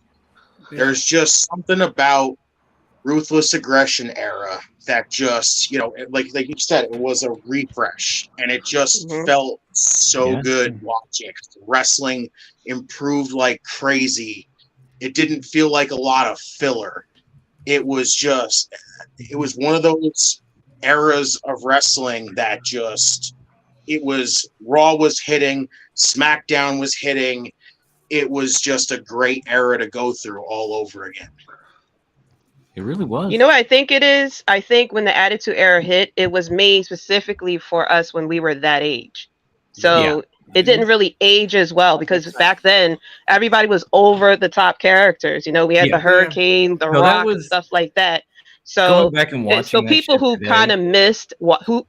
There's just something about Ruthless Aggression Era that just, like you said, it was a refresh. And it just felt so good watching it. Wrestling improved like crazy. It didn't feel like a lot of filler. It was one of those eras of wrestling that Raw was hitting, SmackDown was hitting. It was just a great era to go through all over again. It really was. You know what I think it is? I think when the Attitude Era hit, it was made specifically for us when we were that age. So it didn't really age as well because back then everybody was over the top characters. You know, we had the Hurricane, the Rock, and stuff like that. So going back and watching so that people shit who today. kind of missed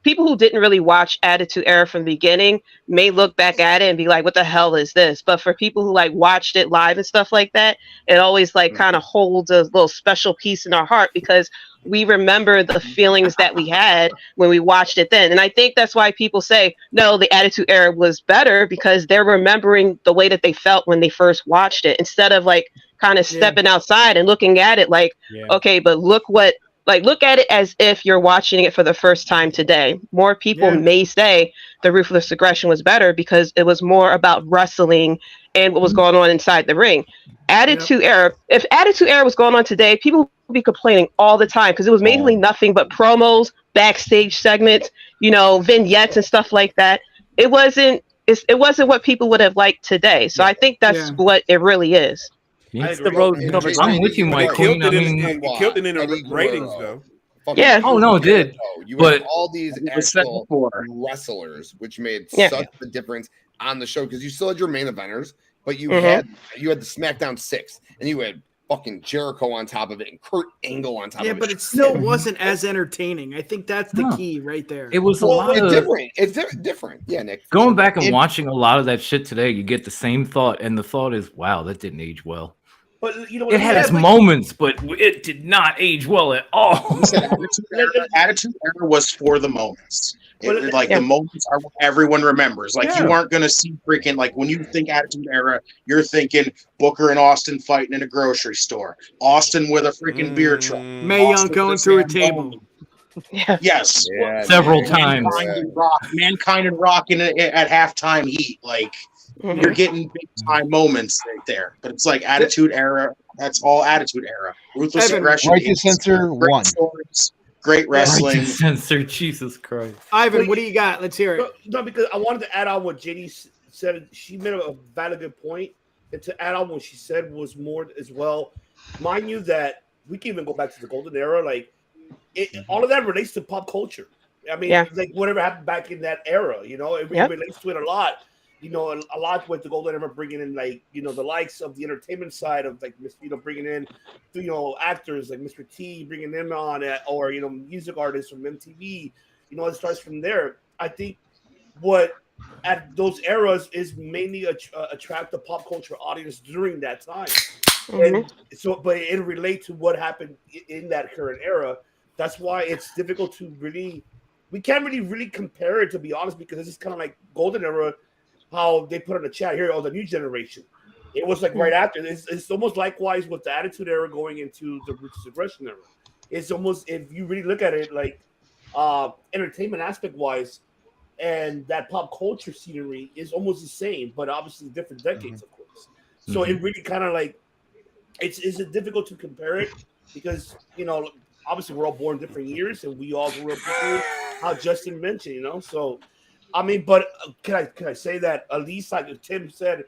people who didn't really watch Attitude Era from the beginning may look back at it and be like, what the hell is this? But for people who like watched it live and stuff like that, it always like kind of holds a little special piece in our heart because we remember the feelings that we had when we watched it then. And I think that's why people say, no, the Attitude Era was better because they're remembering the way that they felt when they first watched it instead of like kind of stepping outside and looking at it like, okay, but look at it as if you're watching it for the first time today. More people may say the Ruthless Aggression was better because it was more about wrestling and what was going on inside the ring. Attitude Era, if Attitude Era was going on today, people would be complaining all the time because it was mainly nothing but promos, backstage segments, you know, vignettes and stuff like that. It wasn't what people would have liked today. So I think that's what it really is. It's the road covered. I'm with you, Mike Queen. I mean, it killed it in the ratings, though. Yeah. Oh no, it did. You But had all these actual wrestlers, which made such a difference on the show because you still had your main eventers, but you had the SmackDown 6, and you had fucking Jericho on top of it and Kurt Angle on top of it. Yeah, but it still wasn't as entertaining. I think that's the key right there. It was a lot of different. It's different. Yeah, Nick. Going back and watching a lot of that shit today, you get the same thought, and the thought is, "Wow, that didn't age well." But you know, it had its moments, but it did not age well at all. Attitude Era was for the moments. The moments are what everyone remembers. Like you aren't gonna see freaking like when you think Attitude Era, you're thinking Booker and Austin fighting in a grocery store, Austin with a freaking beer truck, Mae Young going through a table. Yes, several times. Mankind and Rock at halftime heat. Like you're getting big time moments right there. But it's like Attitude Era. That's all Attitude Era. Ruthless Aggression. Righteous Censor won. Great wrestling. Righteous Censor, Jesus Christ. Ivan, what do you got? Let's hear it. No, because I wanted to add on what JD said. She made a valid good point. And to add on what she said was more as well. Mind you that we can even go back to the Golden Era. Like all of that relates to pop culture. I mean, like whatever happened back in that era, you know, it relates to it a lot. You know, a lot with the Golden Era bringing in like, you know, the likes of the entertainment side of like, you know, bringing in, you know, actors like Mr. T, bringing them on or, you know, music artists from MTV, you know, it starts from there. I think what at those eras is mainly attract the pop culture audience during that time. And so, but it relates to what happened in that current era. That's why it's difficult to we can't really compare it, to be honest, because it's kind of like Golden Era, how they put in the chat here, the new generation. It was like right after. It's almost likewise with the Attitude Era going into the Ruthless Aggression Era. It's almost, if you really look at it, like entertainment aspect wise, and that pop culture scenery is almost the same, but obviously different decades, of course. So it really kind of like it's difficult to compare it because, you know, obviously we're all born different years and we all grew up differently. How Justin mentioned, you know, so. I mean, but can I say that at least like Tim said,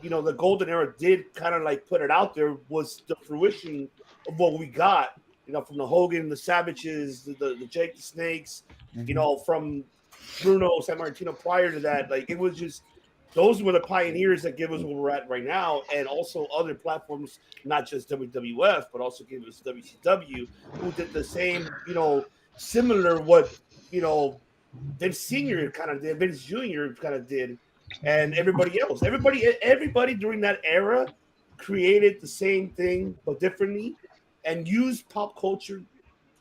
you know, the Golden Era did kind of like put it out there was the fruition of what we got, you know, from the Hogan, the Savages, the Jake the Snakes, you know, from Bruno Sammartino prior to that. Like it was just those were the pioneers that give us where we're at right now, and also other platforms, not just WWF, but also gave us WCW, who did the same, you know, similar what, you know, Vince Senior kind of did, Vince Jr. kind of did, and everybody else. Everybody during that era created the same thing but differently, and used pop culture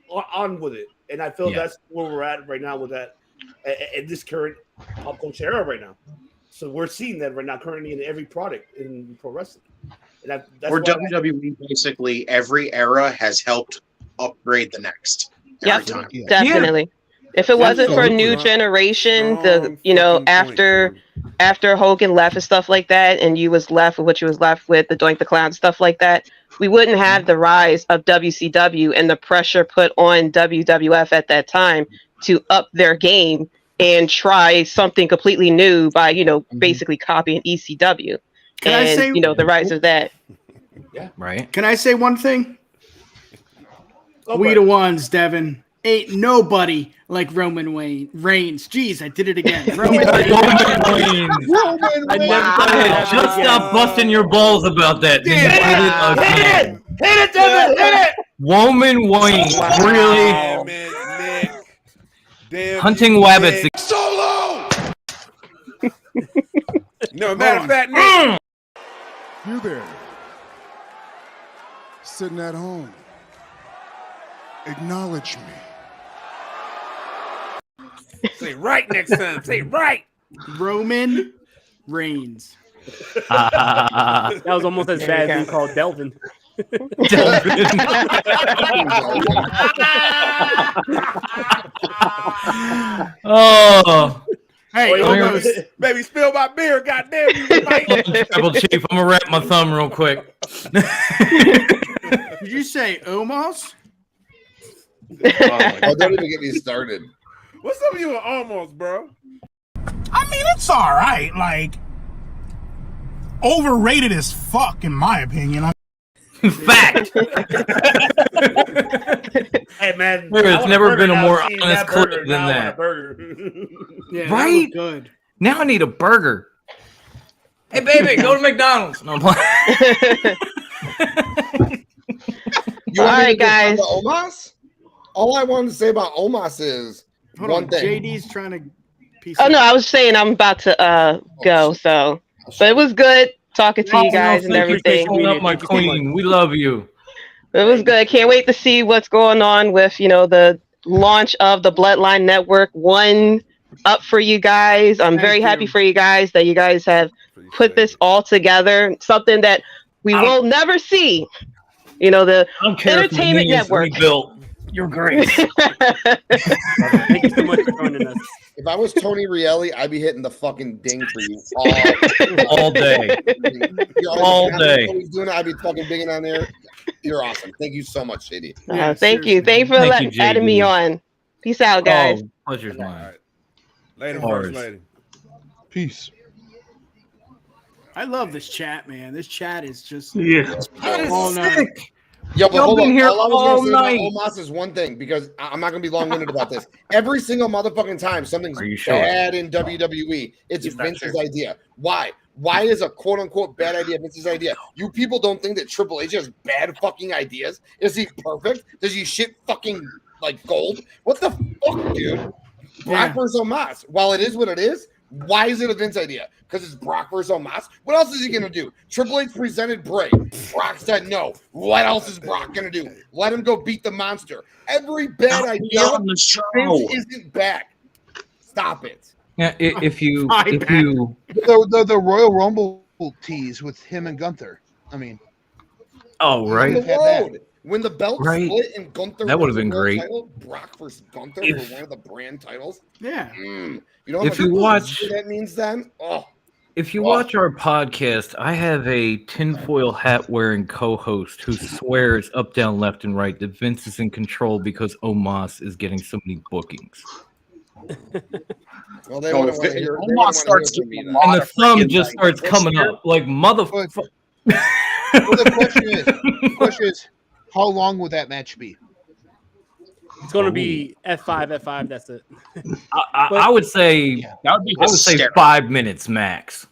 on with it. And I feel that's where we're at right now with that, in this current pop culture era right now. So we're seeing that right now currently in every product in pro wrestling. And that's for WWE, basically every era has helped upgrade the next. Every time. Definitely. If it wasn't for a new generation, after Hogan left and stuff like that, and you was left with what you was left with, the Doink the Clown, stuff like that, we wouldn't have the rise of WCW and the pressure put on WWF at that time to up their game and try something completely new by, you know, basically copying ECW. The rise of that. Yeah. Right. Can I say one thing? We the ones, Devin. Ain't nobody like Roman Reigns. Jeez, I did it again. Roman Reigns. I just stop busting your balls about that. Hit it, Devin! Hit it! Roman Reigns, really? Hunting wabbits. Solo! No, matter of fact, Nick. You there, sitting at home, acknowledge me. Say right next time. Say right. Roman Reigns. That was almost as bad as being called Delvin. Oh. Hey, baby, spill my beer. Goddamn you, Mike. Tribal Chief, I'm gonna wrap my thumb real quick. Did you say Omos? Oh, don't even get me started. What's up with you with almost, bro? I mean, it's all right. Like, overrated as fuck, in my opinion. Fact. Hey, man. There's never been a more honest clip than that. Yeah, Right? Good. Now I need a burger. Hey, baby, go to McDonald's. No, I'm playing. All right, guys. Omos? All I wanted to say about Omos is one thing. JD's trying to piece. Oh no, I was saying I'm about to go. So, but it was good talking to you guys and everything. Up, my queen. We love you. It was good. Can't wait to see what's going on with the launch of the Bloodline Network. One up for you guys. I'm very happy for you guys that you guys have put this all together. Something that we will never see. The Entertainment Network. You're great. Thank you so much for joining us. If I was Tony Reelli, I'd be hitting the fucking ding for you all day. All day. Doing it, I'd be fucking bigging on there. You're awesome. Thank you so much, JD. Thank you. Thank you for adding me on. Peace out, guys. Pleasure's mine. Right. Later, first lady. Peace. I love this chat, man. This chat is just all night. Yo, but hold on. Here all I was all gonna say night. about Omos is one thing, because I'm not gonna be long-winded about this. Every single motherfucking time something's sure? bad in WWE, it's Vince's idea. Why? Why is a quote-unquote bad idea Vince's idea? You people don't think that Triple H has bad fucking ideas? Is he perfect? Does he shit fucking like gold? What the fuck, dude? Brock versus Omos. While it is what it is, why is it a Vince idea? Because it's Brock versus Omos. What else is he gonna do? Triple H presented Bray. Brock said no. What else is Brock gonna do? Let him go beat the monster. Every bad idea, Vince isn't back. Stop it. Yeah, if you the Royal Rumble tease with him and Gunther. I mean, right. When the belt split and Gunther, that would have been great. Title, Brock versus Gunther for one of the brand titles. Yeah. You know if you watch, what that means then. If you watch our podcast, I have a tinfoil hat wearing co-host who swears up, down, left, and right that Vince is in control because Omos is getting so many bookings. Well, they want to hear. Omos starts getting a lot And the of thumb freaking, just starts coming up like motherfucker. Well, the question is, how long will that match be? It's going to be F5. That's it. I would say that would be. I would say 5 minutes max.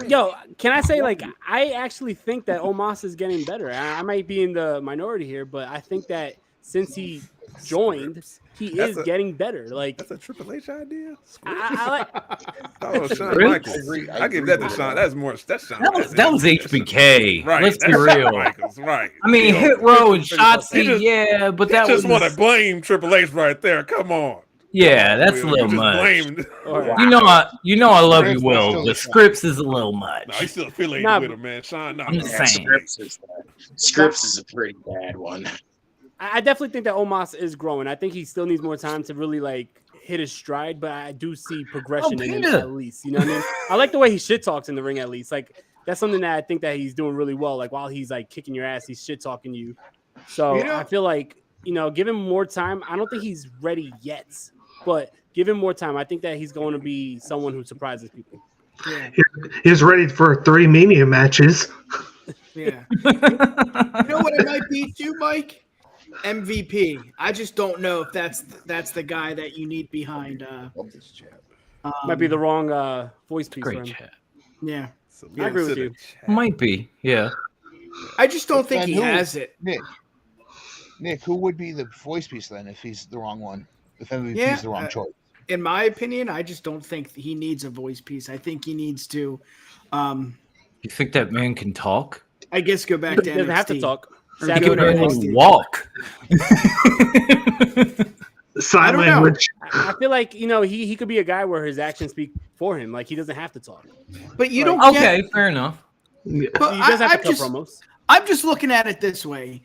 Yo, can I say, like, I actually think that Omos is getting better. I might be in the minority here, but I think that since he joined, he is getting better. Like, that's a Triple H idea. I like. Oh, Shawn Really? Michaels. I give that to Shawn. That's more. That's Shawn. That was HBK. Right. Let's be That's real. Shawn Michaels, right. I mean, Hit Row and Shotzi, but that just was want to blame Triple H right there. Come on. Yeah, that's a little much. Blamed. You know, I love you, Will. The Scripts is a little much. No, he's still affiliated with him, man. Shawn, no, I'm just saying. Scripts is a pretty bad one. I definitely think that Omos is growing. I think he still needs more time to really like hit his stride, but I do see progression in him at least. You know what I mean? I like the way he shit talks in the ring at least. Like that's something that I think that he's doing really well. Like while he's like kicking your ass, he's shit talking you. So I feel like, give him more time. I don't think he's ready yet, but give him more time. I think that he's going to be someone who surprises people. Yeah. He's ready for 3 Mania matches. Yeah. You know what it might be too, Mike? MVP. I just don't know if that's the guy that you need behind. Might be the wrong voice piece Great for him. chat. Yeah, I agree with you. Might be, yeah. I just don't think Then he who? has it. Nick, who would be the voice piece then if he's the wrong one? If MVP Yeah, is the wrong choice? In my opinion, I just don't think he needs a voice piece. I think he needs to. You think that man can talk? I guess go back to He doesn't have to NXT. talk. Or He go can to barely NXT. walk. Sign don't know. language. I feel like he could be a guy where his actions speak for him. Like he doesn't have to talk. But you don't. Okay, fair enough. But He does have to cut promos. I'm just looking at it this way.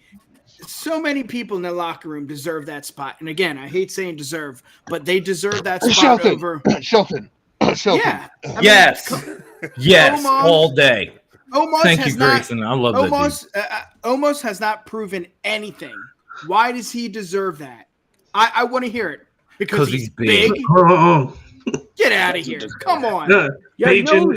So many people in the locker room deserve that spot. And again, I hate saying deserve, but they deserve that spot Shelton. over. Shelton. Yeah. I mean, Yes, Omos- all day. Omos Thank has you, not, Grayson. I love that dude. Omos has not proven anything. Why does he deserve that? I want to hear it. Because he's big. Oh, Get out of here. Come on. yeah. Paige and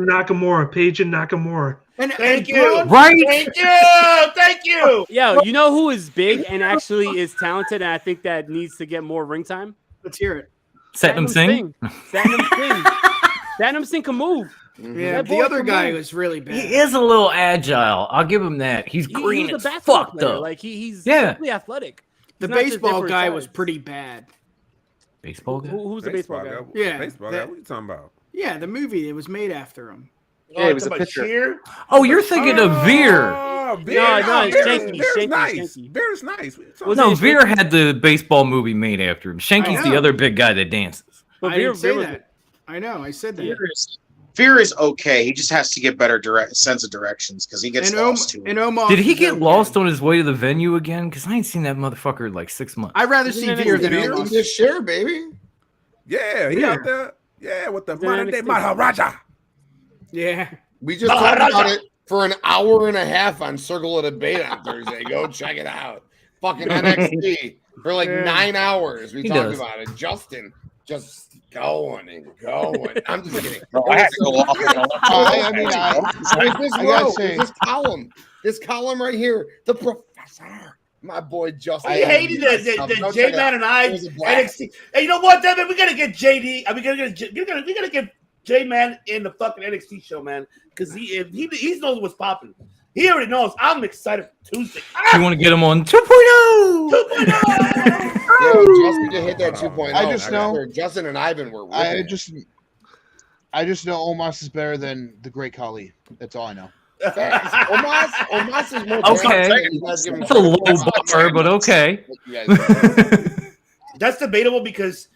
Nakamura. Paige and Nakamura. And Thank you. Braun- Right? Thank you. Thank you. Yo, you know who is big and actually is talented, and I think that needs to get more ring time? Let's hear it. Satnam Singh? Satnam Singh. Satnam Singh can move. Yeah, That the boy other can guy move. was really bad. He is a little agile. I'll give him that. He's green He's a as basketball fuck, player. though. Like he's Yeah. really athletic. The He's not just baseball different guy size. was pretty bad. Baseball guy? Who's the baseball guy? Yeah, Baseball guy. What are you talking about? Yeah, the movie. It was made after him. Yeah, he was a talking about pitcher. Sheer? Oh, you're thinking of Veer. Oh, No, it's Shanky. Veer's Shanky, nice. Shanky. Veer's nice. No, Veer had the baseball movie made after him. Shanky's the other big guy that dances. But I didn't say was- that. I know. I said that. Fear is okay. He just has to get better sense of directions because he gets And lost too. And Omos Did he is get okay. lost on his way to the venue again? Because I ain't seen that motherfucker in like 6 months. I'd rather see Veer than Veer Omos. just share, baby. Yeah, he out there. Yeah, with the modern day Maharaja. Yeah. We just talked about it for an hour and a half on Circle of Debate on Thursday. Go check it out. Fucking NXT for like 9 hours. We He talked does. about it. Justin just going and going. I'm just kidding. I had to go off. I mean, this I gotta row, say- this column right here, the professor, my boy Justin. I hated the J-Man and I NXT. Hey, you know what, Devin? We gotta get JD. I mean, we gotta get J-Man in the fucking NXT show, man, because he knows what's popping. He already knows. I'm excited for Tuesday. You want to get him on 2.0? Yo, Justin just hit that 2.0. I just know- Justin and Ivan were. I just know Omos is better than the Great Khali. That's all I know. Omos is more. Okay. That's a low bar, but okay. That's debatable because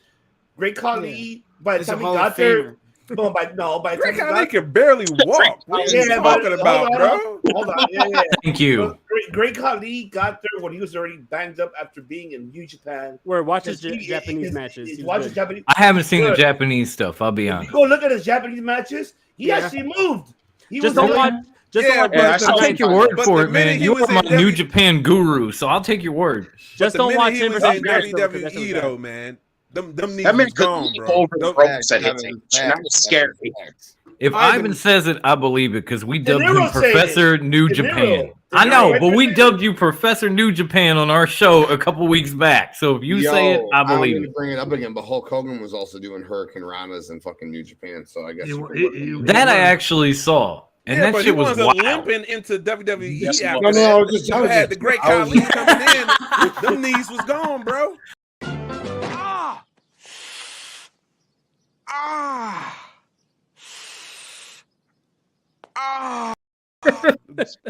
Great Khali, by the He's a time he Hall got of there, Famer. by the Great time Khali can barely walk. What are you talking about, bro? Hold on. Yeah. Thank you. Great Khali got there when he was already banged up after being in New Japan. Where watch his He- Japanese he- matches. he He's watches good. Japanese. I haven't seen the Good. Japanese stuff, I'll be If you honest. go look at his Japanese matches, he Yeah. actually moved. He Just was don't really- watch. Just Yeah, don't but watch. I'll take your word But for the it, man. minute he You was are my in New Japan guru, so I'll take your word. Just But don't the watch minute him he was versus in Nash, though, 'cause that's WWE what though, man. Them knees That man was could gone, leap bro. over the ropes at his age. That was scary. If Ivan says it, I believe it because we dubbed him Nero said Professor it. New De Niro. Japan. De I Niro know, right but we there. dubbed you Professor New Japan on our show a couple weeks back. So if you say it, I believe I'm it. gonna bring it up again, but Hulk Hogan was also doing Hurricane Ranas in fucking New Japan, so I guess That I actually saw. And Yeah, that but shit he was wasn't wild. limping into WWE Yes, after no, that. I was just- You I was had just- the Great I was Khali just- coming in. Them knees was gone, bro.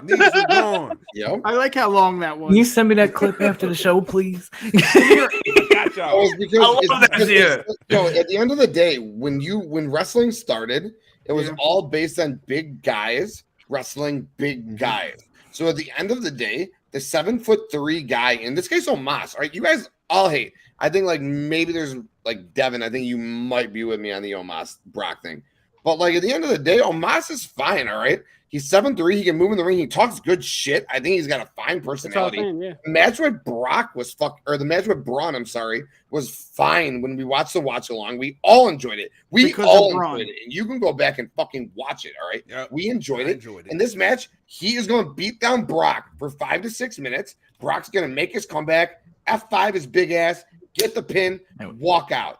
Knees were gone. Yep. I like how long that was. Can you send me that clip after the show, please? Got y'all. Oh, it's because, I love it's that because shit. at the end of the day, when wrestling started, it was all based on big guys wrestling big guys. So at the end of the day, the 7'3" guy, in this case, Omos, all right, you guys all hate. I think like maybe there's like Devin, I think you might be with me on the Omos Brock thing. But like at the end of the day, Omos is fine, all right? He's 7'3". He can move in the ring. He talks good shit. I think he's got a fine personality. Yeah. The match with Brock was the match with Braun, I'm sorry, was fine when we watched the watch along. We all enjoyed it. We all enjoyed it. And you can go back and fucking watch it, all right? Yep. We enjoyed it. In this match, he is going to beat down Brock for 5 to 6 minutes. Brock's going to make his comeback, F5 his big ass, get the pin, walk out.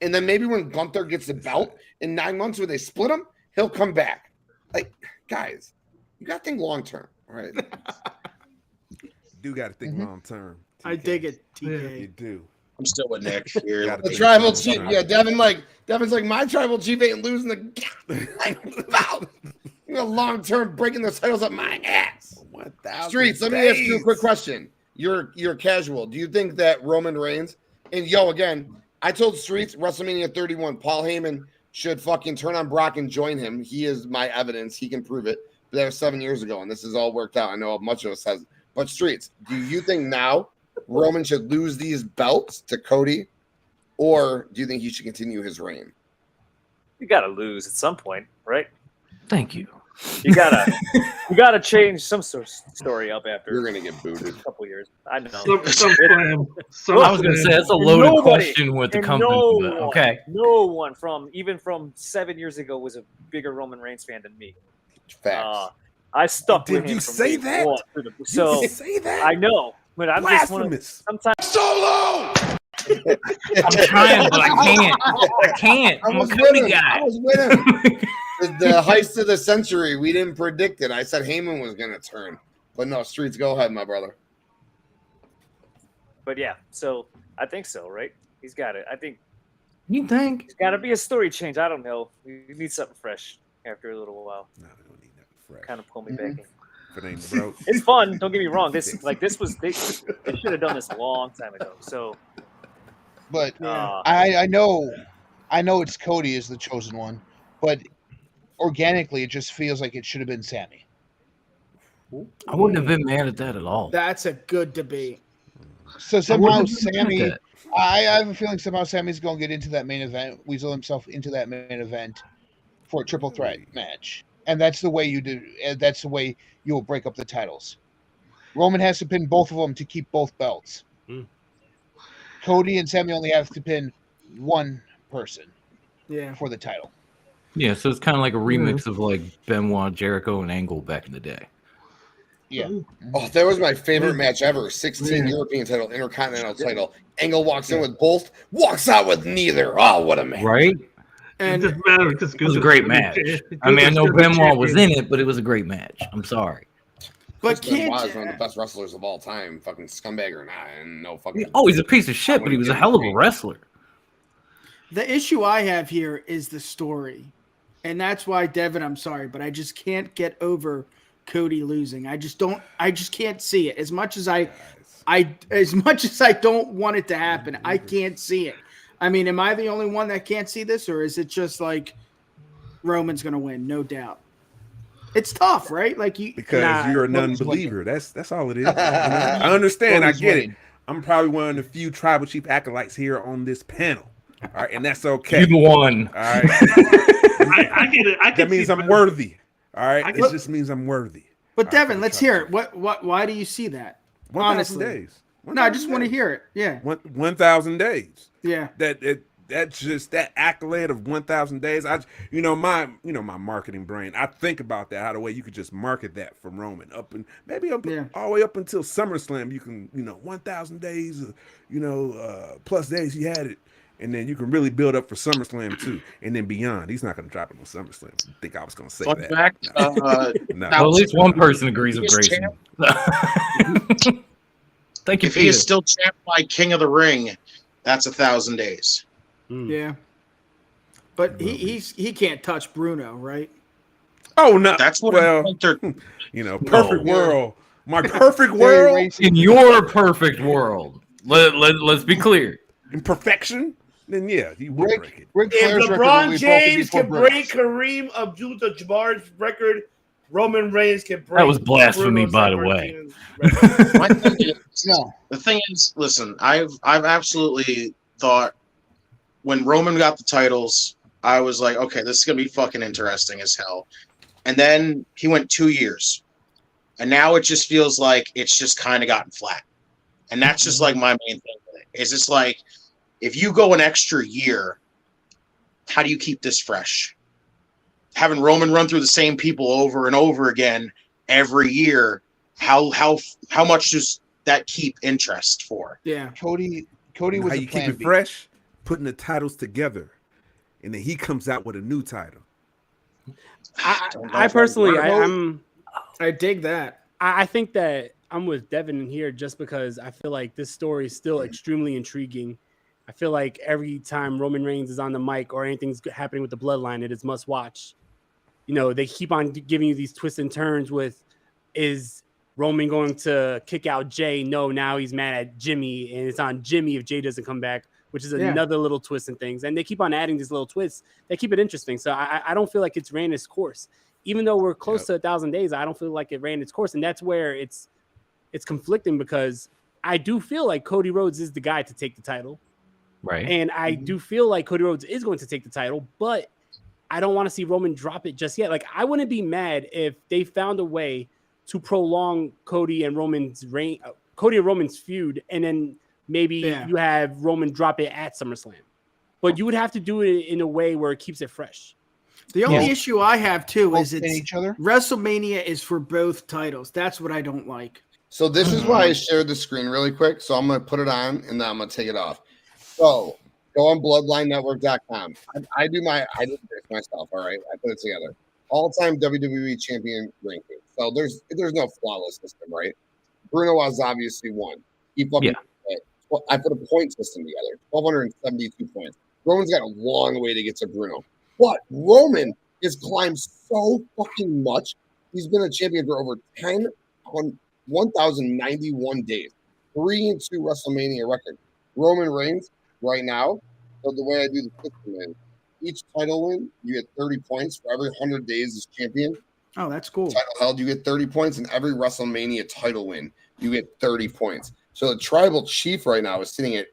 And then maybe when Gunther gets the belt in 9 months when they split him, he'll come back. Like, guys, you got to think long term, all right? You do got to think long term. I dig it, TK. You do. I'm still with Nick here. The tribal chief, yeah. Devin's like my tribal chief ain't losing the long term breaking the titles up my ass. Streets, let me ask you a quick question. You're casual. Do you think that Roman Reigns and again? I told Streets WrestleMania 31, Paul Heyman should fucking turn on Brock and join him. He is my evidence. He can prove it. But that was 7 years ago, and this is all worked out. I know much of us has. But Streets, do you think now Roman should lose these belts to Cody, or do you think he should continue his reign? You got to lose at some point, right? Thank you. You gotta change some sort of story up after. You're gonna get booted. A couple years. I know. I was gonna say that's a loaded question with the company. No one from 7 years ago was a bigger Roman Reigns fan than me. Facts. I stuck with him. Did you say that? So Did you say that? I know, but I'm just one of sometimes Solo. I'm trying, but I can't. I'm a Cody guy. I was with him. The heist of the century. We didn't predict it. I said Heyman was going to turn. But no, Streets, go ahead, my brother. But yeah, so I think so, right? He's got it. I think. You think? There's got to be a story change. I don't know. We need something fresh after a little while. No, we don't need nothing fresh. Kind of pull me back in. If it ain't broke. It's fun. Don't get me wrong. They should have done this a long time ago. So. But I know it's Cody is the chosen one, but organically, it just feels like it should have been Sammy. I wouldn't have been mad at that at all. That's a good debate. So somehow Sammy, I have a feeling somehow Sammy's going to get into that main event, weasel himself into that main event for a triple threat match, and that's the way you do. That's the way you will break up the titles. Roman has to pin both of them to keep both belts. Cody and Sammy only have to pin one person. For the title. Yeah, so it's kind of like a remix of like Benoit, Jericho, and Angle back in the day. Yeah. Oh, that was my favorite match ever. 16 European title, Intercontinental title. Angle walks in with both, walks out with neither. Oh, what a match. Right? And it doesn't matter because it was a great match. I mean, I know Benoit was in it, but it was a great match. I'm sorry. But Benoit is one of the best wrestlers of all time, fucking scumbag or not, and no fucking. Oh, he's a piece of shit, but he was a hell of a wrestler. The issue I have here is the story. And that's why, Devin, I'm sorry, but I just can't get over Cody losing. I just can't see it. As much as I don't want it to happen, I can't see it. I mean, am I the only one that can't see this, or is it just like Roman's gonna win? No doubt. It's tough, right? Like you're a non-believer. That's all it is. I understand. I get it. I'm probably one of the few tribal chief acolytes here on this panel. All right, and that's okay. You won. All right. I get it. That means I'm worthy. All right. It just means I'm worthy. But Devin, let's hear it. Why do you see that? 1,000 days. No, I just want to hear it. Yeah. 1,000 days. Yeah. That's just that accolade of 1,000 days. My marketing brain. I think about that, how the way you could just market that from Roman up and maybe all the way up until SummerSlam. You can, 1,000 days, plus days he had it. And then you can really build up for SummerSlam too, and then beyond. He's not going to drop it on SummerSlam. I think I was going to say that. Fact, no. Well, at least one person agrees with Grayson. Thank you. If he is still champ by King of the Ring, that's 1,000 days. Yeah, but he can't touch Bruno, right? Oh no, that's what perfect world. My perfect world. In your perfect world, let's be clear. In perfection, then yeah, he would break it. If LeBron James can break Kareem Abdul-Jabbar's record, Roman Reigns can break. That was blasphemy, by the way. The thing is, listen, I've absolutely thought when Roman got the titles, I was like, okay, this is gonna be fucking interesting as hell. and then he went 2 years, and now it just feels like it's just kind of gotten flat. And that's just like my main thing with it. Is it's like, if you go an extra year, how do you keep this fresh? Having Roman run through the same people over and over again every year, how much does that keep interest for? Yeah, Cody And was how a you keep plan it B. fresh, putting the titles together, and then he comes out with a new title. I personally, I dig that. I think that I'm with Devin in here just because I feel like this story is still extremely intriguing. I feel like every time Roman Reigns is on the mic or anything's happening with the Bloodline, it is must watch. You know, they keep on giving you these twists and turns with, is Roman going to kick out Jay? No, now he's mad at Jimmy, and it's on Jimmy if Jay doesn't come back, which is another little twist in things. And they keep on adding these little twists that keep it interesting. So I don't feel like it's ran its course. Even though we're close to 1,000 days, I don't feel like it ran its course. And that's where it's conflicting, because I do feel like Cody Rhodes is the guy to take the title. Right. And I do feel like Cody Rhodes is going to take the title, but I don't want to see Roman drop it just yet. Like, I wouldn't be mad if they found a way to prolong Cody and Roman's feud, and then maybe you have Roman drop it at SummerSlam. But you would have to do it in a way where it keeps it fresh. The only issue I have too is it's each other. WrestleMania is for both titles. That's what I don't like. So this is why I shared the screen really quick. So I'm going to put it on, and then I'm going to take it off. So go on BloodlineNetwork.com. I did this myself. All right, I put it together. All-time WWE champion ranking. So there's no flawless system, right? Bruno was obviously one. He fucking. I put a point system together. 1,272 points. Roman's got a long way to get to Bruno, but Roman has climbed so fucking much. He's been a champion for over 1,091 days. 3-2 WrestleMania record. Roman Reigns right now. So the way I do the system is, each title win, you get 30 points for every 100 days as champion. Oh, that's cool. Title held, you get 30 points, and every WrestleMania title win, you get 30 points. So the Tribal Chief right now is sitting at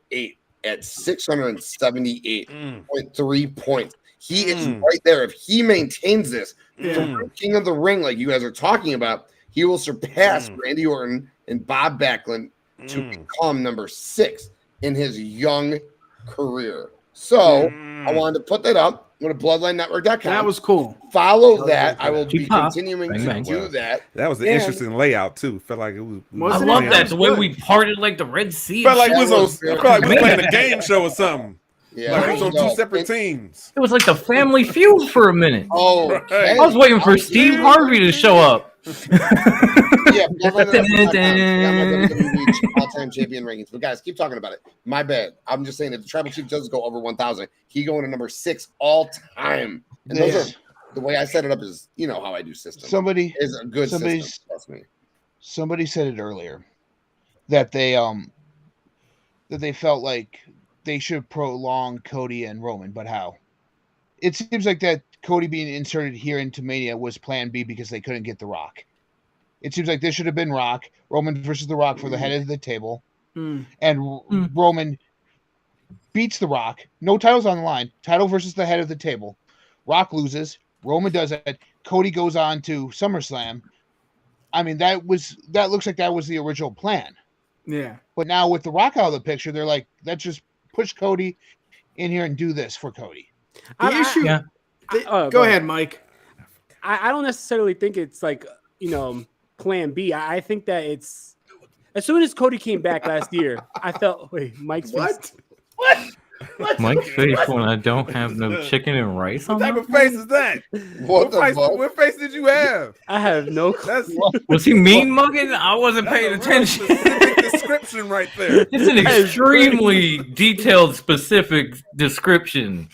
678.3 points. He is right there. If he maintains this, King of the Ring, like you guys are talking about, he will surpass Randy Orton and Bob Backlund to become number 6 in his young career. So I wanted to put that up. Go to BloodlineNetwork.com. That was cool. Follow that. I will be continuing to do that. That was an interesting layout too. Felt like it was. I love that, the way we parted like the Red Sea. Felt like we was playing a game show or something. Yeah, like it was on 2 separate teams. It was like the Family Feud for a minute. Oh, I was waiting for Steve Harvey to show up. Yeah, all-time champion rankings. But guys, keep talking about it. My bad. I'm just saying, if the Tribal Chief does go over 1,000, he going to number 6 all time. And those are the way I set it up is, you know how I do systems. Somebody is a good system. Trust me. Somebody said it earlier that they felt like they should prolong Cody and Roman, but how? It seems like that Cody being inserted here into Mania was plan B because they couldn't get The Rock. It seems like this should have been Rock, Roman versus The Rock for the head of the table. And Roman beats The Rock. No titles on the line. Title versus the head of the table. Rock loses. Roman does it. Cody goes on to SummerSlam. I mean, that looks like that was the original plan. Yeah. But now with The Rock out of the picture, they're like, let's just push Cody in here and do this for Cody. The issue. Go ahead, Mike. I don't necessarily think it's like, plan B. I think that it's as soon as Cody came back last year, I felt Mike's face. What? Mike's face when I don't have no chicken and rice on. What type of face is that? What face did you have? I have no clue. Was he mean mugging? I wasn't paying attention. Description right there. It's an extremely detailed, specific description.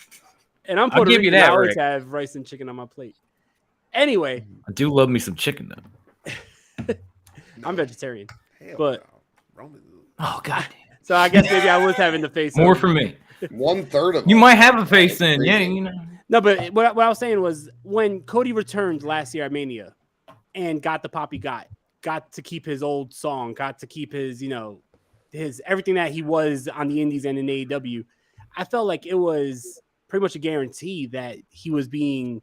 And I'm Puerto Rican. I always have rice and chicken on my plate. Anyway, I do love me some chicken though. I'm vegetarian, but oh god. So I guess maybe I was having the face. More for me. 1/3 of you might have a face then, yeah. No, but what I was saying was when Cody returned last year at Mania and got the pop he got to keep his old song, got to keep his his everything that he was on the Indies and in AEW. I felt like it was pretty much a guarantee that he was being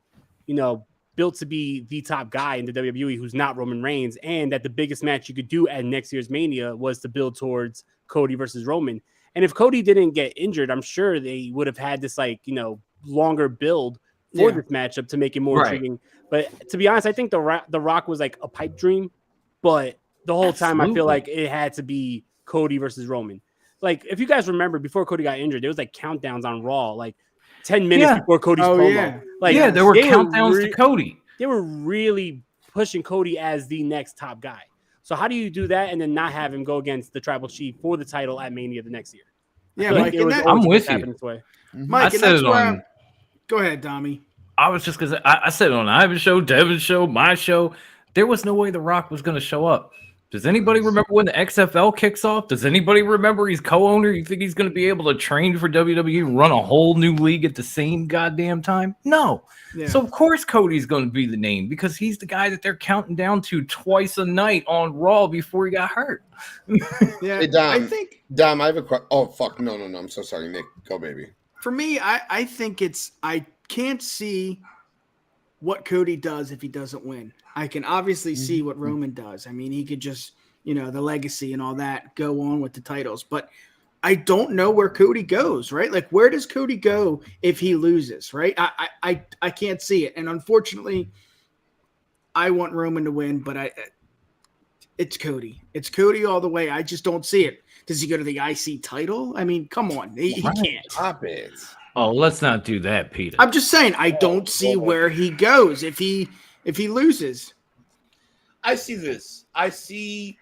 built to be the top guy in the WWE who's not Roman Reigns, and that the biggest match you could do at next year's Mania was to build towards Cody versus Roman. And if Cody didn't get injured, I'm sure they would have had this longer build for this matchup to make it more intriguing. But to be honest, I think the Rock was like a pipe dream, but the whole time I feel like it had to be Cody versus Roman. Like, if you guys remember, before Cody got injured, there was like countdowns on Raw, like 10 minutes before Cody's promo. Yeah. Like, there were countdowns to Cody. They were really pushing Cody as the next top guy. So how do you do that and then not have him go against the Tribal Chief for the title at Mania the next year? Yeah, Mike, I'm with you. Mike, and that's where go ahead, Dommy. I was just gonna say, I said it on Ivan's show, Devin's show, my show. There was no way The Rock was going to show up. Does anybody remember when the XFL kicks off? Does anybody remember he's co-owner? You think he's going to be able to train for WWE and run a whole new league at the same goddamn time? No. Yeah. So, of course, Cody's going to be the name because he's the guy that they're counting down to twice a night on Raw before he got hurt. Yeah, hey, Dom, I have a question. Oh, fuck. No. I'm so sorry, Nick. Go, baby. For me, I think I can't see what Cody does if he doesn't win. I can obviously see what Roman does. I mean, he could just, the legacy and all that go on with the titles, but I don't know where Cody goes, right? Like, where does Cody go if he loses, right? I can't see it. And unfortunately, I want Roman to win, but it's Cody. It's Cody all the way. I just don't see it. Does he go to the IC title? I mean, come on. He can't. Stop it. Oh, let's not do that, Peter. I'm just saying, I don't see where he goes if he loses. I see this. I see,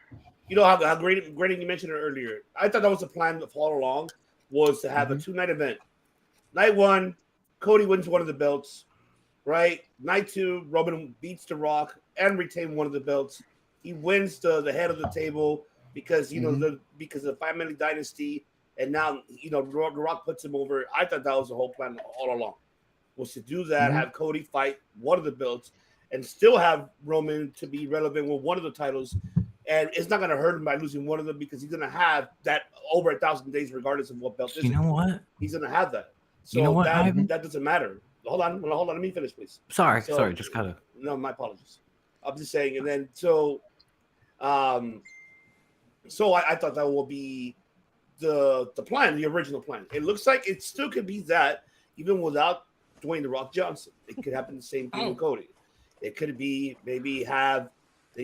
how great you mentioned it earlier. I thought that was the plan all along, was to have a 2-night event. Night 1, Cody wins one of the belts, right? Night 2, Roman beats The Rock and retains one of the belts. He wins the head of the table because because of the 5-minute dynasty. And now, The Rock puts him over. I thought that was the whole plan all along, was to do that, have Cody fight one of the belts, and still have Roman to be relevant with one of the titles. And it's not going to hurt him by losing one of them because he's going to have that over 1,000 days regardless of what belt it is. You know what? He's going to have that. So you know what, that doesn't matter. Hold on. Let me finish, please. Sorry. Just kind of. No, my apologies. I'm just saying. And then, so I thought that will be the plan, the original plan. It looks like it still could be that even without Dwayne The Rock Johnson. It could happen the same thing with Cody. It could be maybe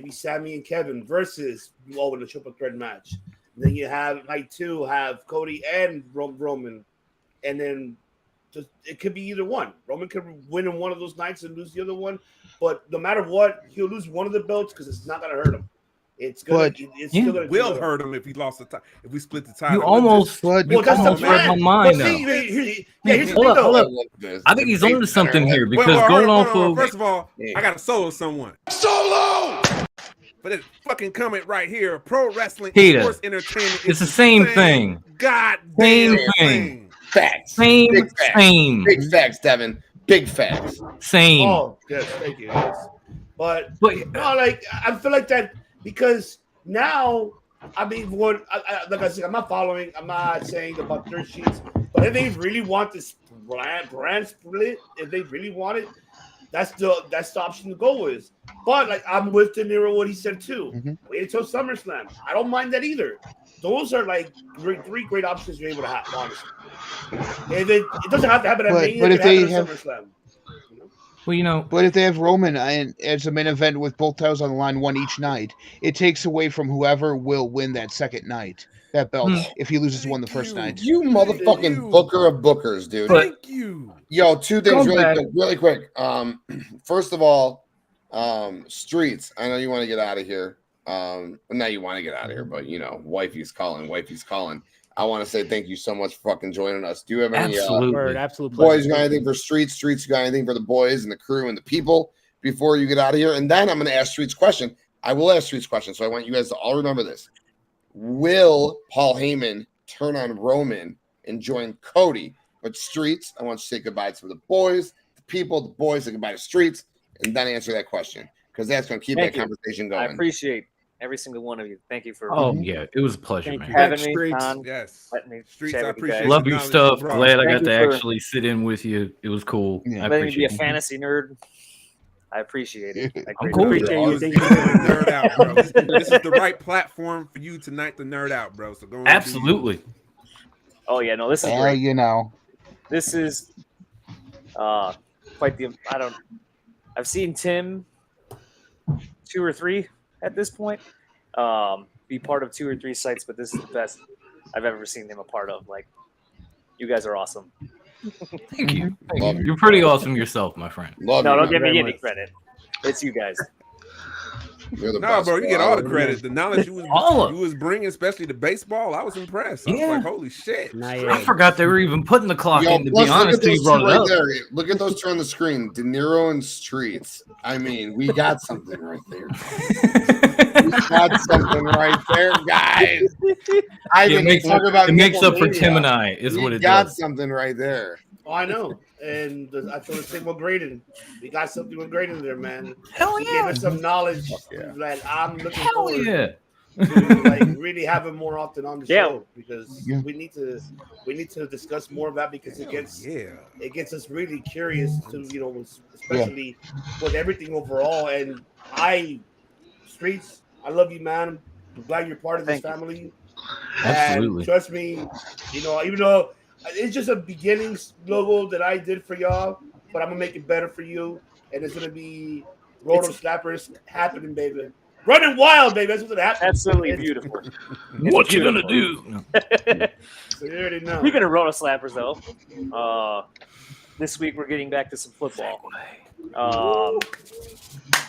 Sammy and Kevin versus in a triple threat match. And then you have night 2 have Cody and Roman, and then it could be either one. Roman could win in one of those nights and lose the other one, but no matter what, he'll lose one of the belts because it's not going to hurt him. It's gonna. It will hurt him if he lost the time. If we split the time, You almost read my mind. Here's Hold up. I think he's onto something here because going off of. First of all, I got to solo someone. Solo. But it's fucking comment right here. Pro wrestling, Peter, sports entertainment. It's the same thing. God same damn thing. Facts. Same. Big facts, Devin. Big facts. Same. Oh, yes, thank you. Yes. But I feel like that. Because now, I mean, like I said, I'm not saying about third sheets, but if they really want this brand split, if they really want it, that's the option to go with. But like I'm with De Niro what he said too. Wait until SummerSlam. I don't mind that either. Those are like three great options you're able to have, honestly. If it doesn't have to happen at Mania, but if they have SummerSlam. Well, but if they have Roman as a main event with both titles on the line, one each night, it takes away from whoever will win that second night, that belt, if he loses one the first night. You motherfucking booker of bookers, dude. Thank you. Yo, 2 things really quick. First of all, Streets, I know you want to get out of here. Now you want to get out of here, but wifey's calling. I want to say thank you so much for fucking joining us. Do you have any absolute boys got anything for Streets? Streets got anything for the boys and the crew and the people before you get out of here? And then I'm going to ask Streets question. I will ask Streets question. So I want you guys to all remember this. Will Paul Heyman turn on Roman and join Cody? But Streets, I want you to say goodbye to the boys, the people, the boys, say goodbye to Streets, and then answer that question because that's going to keep conversation going. I appreciate every single one of you. Thank you for. Yeah, it was a pleasure, man. Having me on. Yes. Streets, I appreciate. Love your stuff. Glad I got to actually sit in with you. It was cool. I letting me appreciate be a fantasy nerd. I appreciate it. I'm cool with This is nerd out, bro. This is the right platform for you tonight to nerd out, bro. So go on. Absolutely. Oh yeah, no, this is Well, great. you know. This is quite the. I've seen Tim 2 or 3 at this point. Be part of 2 or 3 sites, but this is the best I've ever seen him a part of. Like, you guys are awesome. Thank you. Thank you. You're pretty awesome yourself, my friend. Don't give me any credit. It's you guys. No, bro, you get all the credit. The knowledge you was bringing, especially the baseball, I was impressed. I was like, holy shit. I forgot they were even putting the clock in, to be honest. Look at You those brought two it right up. there. Look at those two on the screen. De Niro and Streets. I mean, we got something right there. We got something right there, guys. It makes up for Tim and I, is what it got does. something right there. Oh, I know. And I told the same with Graydon. We got something with Graydon there, man. Hell he yeah. gave us some knowledge that I'm looking Hell forward yeah. to like really having more often on the Yeah. show, because we need to discuss more of that, because it gets us really curious to, you know, especially with everything overall. And Streets, I love you, man. I'm glad you're part of this family. Absolutely. And trust me, you know, even though it's just a beginning logo that I did for y'all, but I'm gonna make it better for you, and it's gonna be Roto Slappers happening, baby. Running wild, baby. That's what's gonna happen. Absolutely beautiful. What you gonna do? So you already know. Speaking of Roto Slappers, though, this week we're getting back to some football.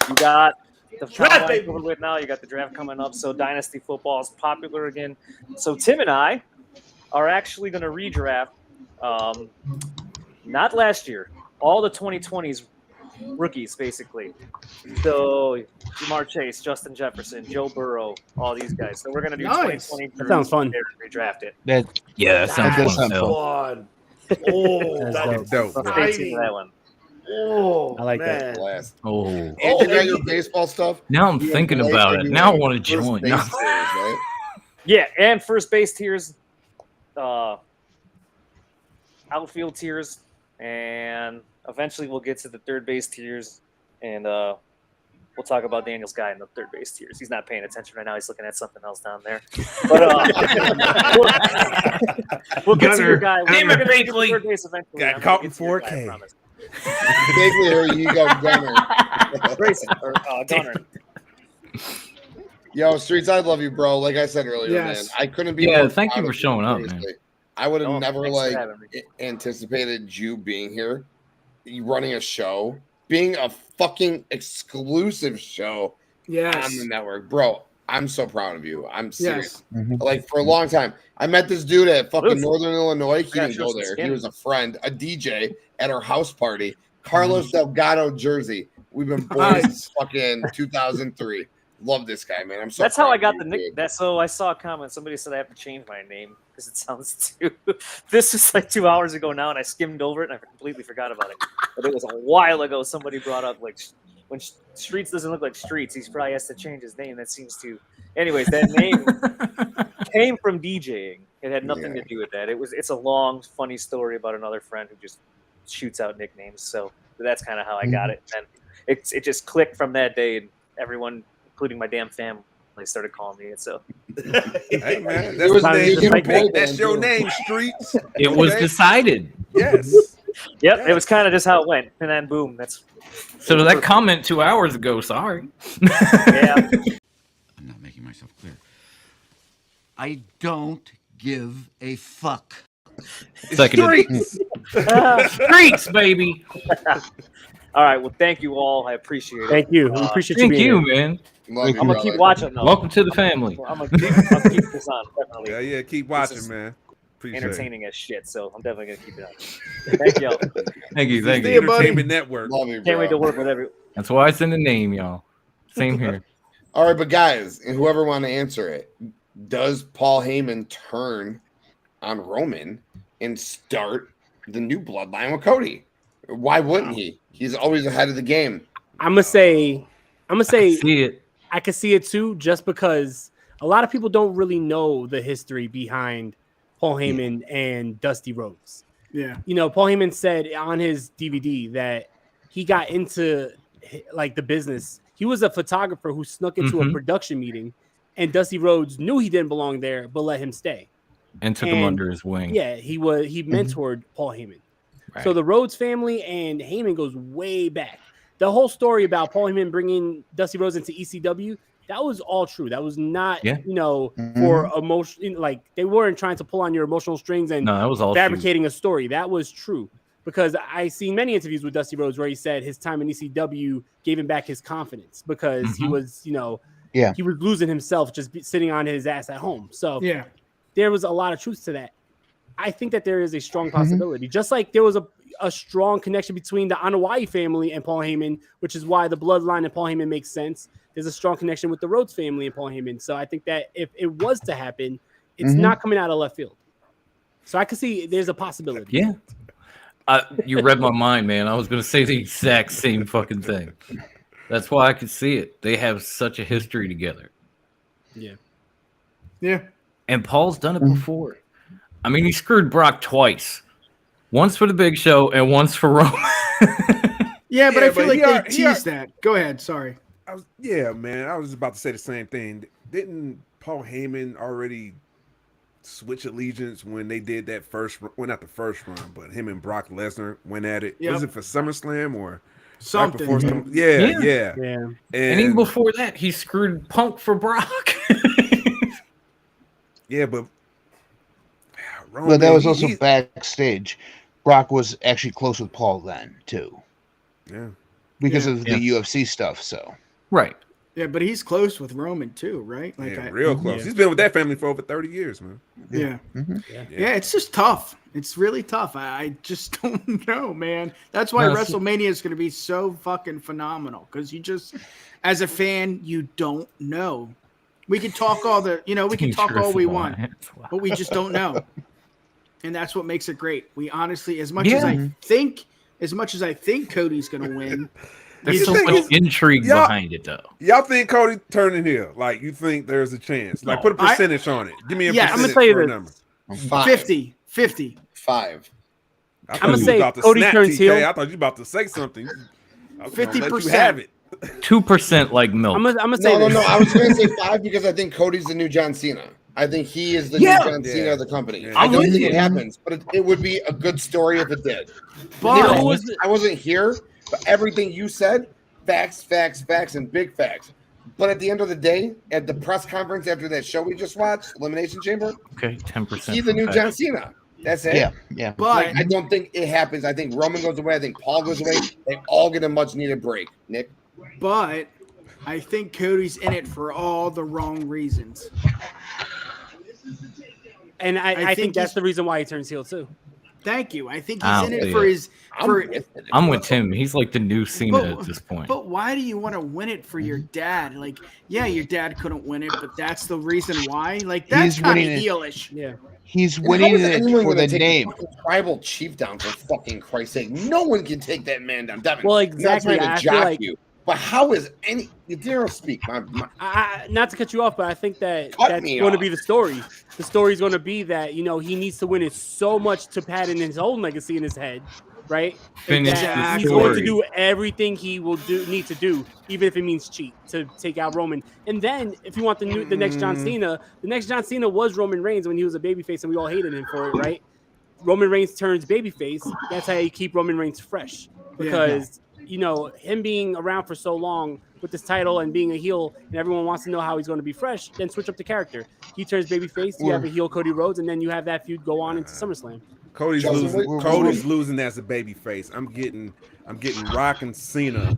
You got the draft over with now. You got the draft coming up, so dynasty football is popular again. So Tim and I are actually going to redraft, not last year, all the 2020s rookies, basically. So Jamar Chase, Justin Jefferson, Joe Burrow, all these guys. So we're going to do 2020. That sounds fun. Redraft it. That sounds fun. Fun. Oh, That's dope. So stay tuned to that one. Oh, I like man. Blast. Oh. And you got your baseball stuff. Now I'm thinking about it. Now I want to join. Base tiers, right? Yeah, and first base tiers, outfield tiers, and eventually we'll get to the third base tiers, and we'll talk about Daniel's guy in the third base tiers. He's not paying attention right now. He's looking at something else down there. But we'll get to your guy. We're going to get to third base eventually. Got caught in 4K. Here you go, Gunner. Grayson, or Gunner. Yo, Streets, I love you, bro. Like I said earlier, man, I couldn't be. Yeah, more thank you proud for of showing up, man. seriously. I would have never thanks for having me. anticipated you being here, you running a show, being a fucking exclusive show on the network, bro. I'm so proud of you. I'm serious. Like, for a long time, I met this dude at fucking Northern Illinois. He didn't go there. He was a friend, a DJ at our house party. Carlos Delgado, Jersey. We've been boys since fucking 2003. Love this guy, man. I'm so. That's how I got the dude. nick. So I saw a comment. Somebody said I have to change my name because it sounds too. This is like 2 hours ago now, and I skimmed over it and I completely forgot about it. But it was a while ago. Somebody brought up like when Streets doesn't look like Streets, he probably has to change his name. That seems to. Anyways, that name came from DJing. It had nothing to do with that. It's a long, funny story about another friend who just shoots out nicknames. So that's kind of how I got it. And it just clicked from that day, and everyone, including my damn family, started calling me it. So, hey man, that's your name, Streets. It was decided. Yes. Yep, it was kind of just how it went, and then boom, that's. So that comment 2 hours ago. Sorry. Yeah. I'm not making myself clear. I don't give a fuck. Streets. Streets, baby. All right. Well, thank you all. I appreciate it. Thank you. We appreciate you. Thank you, man. I'm gonna keep watching though. Welcome to the family. I'm gonna keep this on. Definitely. Yeah, keep watching, man. Appreciate entertaining as shit. So I'm definitely gonna keep it on. Thank y'all. Thank you. Thank The you. Entertainment Network. Love you, Can't wait to bro. work with everyone. That's why it's in the name, y'all. Same here. All right, but guys, and whoever want to answer it, does Paul Heyman turn on Roman and start the new bloodline with Cody? Why wouldn't he? He's always ahead of the game. I'm gonna say, See it. I can see it too, just because a lot of people don't really know the history behind Paul Heyman and Dusty Rhodes. Yeah. You know, Paul Heyman said on his DVD that he got into like the business. He was a photographer who snuck into a production meeting, and Dusty Rhodes knew he didn't belong there, but let him stay and took him under his wing. Yeah, he mentored Paul Heyman. Right. So the Rhodes family and Heyman goes way back. The whole story about Paul Heyman bringing Dusty Rhodes into ECW, that was all true. That was not, for emotion. Like they weren't trying to pull on your emotional strings and that was all fabricating a story. That was true. Because I seen many interviews with Dusty Rhodes where he said his time in ECW gave him back his confidence because he was, he was losing himself just sitting on his ass at home. So there was a lot of truth to that. I think that there is a strong possibility, just like there was a strong connection between the Anoa'i family and Paul Heyman, which is why the Bloodline and Paul Heyman makes sense. There's a strong connection with the Rhodes family and Paul Heyman. So I think that if it was to happen, it's not coming out of left field. So I could see there's a possibility. Yeah. You read my mind, man. I was going to say the exact same fucking thing. That's why I could see it. They have such a history together. Yeah. Yeah. And Paul's done it before. I mean, he screwed Brock twice. Once for the Big Show and once for Roman. Yeah, but I feel like they teased that. Go ahead. Sorry. Man. I was about to say the same thing. Didn't Paul Heyman already switch allegiance when they did that first, well, not the first run, but him and Brock Lesnar went at it? Was it for SummerSlam or something? Right yeah. And even before that, he screwed Punk for Brock. But Roman, but that was also backstage. Brock was actually close with Paul then too. Yeah, because of the UFC stuff. So right. Yeah, but he's close with Roman too, right? Like real close. He's been with that family for over 30 years, man. Yeah. It's just tough. It's really tough. I just don't know, man. That's why WrestleMania is going to be so fucking phenomenal, because you just, as a fan, you don't know. We can talk all the, we can talk all we want, but we just don't know. And that's what makes it great. We honestly, as much as I think Cody's going to win. There's so much intrigue behind it, though. Y'all think Cody turning heel? Like, you think there's a chance? Like, put a percentage on it. Give me a percentage. I'm gonna tell you for a this. number. 50. 5. I'm gonna say Cody turns heel. I thought you were about to say something. 50%. Have it. 2% like milk. I'm gonna say no. I was going to say 5 because I think Cody's the new John Cena. I think he is the new John Cena of the company. Yeah. I don't think it happens, but it would be a good story if it did. But I wasn't here, but everything you said, facts, and big facts. But at the end of the day, at the press conference after that show we just watched, Elimination Chamber, 10%. he's the new John Cena. That's it. Yeah. But I don't think it happens. I think Roman goes away. I think Paul goes away. They all get a much needed break, Nick. But I think Cody's in it for all the wrong reasons. And I think that's the reason why he turns heel too. Thank you. I think he's in it for his. I'm with Tim. He's like the new Cena at this point. But why do you want to win it for your dad? Like, your dad couldn't win it, but that's the reason why. Like, that's kind of heelish. Yeah. He's winning it for the name. Tribal chief down, for fucking Christ's sake. No one can take that man down. Devin, well, exactly. Not to jock you. But how is any? You dare speak? Not to cut you off, but I think that's going to be the story. The story is going to be that he needs to win it so much to pad in his own legacy in his head, right? Finish that he's going to do everything he will need to do, even if it means cheat to take out Roman. And then, if you want the next John Cena, the next John Cena was Roman Reigns when he was a babyface, and we all hated him for it, right? Roman Reigns turns babyface. That's how you keep Roman Reigns fresh, because. Him being around for so long with this title and being a heel, and everyone wants to know how he's going to be fresh, then switch up the character. He turns babyface, you have a heel Cody Rhodes, and then you have that feud go on into SummerSlam. Cody's losing as a babyface. I'm getting Rock and Cena.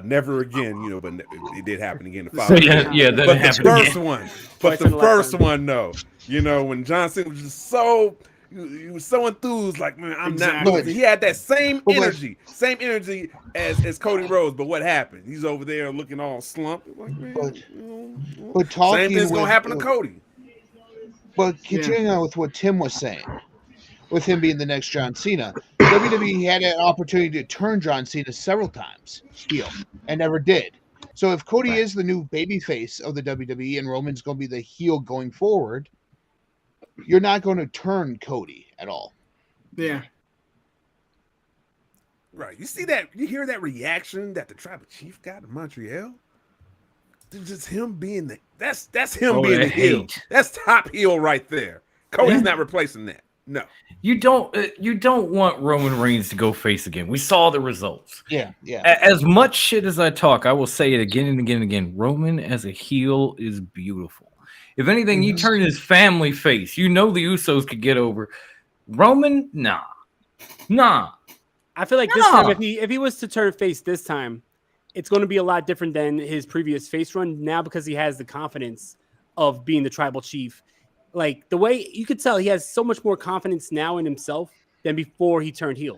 Never again, but it did happen again. But the first one, no. When John Cena was just so. He was so enthused, like, man, I'm not losing. He had that same energy as Cody Rhodes. But what happened? He's over there looking all slumped. Like, man, but talking same thing's gonna happen to Cody. But continuing on with what Tim was saying, with him being the next John Cena, WWE had an opportunity to turn John Cena several times heel and never did. So if Cody is the new babyface of the WWE and Roman's going to be the heel going forward, you're not going to turn Cody at all. Yeah. Right. You see that? You hear that reaction that the Tribal Chief got in Montreal? It's just him being that's him being the heel. That's top heel right there. Cody's not replacing that. No. You don't want Roman Reigns to go face again. We saw the results. Yeah. As much shit as I talk, I will say it again and again and again. Roman as a heel is beautiful. If anything, you turn his family face. You know the Usos could get over. Roman, nah. I feel like this time, if he was to turn face this time, it's going to be a lot different than his previous face run now because he has the confidence of being the Tribal Chief. Like the way you could tell, he has so much more confidence now in himself than before he turned heel.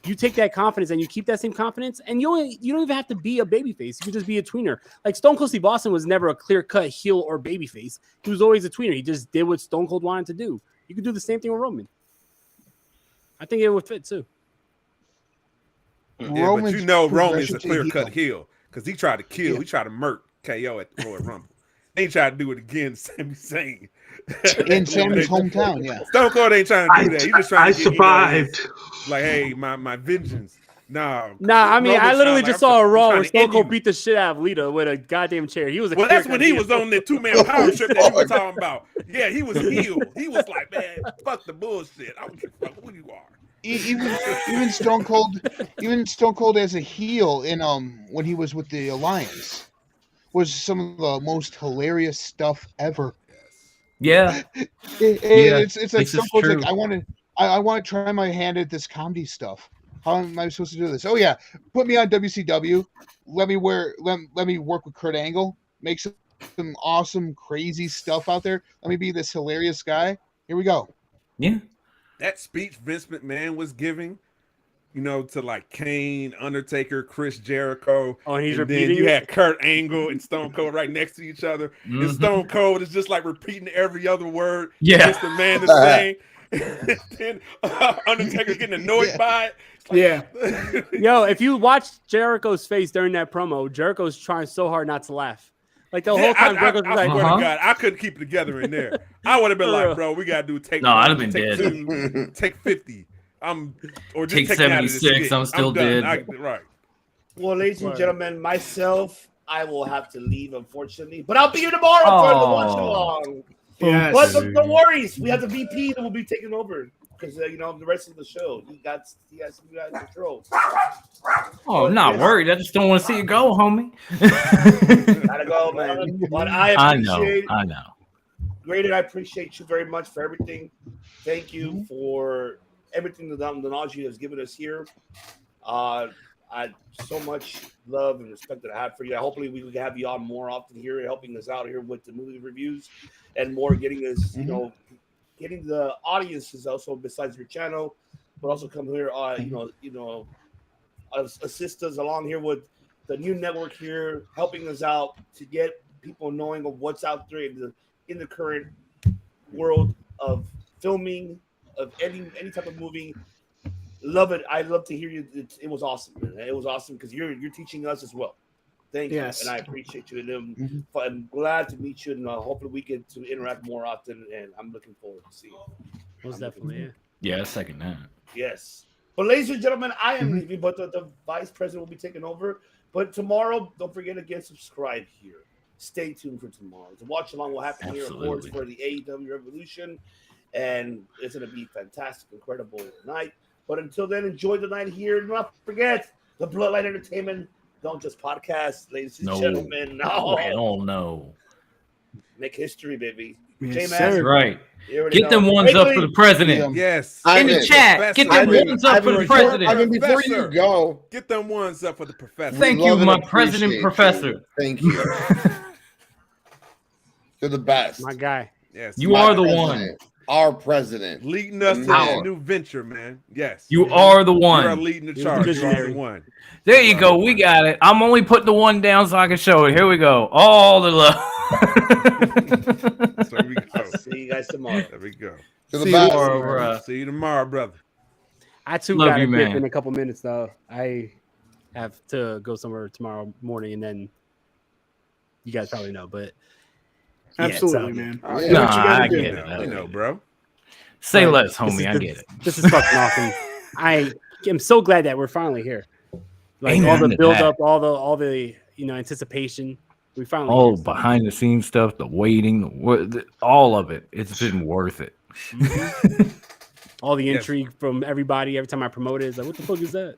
You take that confidence and you keep that same confidence, and you don't even have to be a babyface. You can just be a tweener. Like Stone Cold Steve Austin was never a clear-cut heel or babyface. He was always a tweener. He just did what Stone Cold wanted to do. You could do the same thing with Roman. I think it would fit too. Yeah, but you know Roman's a clear-cut heel because he tried to kill, he tried to murk KO at the Royal Rumble. They ain't trying to do it again, Sami Zayn. In Sammy's hometown, yeah. Stone Cold ain't trying to do that. He just trying to get, survived. Like, hey, my vengeance. Nah, I mean, I literally just saw a Raw where Stone Cold you. beat the shit out of Lita with a goddamn chair. He was Well, that's when he was on the two-man power trip that you were talking about. Yeah, he was healed. He was like, man, fuck the bullshit. I don't give a fuck who you are. Even Stone Cold as a heel in when he was with the Alliance was some of the most hilarious stuff ever. Yeah. It's like Stone Cold's like, I want to try my hand at this comedy stuff. How am I supposed to do this? Oh yeah, put me on WCW. Let me work with Kurt Angle. Make some awesome, crazy stuff out there. Let me be this hilarious guy. Here we go. Yeah. That speech Vince McMahon was giving, to like Kane, Undertaker, Chris Jericho. Oh, and he's and repeating then you it? had Kurt Angle and Stone Cold right next to each other. And Stone Cold is just like repeating every other word. Just the man is saying. Then Undertaker getting annoyed by it. Yeah. Yo, if you watch Jericho's face during that promo, Jericho's trying so hard not to laugh. Like the whole time, Jericho's I like, swear to God, I couldn't keep it together in there. I would have been like, bro, we gotta do take. No, I'd have been take dead. Take 50. Or just take 76. I'm still dead. Right. Well, ladies and gentlemen, myself, I will have to leave, unfortunately, but I'll be here tomorrow for the watch along. Yes. But no worries, we have the VP that will be taking over because the rest of the show he has control. Oh, I'm not worried. I just don't want to see you go, homie. Gotta go, man. But I appreciate. I know. Graded, I appreciate you very much for everything. Thank you for everything, the knowledge you has given us here. I so much love and respect that I have for you. Hopefully, we can have you on more often here, helping us out here with the movie reviews and more, getting us, getting the audiences also besides your channel, but also come here, assist us along here with the new network here, helping us out to get people knowing of what's out there in the current world of filming of any type of movie. Love it. I love to hear you. It was awesome, man. It was awesome because you're teaching us as well. Thank you, and I appreciate you. And I'm glad to meet you, and hopefully we get to interact more often. And I'm looking forward to seeing you. Most definitely, Yeah, second that. Yes. But ladies and gentlemen, I am leaving, but the vice president will be taking over. But tomorrow, don't forget to get subscribed here. Stay tuned for tomorrow. The watch along will happen here, of course, for the AEW Revolution. And it's going to be fantastic, incredible night. But until then, enjoy the night here. Do not forget the Bloodline Entertainment. Don't just podcast, ladies and gentlemen. No. Hell no. Make history, baby. Yes, J-Man. Right. Get them ones up for the president. Yes. In the chat. Get them ones up for the president. Before you go, get them ones up for the professor. Thank you, my president professor. Thank you. You're the best. My guy. Yes. You are the one. Our president. Leading us to this new venture, man. Yes. You are the one. You are leading the charge. You are the one. There you go. We got it. I'm only putting the one down so I can show it. Here we go. All the love. So we go. See you guys tomorrow. There we go. See you tomorrow, bro. See you tomorrow, brother. I too got to dip in a couple minutes though. I have to go somewhere tomorrow morning, and then you guys probably know, but absolutely, man. I get it. I know, bro. Say less, homie. I get it. This is fucking awesome. I'm so glad that we're finally here. Like all the build up, all the anticipation. We finally behind the scenes stuff, the waiting, all of it. It's been worth it. All the intrigue from everybody. Every time I promote it, it's like, what the fuck is that?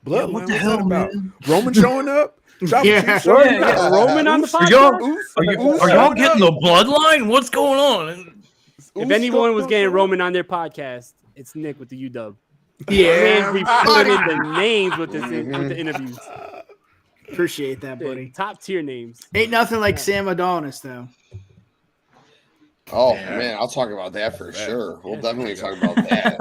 Bloodline, what's that about? Roman showing up? Roman on the podcast. Are y'all getting the bloodline? What's going on? If anyone was getting Roman on their podcast, it's Nick with the UW. Yeah, we put in the names with the interviews. Appreciate that, buddy. Top tier names. Ain't nothing like Sam Adonis, though. Oh man, I'll talk about that for sure. We'll definitely talk about that.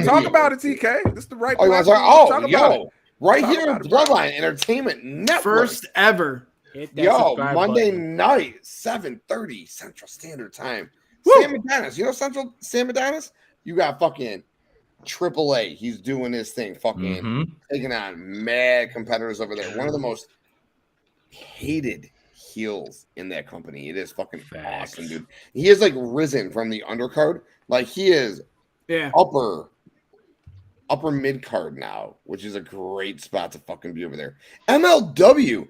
Talk about it, TK. This is the right. Oh, talk about it. Right here, Bloodline Entertainment Network. First ever. Monday night, 7:30 Central Standard Time. Sam Adonis, Sam Adonis? You got fucking AAA. He's doing his thing, fucking taking on mad competitors over there. One of the most hated heels in that company. It is fucking awesome, dude. He is like risen from the undercard. Like he is upper mid card now, which is a great spot to fucking be over there. MLW,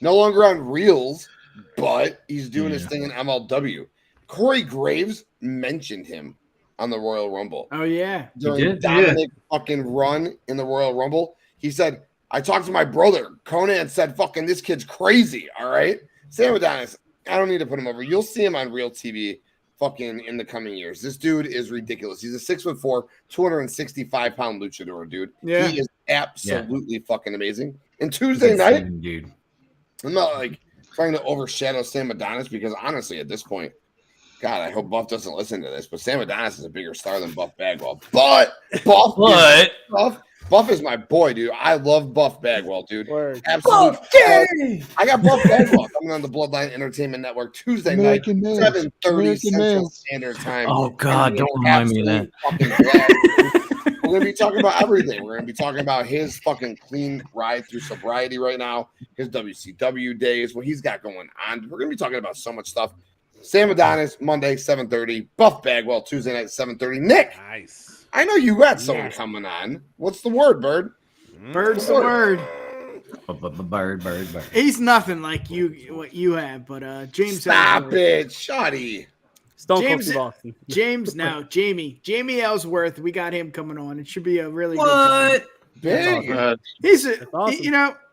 no longer on Reels, but he's doing his thing in MLW. Corey Graves mentioned him on the Royal Rumble. Oh yeah, during Dominic's fucking run in the Royal Rumble, he said, "I talked to my brother. Conan said, fucking this kid's crazy." All right, Sam Adonis. I don't need to put him over. You'll see him on Real TV. Fucking in the coming years. This dude is ridiculous. He's a 6'4", 265-pound luchador, dude. Yeah. He is absolutely fucking amazing. And Tuesday night, dude. I'm not like trying to overshadow Sam Adonis because honestly, at this point, God, I hope Buff doesn't listen to this, but Sam Adonis is a bigger star than Buff Bagwell. But Buff is my boy, dude. I love Buff Bagwell, dude. Absolutely. I got Buff Bagwell coming on the Bloodline Entertainment Network Tuesday night, 7:30 Central Standard Time. Oh God, don't remind me of that. We're gonna be talking about everything. We're gonna be talking about his fucking clean ride through sobriety right now, his WCW days, what he's got going on. We're gonna be talking about so much stuff. Sam Adonis, Monday, 7:30. Buff Bagwell, Tuesday night, 7:30. Nick, nice. I know you got someone coming on. What's the word, Bird? Bird's the word. Bird. He's nothing like what you have, but James. Stop it, Shoddy. Jamie Ellsworth. We got him coming on. It should be a really good time. He's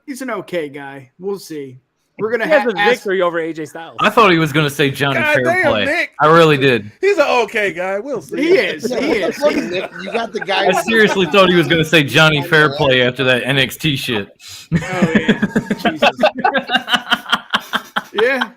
he's an okay guy. We'll see. We're gonna have a victory over AJ Styles. I thought he was gonna say Johnny Fairplay. Nick. I really did. He's an okay guy. We'll see. He is. Nick, you got the guy. I seriously thought he was gonna say Johnny Fairplay after that NXT shit. Yeah.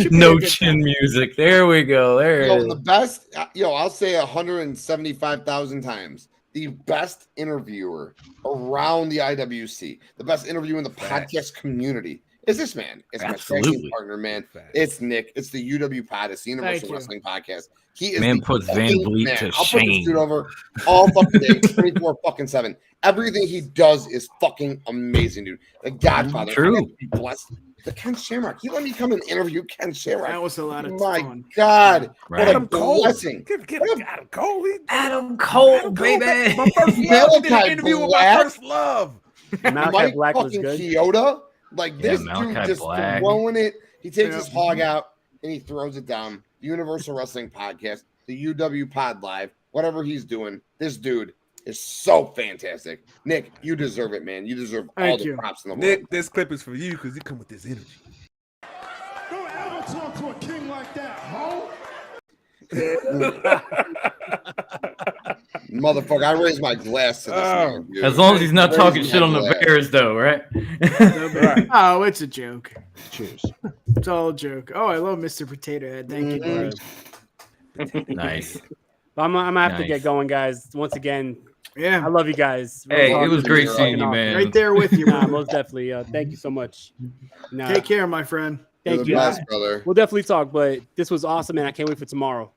No chin music. There we go. There it is. The best. I'll say 175,000 times. The best interviewer around the IWC. The best interviewer in the podcast community. Is this man? It's my tag partner, man. It's Nick. It's the UW Pod. It's the Universal Wrestling Podcast. He is puts Van Vliet to I'll put this shame. dude over all fucking day, 24/7. Everything he does is fucking amazing, dude. The Godfather. True. Blessed. The Ken Shamrock. He let me come and interview Ken Shamrock. That was a lot of My fun. God. Right. What a blessing. Give Adam Cole. Adam Cole, baby. My first love. He did an interview with my first love. Malachi Black was fucking good. Kyoto. Like this Malachi dude just Black. throwing it. He takes his hog out and he throws it down. The Universal Wrestling Podcast, the UW Pod Live, whatever he's doing. This dude is so fantastic. Nick, you deserve it, man. You deserve all the props in the world. Nick, this clip is for you because you come with this energy. Don't ever talk to a king like that, ho. Motherfucker, I raised my glass to this man, dude. As long as he's not Raised talking my shit on the glass. Bears, though, right? Oh, it's a joke. Cheers. It's all a joke. Oh, I love Mr. Potato Head. Thank you. Nice. I'm gonna have to get going, guys. Once again, Yeah. I love you guys. Hey, it was great seeing you, man. Right there with you. Nah, most definitely. Thank you so much. Nah, Take care, my friend. You're Thank the you. best, brother. We'll definitely talk, but this was awesome, and I can't wait for tomorrow.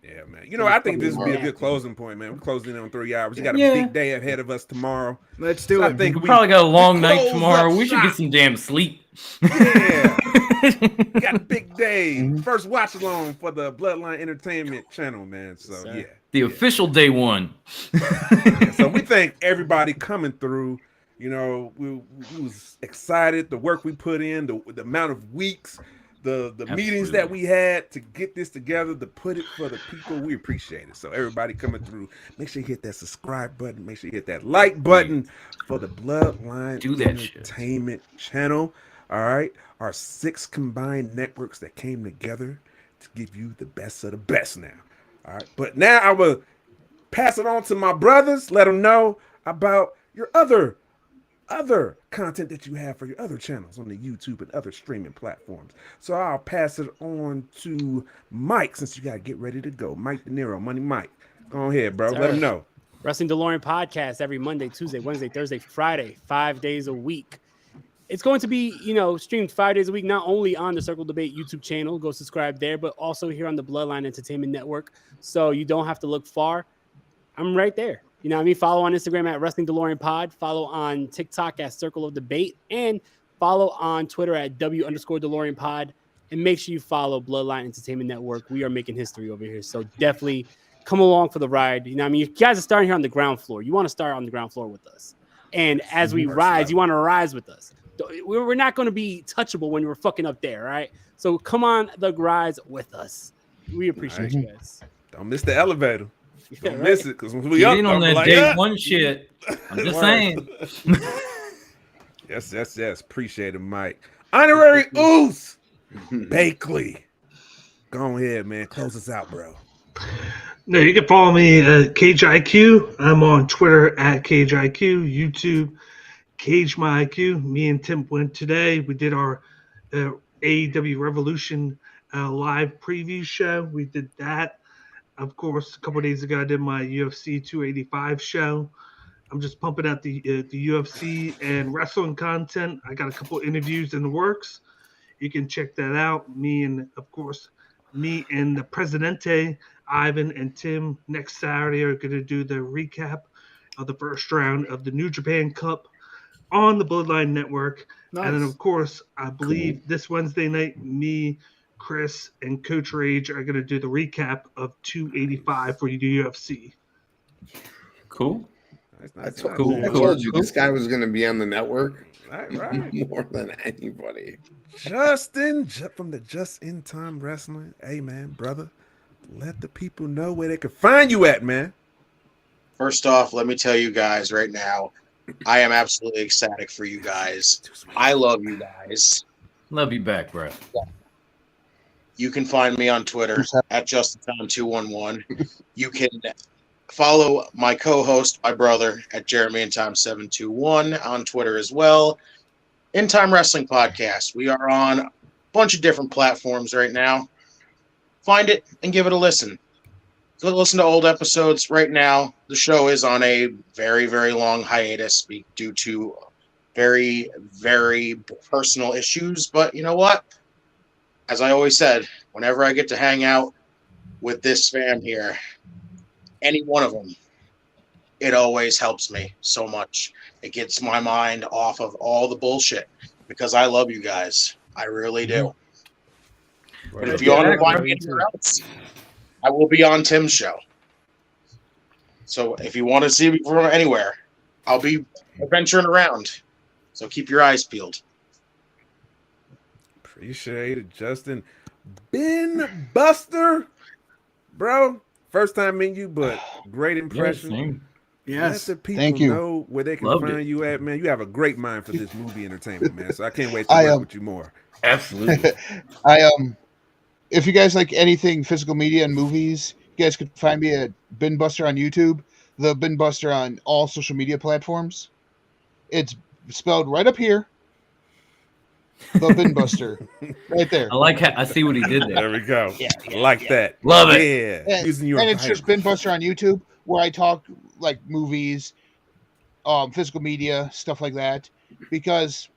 Yeah, man. You know, I think this would be a good closing point, man. We're closing in on 3 hours. We got a big day ahead of us tomorrow. Let's do So it. I think We probably got a long night close tomorrow. up We should shop. get some damn sleep. Yeah. We got a big day. First watch along for the Bloodline Entertainment channel, man. So, yeah. The official day one. So we thank everybody coming through. You know, we was excited, the work we put in, the amount of weeks, the meetings that we had to get this together, to put it for the people. We appreciate it. So everybody coming through, make sure you hit that subscribe button. Make sure you hit that like button for the Bloodline Entertainment channel. All right. Our 6 combined networks that came together to give you the best of the best now. All right. But now I will pass it on to my brothers. Let them know about your other content that you have for your other channels on the YouTube and other streaming platforms. So I'll pass it on to Mike, since you got to get ready to go. Mike De Niro, Money Mike. Go ahead, bro. Let him know. Wrestling DeLorean podcast every Monday, Tuesday, Wednesday, Thursday, Friday, 5 days a week. It's going to be, streamed 5 days a week, not only on the Circle Debate YouTube channel, go subscribe there, but also here on the Bloodline Entertainment Network. So you don't have to look far. I'm right there. You know what I mean? Follow on Instagram at Wrestling DeLorean Pod. Follow on TikTok at Circle of Debate. And follow on Twitter at W_DeLorean Pod. And make sure you follow Bloodline Entertainment Network. We are making history over here. So definitely come along for the ride. You know what I mean? You guys are starting here on the ground floor. You want to start on the ground floor with us. And as we rise, you want to rise with us. We're not going to be touchable when we're fucking up there, right? So come on the rise with us. We appreciate you guys. Don't miss the elevator. Don't miss it, because when we Get up, in on that like, day one shit. I'm just saying. Yes. Appreciate it, Mike. Honorary Oos Bakley. Go ahead, man. Close us out, bro. No, you can follow me at CageIQ. I'm on Twitter at CageIQ, YouTube, Cage My IQ. Me and Tim went today. We did our AEW Revolution live preview show. We did that. Of course, a couple of days ago, I did my UFC 285 show. I'm just pumping out the UFC and wrestling content. I got a couple of interviews in the works. You can check that out. Me and the Presidente, Ivan, and Tim next Saturday are going to do the recap of the first round of the New Japan Cup on the Bloodline Network. Nice. And then, of course, I believe this Wednesday night, me, Chris, and Coach Rage are going to do the recap of 285 for the UFC. Cool. I told you this guy was going to be on the network. Right. More than anybody. Justin from the Just In Time Wrestling. Hey, man, brother, let the people know where they can find you at, man. First off, let me tell you guys right now, I am absolutely ecstatic for you guys. I love you guys. Love you back, bro. Yeah. You can find me on Twitter at JustinTime211. You can follow my co-host, my brother, at JeremyInTime721 on Twitter as well. In Time Wrestling Podcast. We are on a bunch of different platforms right now. Find it and give it a listen. Go listen to old episodes right now. The show is on a very, very long hiatus due to very, very personal issues. But you know what? As I always said, whenever I get to hang out with this fam here, any one of them, it always helps me so much. It gets my mind off of all the bullshit because I love you guys. I really do. But if you want to find me anywhere else, I will be on Tim's show. So if you want to see me from anywhere, I'll be adventuring around. So keep your eyes peeled. Appreciate it, Justin. Ben Buster, bro. First time meeting you, but great impression. Yes. Let the people know where they can find you at, man. You have a great mind for this movie entertainment, man. So I can't wait to work with you more. Absolutely. If you guys like anything physical media and movies, you guys can find me at Ben Buster on YouTube, the Ben Buster on all social media platforms. It's spelled right up here. The Ben Buster, right there. I like how I see what he did there. There we go. I like that. Love it. Yeah. And it's just Ben Buster on YouTube, where I talk like movies, physical media, stuff like that. Because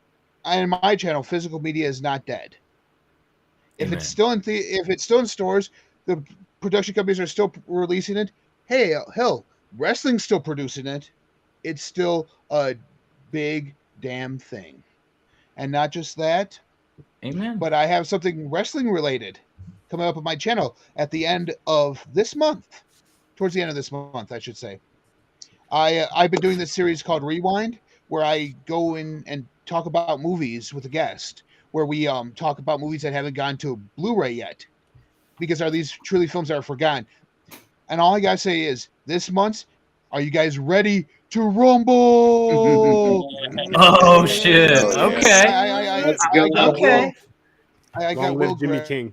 on my channel, physical media is not dead. If it's still in stores, the production companies are still releasing it. Hey, hell, wrestling's still producing it. It's still a big damn thing. And not just that, amen. But I have something wrestling related coming up on my channel at the end of this month. towards the end of this month, I should say. I've been doing this series called Rewind, where I go in and talk about movies with a guest, where we talk about movies that haven't gone to Blu-ray yet, because are these truly films that are forgotten? And all I gotta say is, this month, are you guys ready to rumble? Oh shit! Okay. Let's go. I got Long Will live Jimmy Gray. King.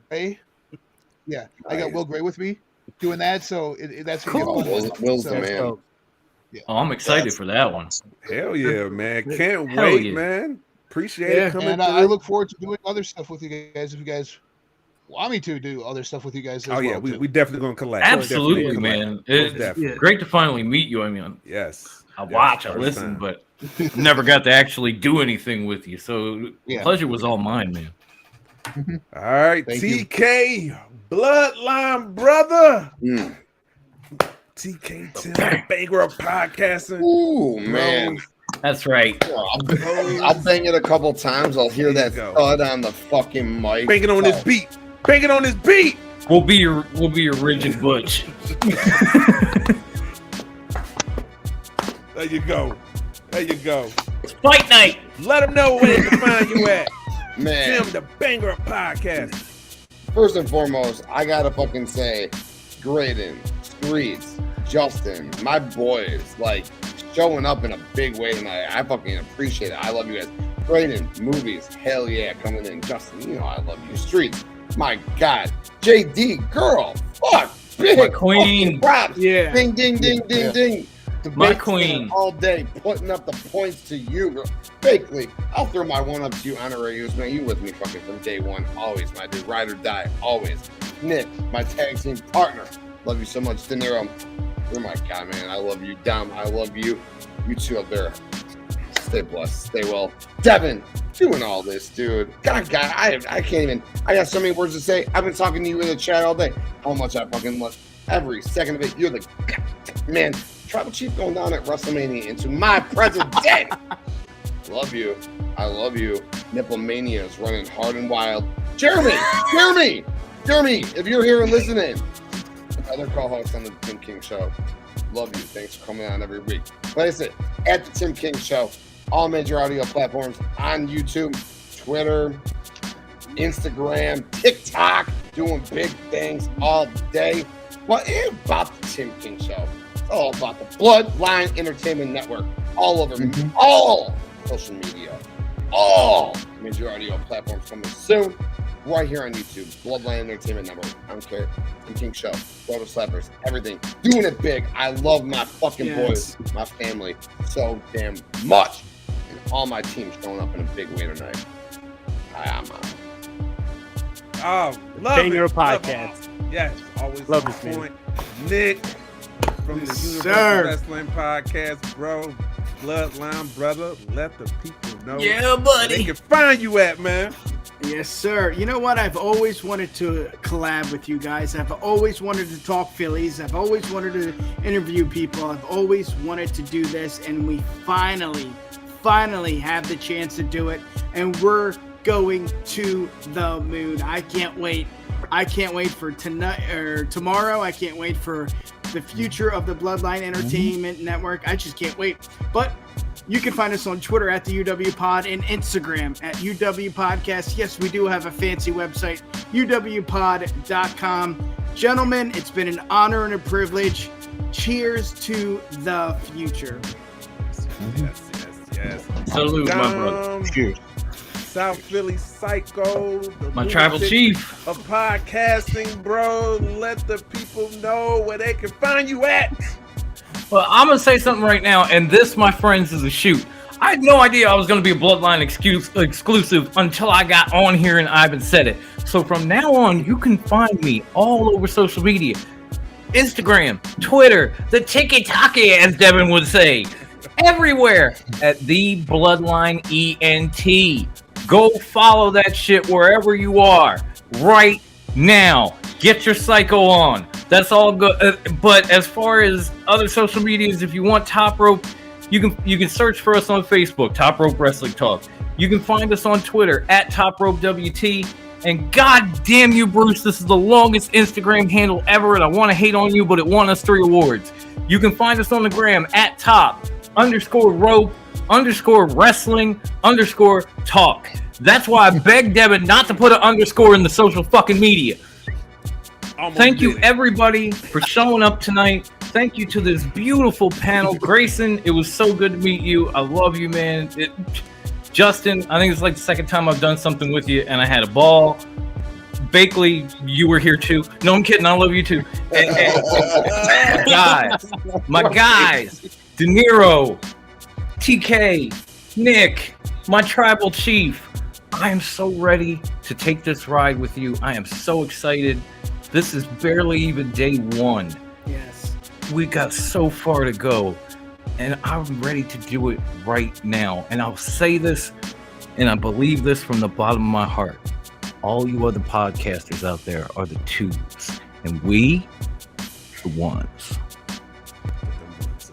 Yeah, I got Will Gray with me doing that, so that's Cool. Will's the man. Yeah. Oh, I'm excited for that one. Hell yeah, man! Can't Hell wait, yeah. man. Appreciate it coming And through. I look forward to doing other stuff with you guys if you guys want me to do other stuff with you guys. As yeah, well, we definitely gonna collab. Absolutely, Definitely man. collab. It's Definitely. great to finally meet you. I mean, Yes. I watch, I first listen, time. but never got to actually do anything with you. So the Yeah. pleasure was all mine, man. All right, Thank you. TK Bloodline brother. Mm. TK Tim Banger of podcasting. Ooh, man. That's right. I'll bang it a couple times. I'll hear that go. thud on the fucking mic. Bang it on this beat. Bang it on this beat. We'll be your rigid butch. There you go. There you go. It's fight night. Let them know where they can find you at. Man. Tim the Banger of podcast. First and foremost, I gotta fucking say, Graydon, Streets, Justin, my boys, like showing up in a big way tonight. I fucking appreciate it. I love you guys. Graydon, movies, hell yeah, coming in. Justin, you know I love you. Streets, my God. JD, girl, fuck, big My queen. props. Yeah. Ding, ding, ding, ding, Yeah. ding. My Debate queen. stand all day, putting up the points to you, girl. Fakely, I'll throw my one up to you, honorary man. You with me fucking from day one, always, my dude. Ride or die, always. Nick, my tag team partner. Love you so much. De Niro, oh my God, man. I love you. Dom, I love you. You two up there. Stay blessed. Stay well. Devin, doing all this, dude. God, I can't even. I got so many words to say. I've been talking to you in the chat all day. How much I fucking love every second of it. You're the man. Tribal Chief going down at WrestleMania into my president. Love you. I love you. Nipple Mania is running hard and wild. Jeremy, if you're here and listening, other co-host on the Tim King Show. Love you. Thanks for coming on every week. Like I said, at the Tim King Show, all major audio platforms on YouTube, Twitter, Instagram, TikTok, doing big things all day. Well, it's about the Tim King Show. It's all about the Bloodline Entertainment Network. All over all social media, all major audio platforms coming soon. Right here on YouTube, Bloodline Entertainment Network. I don't care. Tim King Show, Photo Slappers, everything. Doing it big. I love my fucking boys, my family so damn much. And all my teams showing up in a big way tonight. I'm out. Oh, love Banger it. podcast. Yes, always Love on this, man. point. Nick from the Universal sir. Wrestling Podcast, bro. Bloodline brother. Let the people know. Yeah, where buddy. they can find you at, man. Yes, sir. You know what? I've always wanted to collab with you guys. I've always wanted to talk Phillies. I've always wanted to interview people. I've always wanted to do this, and we finally have the chance to do it. And we're going to the moon. I can't wait. I can't wait for tonight or tomorrow. I can't wait for the future of the Bloodline Entertainment Network. I just can't wait. But you can find us on Twitter at the UW Pod and Instagram at UW Podcast. Yes, we do have a fancy website, uwpod.com. Gentlemen, it's been an honor and a privilege. Cheers to the future. Yes. Salute, my brother. Cheers. South Philly Psycho, the My tribal lunatic chief of podcasting, bro. Let the people know where they can find you at. Well, I'm gonna say something right now, and this, my friends, is a shoot. I had no idea I was gonna be a Bloodline exclusive until I got on here and Ivan said it. So from now on, you can find me all over social media, Instagram, Twitter, the tiki-taki, as Devin would say, everywhere at the Bloodline ENT. Go follow that shit wherever you are right now. Get your psycho on. That's all good. But as far as other social medias, if you want Top Rope, you can search for us on Facebook, Top Rope Wrestling Talk. You can find us on Twitter at Top Rope WT. And god damn you, Bruce, this is the longest Instagram handle ever, and I want to hate on you, but it won us 3 awards. You can find us on the gram at top_rope_wrestling_talk. That's why I begged Devin not to put an underscore in the social fucking media. Thank you, everybody, for showing up tonight. Thank you to this beautiful panel. Grayson, it was so good to meet you. I love you, man. Justin, I think it's like the second time I've done something with you, and I had a ball. Bakley, you were here too. No, I'm kidding. I love you too. And my guys, De Niro, TK, Nick, my tribal chief. I am so ready to take this ride with you. I am so excited. This is barely even day 1. Yes. We got so far to go, and I'm ready to do it right now. And I'll say this, and I believe this from the bottom of my heart. All you other podcasters out there are the 2s, and we, the 1s.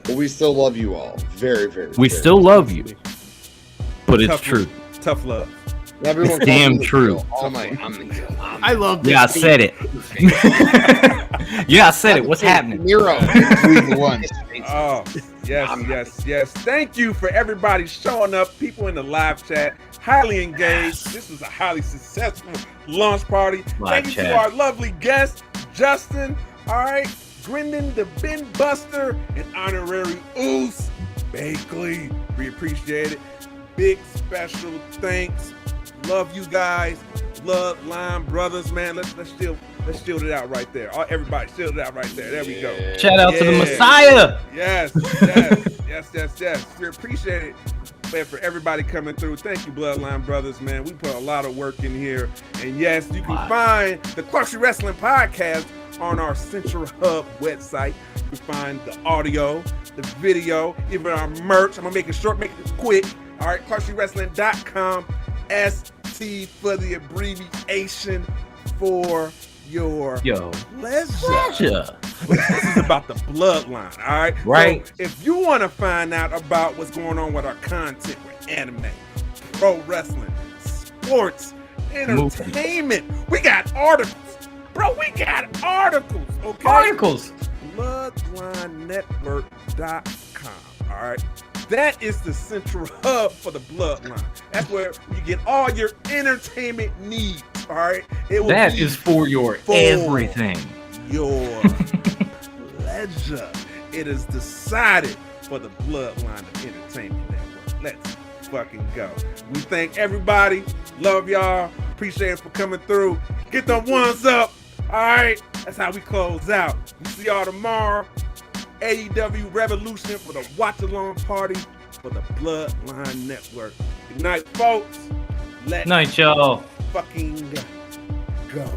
But we still love you all. Very, very. We still love you, but it's true. Tough love. Everyone it's damn true. I love this. Yeah, I said it. Yeah, I said it. What's happening? Nero. Oh, yes. Thank you for everybody showing up. People in the live chat, highly engaged. This was a highly successful launch party. Thank you to our lovely guest, Justin. All right, Grindon the Ben Buster and honorary Oos Bakley. We appreciate it. Big special thanks. Love you guys. Bloodline brothers, man. Let's shield it out right there. Everybody shield it out right there. There we go. Shout out to the Messiah. Yes. We appreciate it. Man, for everybody coming through. Thank you, Bloodline brothers, man. We put a lot of work in here. And yes, you can find the Clutchy Wrestling Podcast on our Central Hub website. You can find the audio, the video, even our merch. I'm gonna make it short, make it quick. All right, ClutchyWrestling.com. ST for the abbreviation for your pleasure. This is about the bloodline, all right? Right. So if you want to find out about what's going on with our content with anime, pro wrestling, sports, entertainment, we got articles. Bro, we got articles, okay? Articles. BloodlineNetwork.com, all right? That is the central hub for the bloodline. That's where you get all your entertainment needs. All right. That is for your everything. Your pleasure. It is decided for the Bloodline of Entertainment Network. Let's fucking go. We thank everybody. Love y'all. Appreciate it for coming through. Get them ones up. All right. That's how we close out. We see y'all tomorrow. AEW Revolution for the watch along party for the Bloodline Network. Good night, folks. Let's night, y'all. Fucking go.